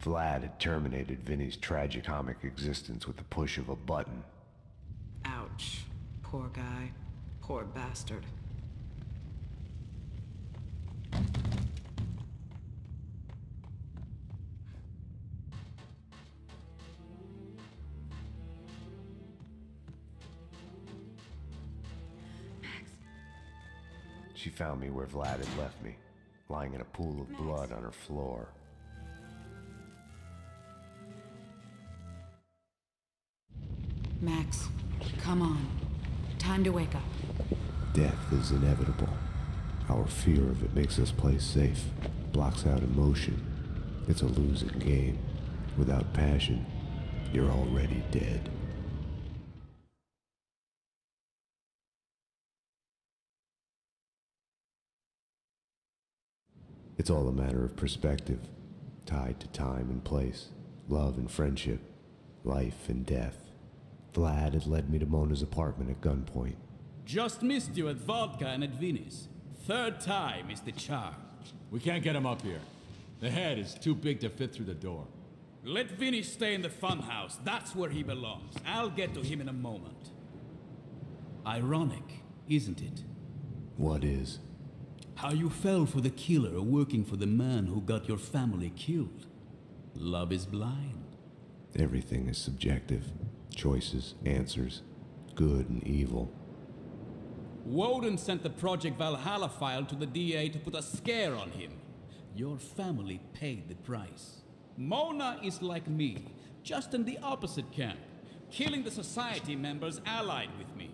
Speaker 2: Vlad had terminated Vinny's tragicomic existence with the push of a button.
Speaker 1: Ouch. Poor guy. Poor bastard.
Speaker 2: She found me where Vlad had left me, lying in a pool of blood on her floor.
Speaker 1: Max, come on. Time to wake up.
Speaker 2: Death is inevitable. Our fear of it makes us play safe, blocks out emotion. It's a losing game. Without passion, you're already dead. It's all a matter of perspective, tied to time and place, love and friendship, life and death. Vlad had led me to Mona's apartment at gunpoint.
Speaker 6: Just missed you at vodka and at Vinny's. Third time is the charm.
Speaker 22: We can't get him up here. The head is too big to fit through the door.
Speaker 6: Let Vinny stay in the funhouse. That's where he belongs. I'll get to him in a moment. Ironic, isn't it?
Speaker 2: What is?
Speaker 6: How you fell for the killer working for the man who got your family killed. Love is blind.
Speaker 2: Everything is subjective. Choices, answers, good and evil.
Speaker 6: Woden sent the Project Valhalla file to the DA to put a scare on him. Your family paid the price. Mona is like me, just in the opposite camp, killing the society members allied with me.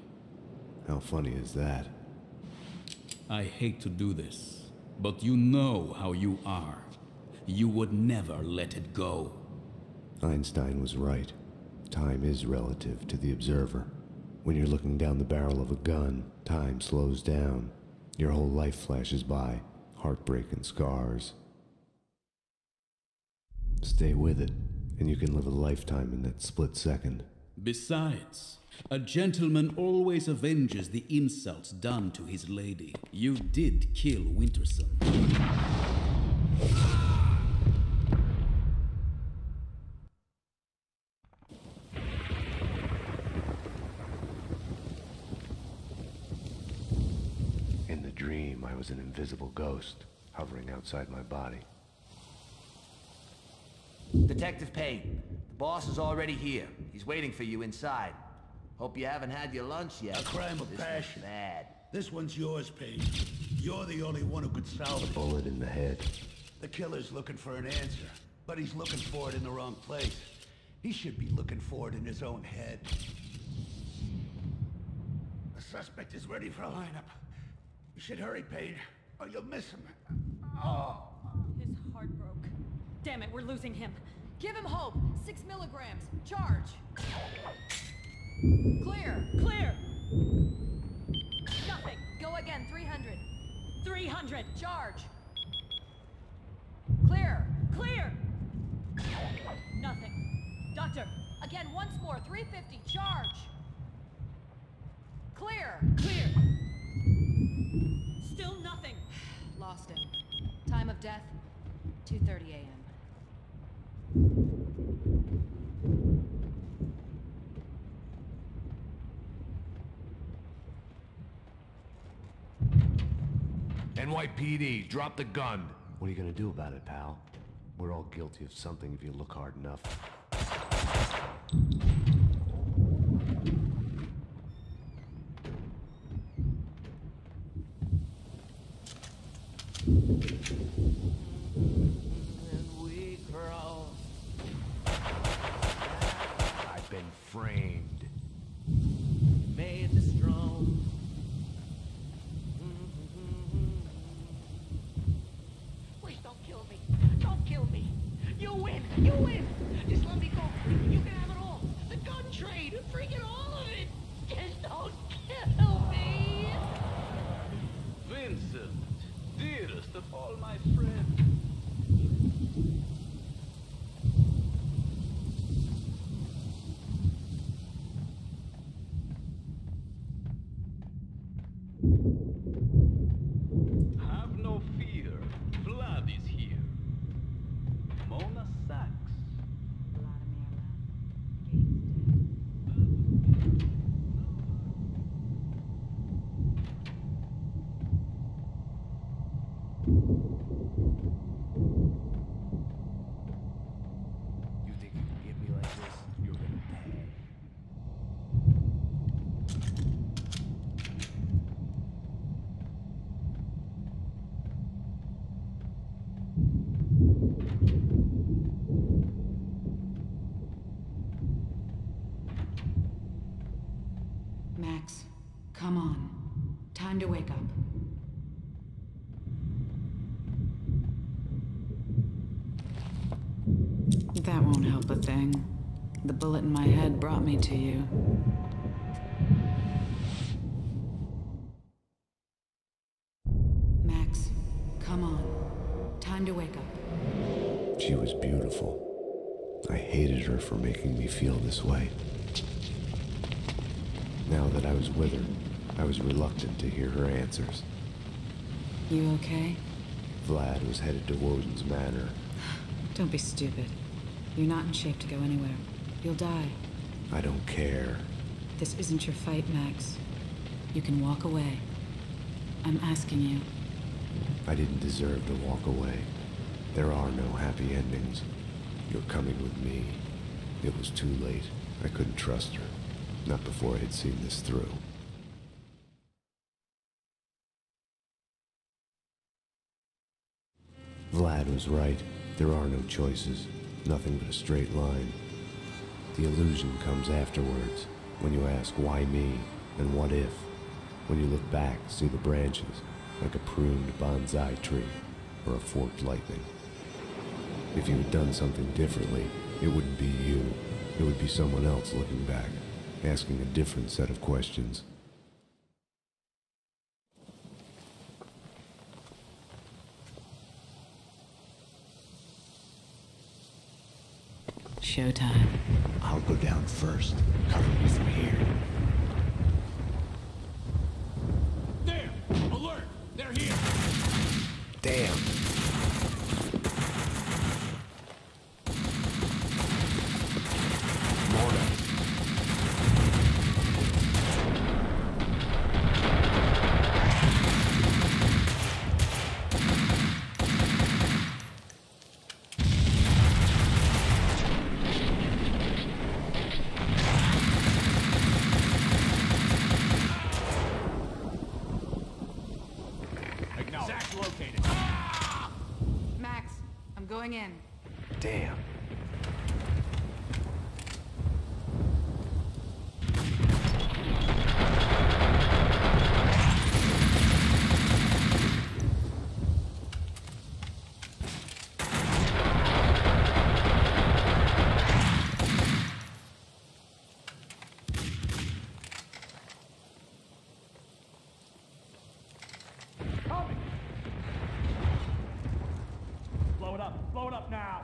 Speaker 2: How funny is that?
Speaker 6: I hate to do this, but you know how you are. You would never let it go.
Speaker 2: Einstein was right. Time is relative to the observer. When you're looking down the barrel of a gun, time slows down. Your whole life flashes by, heartbreak and scars. Stay with it, and you can live a lifetime in that split second.
Speaker 6: Besides, a gentleman always avenges the insults done to his lady. You did kill Winterson.
Speaker 2: In the dream, I was an invisible ghost, hovering outside my body.
Speaker 14: Detective Payne, the boss is already here. He's waiting for you inside. Hope you haven't had your lunch yet.
Speaker 9: A crime of
Speaker 14: This
Speaker 9: passion.
Speaker 14: is bad.
Speaker 9: This one's yours, Payne. You're the only one who could solve it.
Speaker 2: Bullet in the head.
Speaker 9: The killer's looking for an answer, but he's looking for it in the wrong place. He should be looking for it in his own head. The suspect is ready for a lineup. You should hurry, Payne, or you'll miss him. Oh.
Speaker 5: His heart broke. Damn it, we're losing him. Give him hope. 6 milligrams. Charge. Clear. Clear. Nothing. Go again. 300. 300. Charge. Clear. Clear. Nothing. Doctor, again once more. 350. Charge. Clear. Clear. Still nothing.
Speaker 1: Lost him. Time of death, 2:30 a.m.
Speaker 22: NYPD, drop the gun.
Speaker 2: What are you gonna do about it, pal? We're all guilty of something if you look hard enough.
Speaker 14: We grow.
Speaker 22: I've been framed.
Speaker 14: Made the strong.
Speaker 8: Please don't kill me. Don't kill me. You win. You win. Just let me go. You can have it all. The gun trade. Freaking all of it. Just don't kill me.
Speaker 16: Vincent, dearest of all my friends. Have no fear. Vlad is here. Mona Sachs.
Speaker 2: You think you can get me like this? You're gonna pay.
Speaker 1: Max, come on. Time to wake up. That won't help a thing. The bullet in my head brought me to you. Max, come on. Time to wake up.
Speaker 2: She was beautiful. I hated her for making me feel this way. Now that I was with her, I was reluctant to hear her answers.
Speaker 1: You okay?
Speaker 2: Vlad was headed to Woden's manor.
Speaker 1: Don't be stupid. You're not in shape to go anywhere. You'll die.
Speaker 2: I don't care.
Speaker 1: This isn't your fight, Max. You can walk away. I'm asking you.
Speaker 2: I didn't deserve to walk away. There are no happy endings. You're coming with me. It was too late. I couldn't trust her. Not before I had seen this through. Vlad was right. There are no choices. Nothing but a straight line. The illusion comes afterwards, when you ask why me and what if. When you look back, see the branches, like a pruned bonsai tree or a forked lightning. If you had done something differently, it wouldn't be you. It would be someone else looking back, asking a different set of questions.
Speaker 1: Showtime.
Speaker 2: I'll go down first. Cover me from here.
Speaker 19: There! Alert! They're here!
Speaker 2: Damn!
Speaker 1: Max, I'm going in.
Speaker 2: Damn.
Speaker 6: Blow it up now!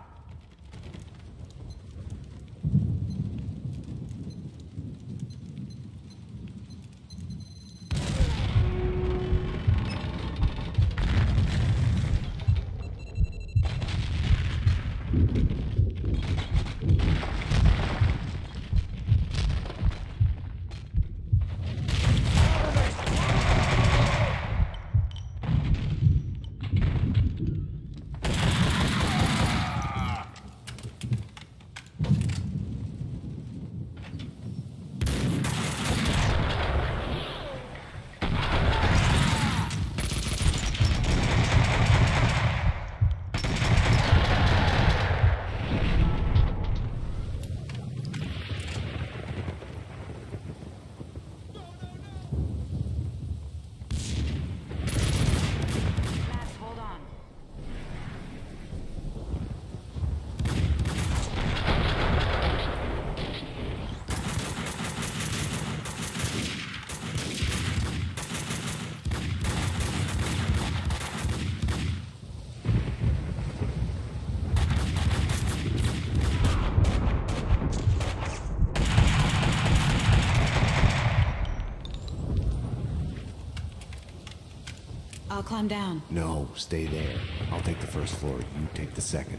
Speaker 1: I'll climb down.
Speaker 2: No, stay there. I'll take the first floor, you take the second.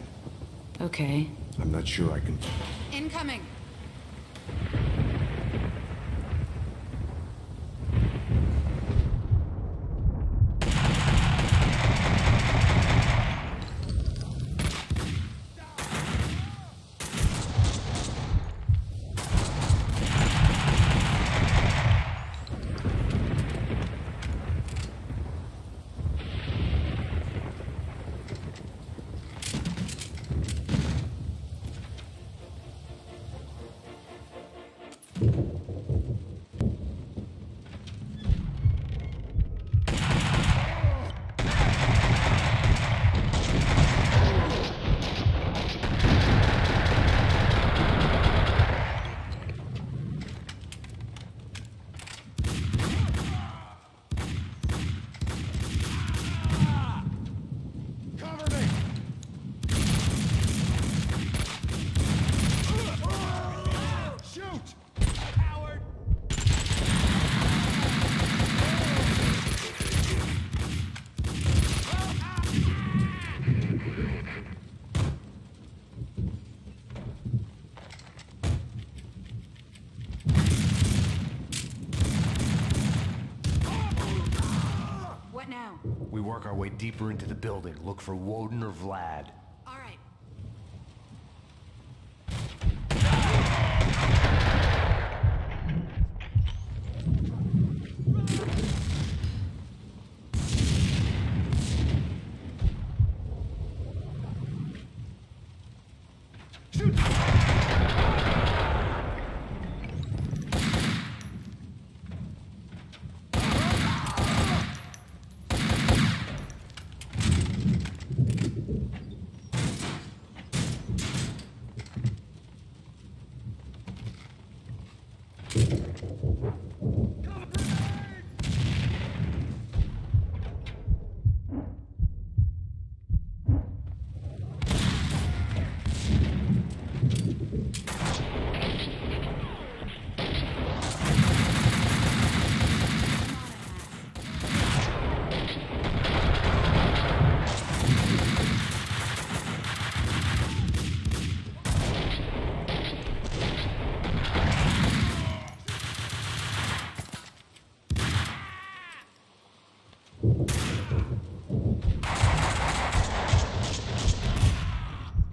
Speaker 1: Okay.
Speaker 2: I'm not sure I can...
Speaker 1: Incoming! What now?
Speaker 11: We work our way deeper into the building, look for Woden or Vlad.
Speaker 1: All right.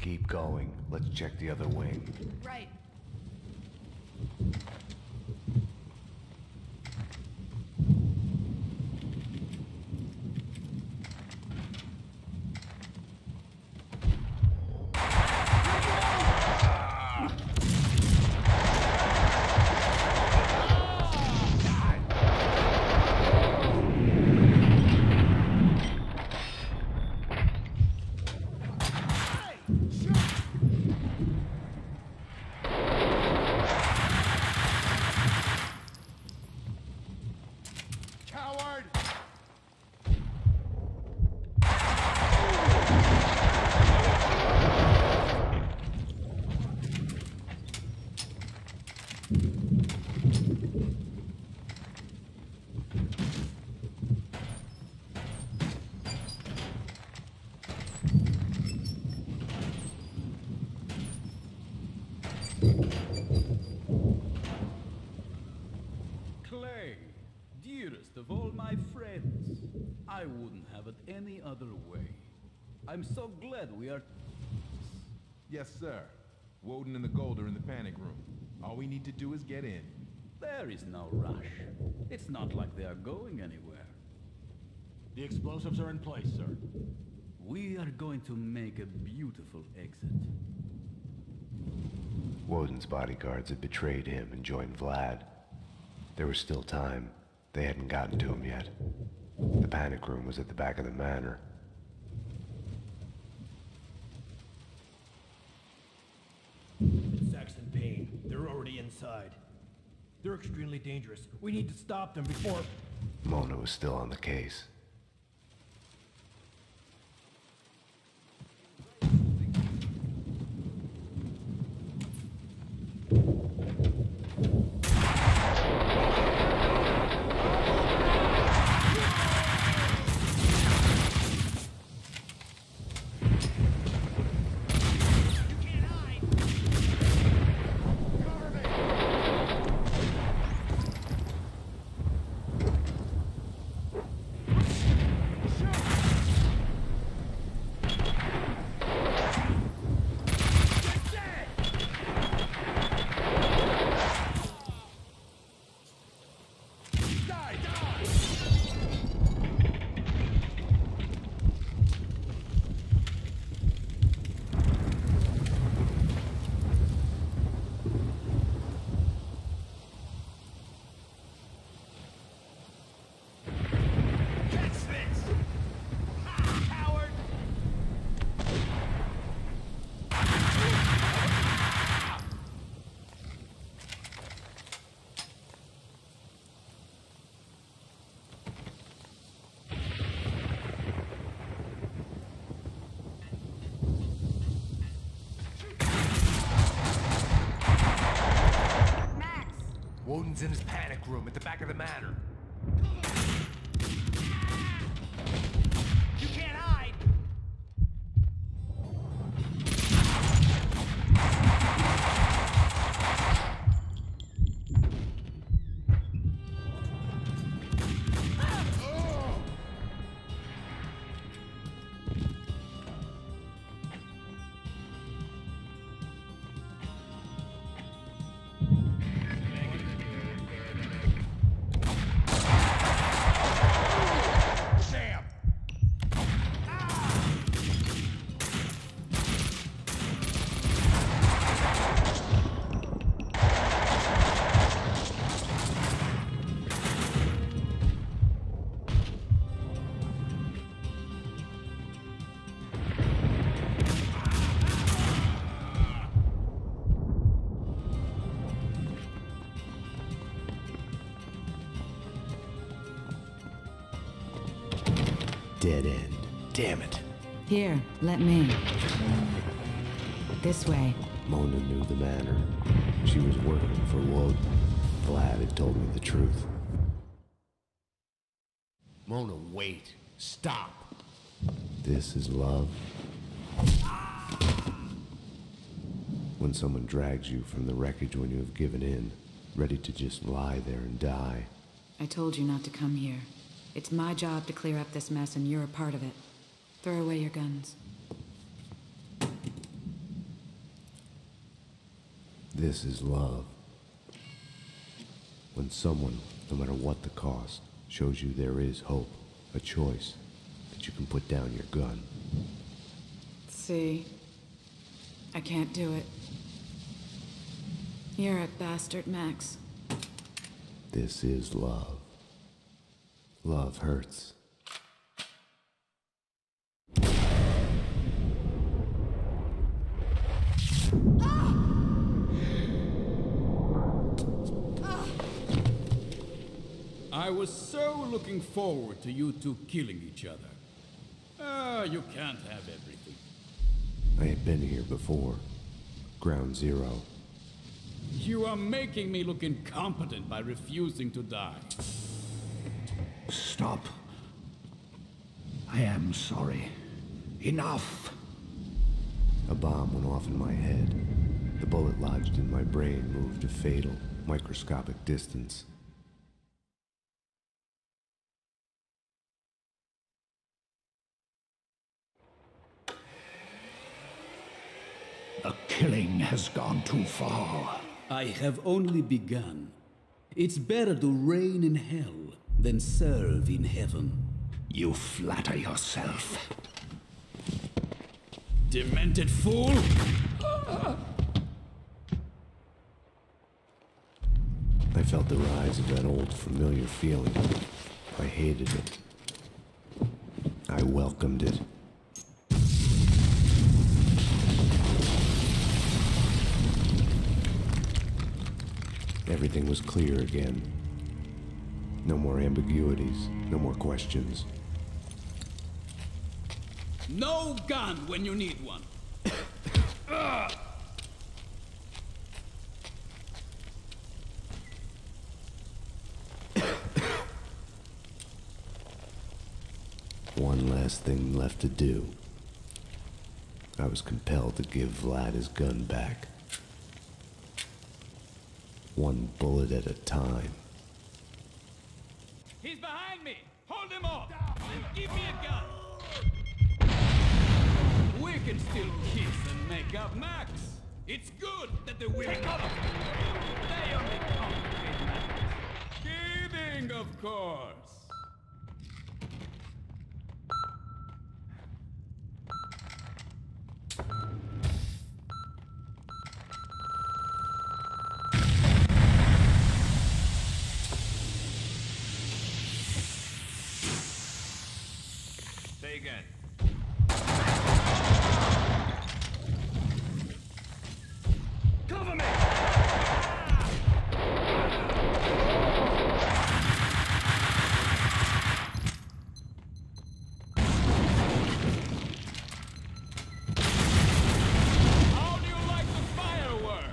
Speaker 11: Keep going. Let's check the other wing.
Speaker 1: Right.
Speaker 3: Coward!
Speaker 6: Clay, dearest of all my friends, I wouldn't have it any other way. I'm so glad we are...
Speaker 3: Yes, sir. Woden and the Gold are in the panic room. All we need to do is get in.
Speaker 6: There is no rush. It's not like they are going anywhere.
Speaker 22: The explosives are in place, sir.
Speaker 6: We are going to make a beautiful exit.
Speaker 11: Woden's bodyguards had betrayed him and joined Vlad. There was still time. They hadn't gotten to him yet. The panic room was at the back of the manor.
Speaker 7: It's Saxon Payne. They're already inside. They're extremely dangerous. We need to stop them before...
Speaker 11: Mona was still on the case. Woden's in his panic room at the back of the manor.
Speaker 8: You can't hide!
Speaker 2: dead end. Damn it.
Speaker 1: Here, let me. This way.
Speaker 2: Mona knew the manor. She was working for Woden. Vlad had told me the truth.
Speaker 22: Mona, wait. Stop.
Speaker 2: This is love. When someone drags you from the wreckage when you have given in, ready to just lie there and die.
Speaker 1: I told you not to come here. It's my job to clear up this mess, and you're a part of it. Throw away your guns.
Speaker 2: This is love. When someone, no matter what the cost, shows you there is hope, a choice, that you can put down your gun.
Speaker 1: See? I can't do it. You're a bastard, Max.
Speaker 2: This is love. Love hurts.
Speaker 6: I was so looking forward to you two killing each other. You can't have everything.
Speaker 2: I had been here before. Ground Zero.
Speaker 6: You are making me look incompetent by refusing to die.
Speaker 9: Stop. I am sorry. Enough.
Speaker 2: A bomb went off in my head. The bullet lodged in my brain moved a fatal, microscopic distance.
Speaker 9: The killing has gone too far.
Speaker 6: I have only begun. It's better to reign in hell than serve in heaven.
Speaker 9: You flatter yourself.
Speaker 6: Demented fool!
Speaker 2: I felt the rise of that old familiar feeling. I hated it. I welcomed it. Everything was clear again. No more ambiguities, no more questions.
Speaker 6: No gun when you need one.
Speaker 2: One last thing left to do. I was compelled to give Vlad his gun back. One bullet at a time.
Speaker 6: He's behind me! Hold him off! And give me a gun! We can still kiss and make up, Max! It's good that the women... They only complicate matters. Kidding, of course!
Speaker 16: Say again.
Speaker 6: Cover me! How do you like the fireworks?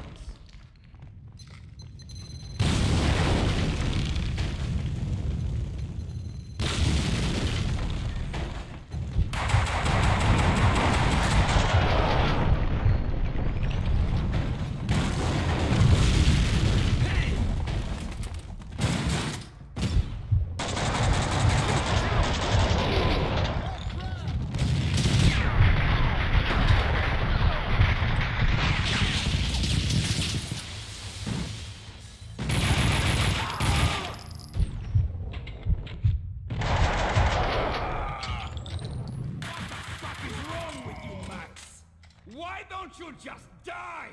Speaker 6: Why don't you just die?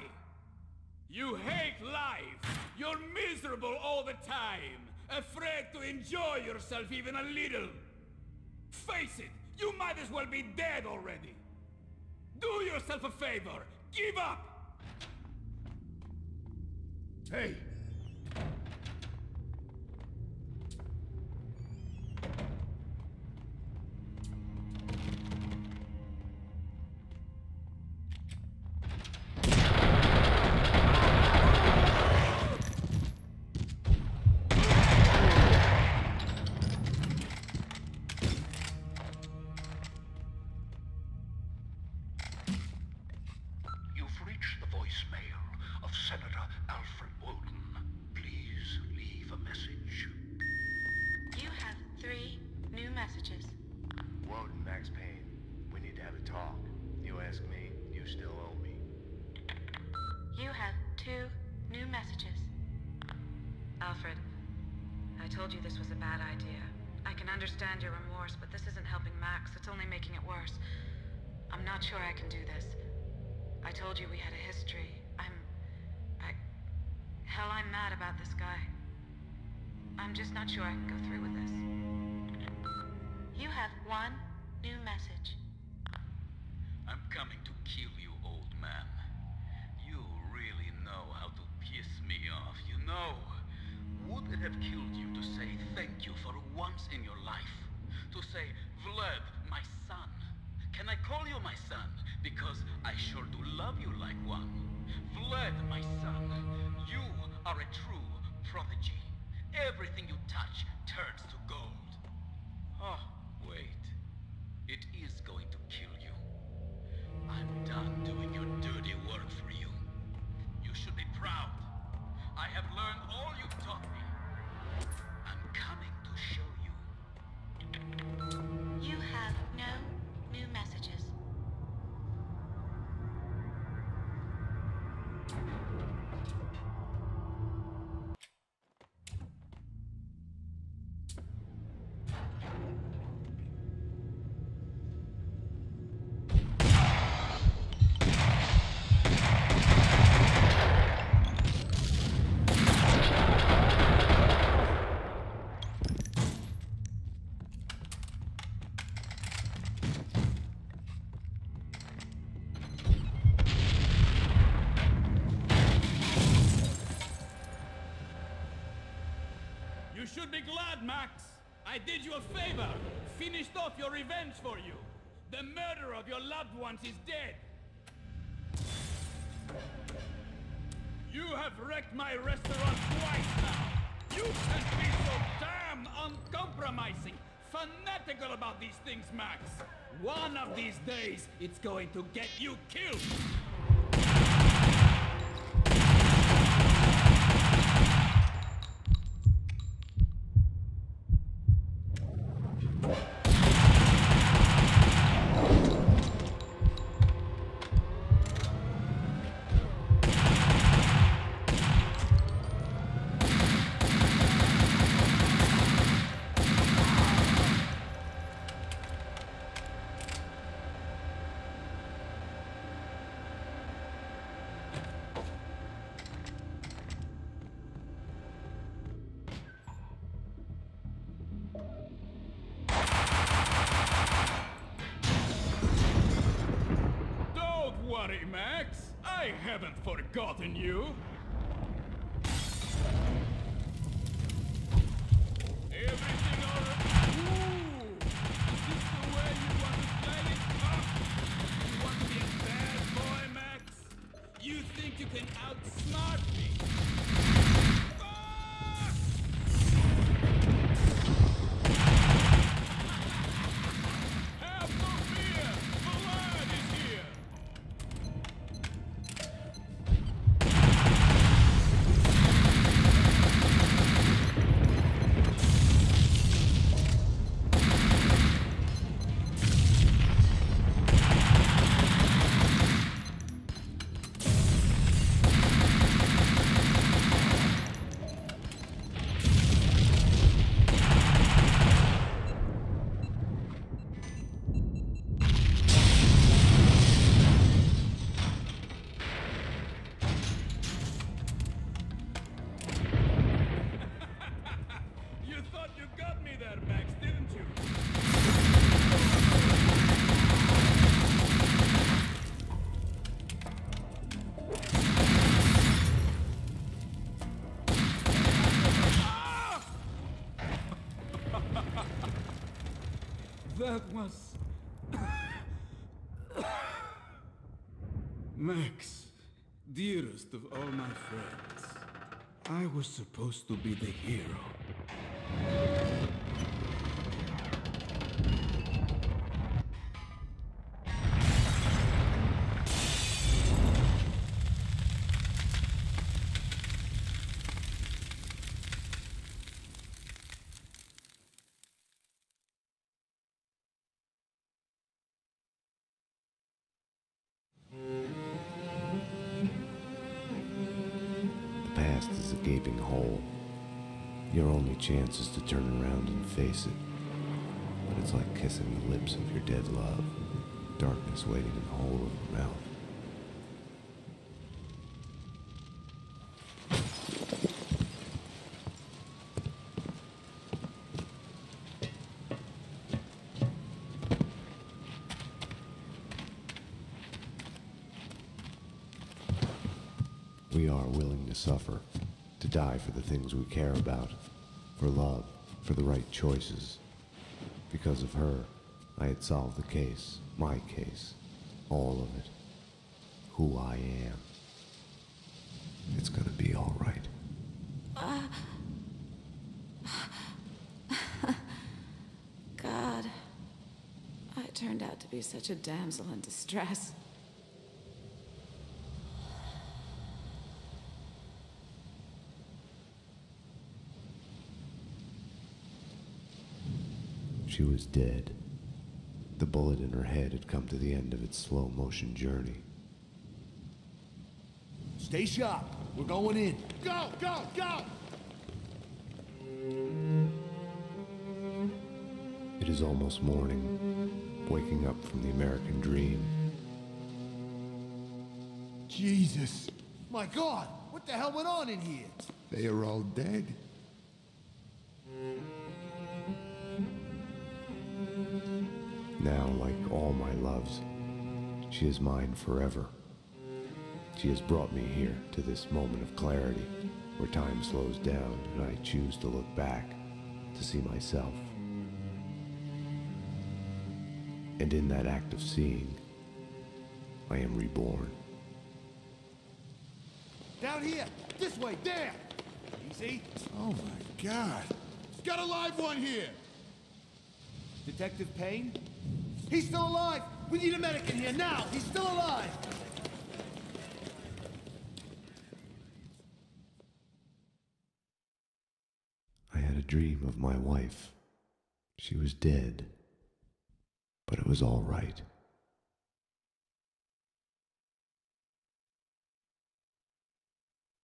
Speaker 6: You hate life. You're miserable all the time. Afraid to enjoy yourself even a little. Face it, you might as well be dead already. Do yourself a favor. Give up.
Speaker 9: Hey!
Speaker 11: talk. You ask me, you still owe me.
Speaker 1: You have 2 new messages. Alfred, I told you this was a bad idea. I can understand your remorse, but this isn't helping Max. It's only making it worse. I'm not sure I can do this. I told you we had a history. Hell, I'm mad about this guy. I'm just not sure I can go through with this. You have 1 new message.
Speaker 21: I'm coming to kill you, old man. You really know how to piss me off, you know. Would it have killed you to say thank you for once in your life? To say, Vlad, my son. Can I call you my son? Because I sure do love you like one. Vlad, my son, you are a true prodigy. Everything you touch turns to gold. Oh, wait. It is going to kill you. I'm done doing your dirty work for you. You should be proud. I have learned all you've taught me. I'm coming to show you.
Speaker 1: You have no new messages.
Speaker 6: You should be glad, Max. I did you a favor. Finished off your revenge for you. The murderer of your loved ones is dead. You have wrecked my restaurant twice now. You can be so damn uncompromising, fanatical about these things, Max. One of these days, it's going to get you killed. Worry, Max. I haven't forgotten you. Everything all right? Ooh! Is this the way you want to play it? Huh? You want to be a bad boy, Max? You think you can outsmart me? Ah! Have no fear! Vlad is here! You thought you got me there, Max, didn't you? Ah! That was... Max, dearest of all my friends, I was supposed to be the hero.
Speaker 2: past is a gaping hole. Your only chance is to turn around and face it. But it's like kissing the lips of your dead love. Darkness waiting in the hole of your mouth. We are willing to suffer, to die for the things we care about, for love, for the right choices. Because of her, I had solved the case, my case, all of it, who I am. It's gonna be all right.
Speaker 1: God, I turned out to be such a damsel in distress.
Speaker 2: She was dead. The bullet in her head had come to the end of its slow-motion journey.
Speaker 22: Stay sharp. We're going in.
Speaker 12: Go, go, go!
Speaker 2: It is almost morning, waking up from the American dream.
Speaker 22: Jesus. My God. What the hell went on in here?
Speaker 3: They are all dead.
Speaker 2: Now, like all my loves, she is mine forever. She has brought me here to this moment of clarity, where time slows down and I choose to look back, to see myself. And in that act of seeing, I am reborn.
Speaker 22: Down here. This way. There. Easy.
Speaker 3: Oh my God. Got a live one here.
Speaker 22: Detective Payne? He's still alive! We need a medic in here now! He's still alive!
Speaker 2: I had a dream of my wife. She was dead, but it was all right.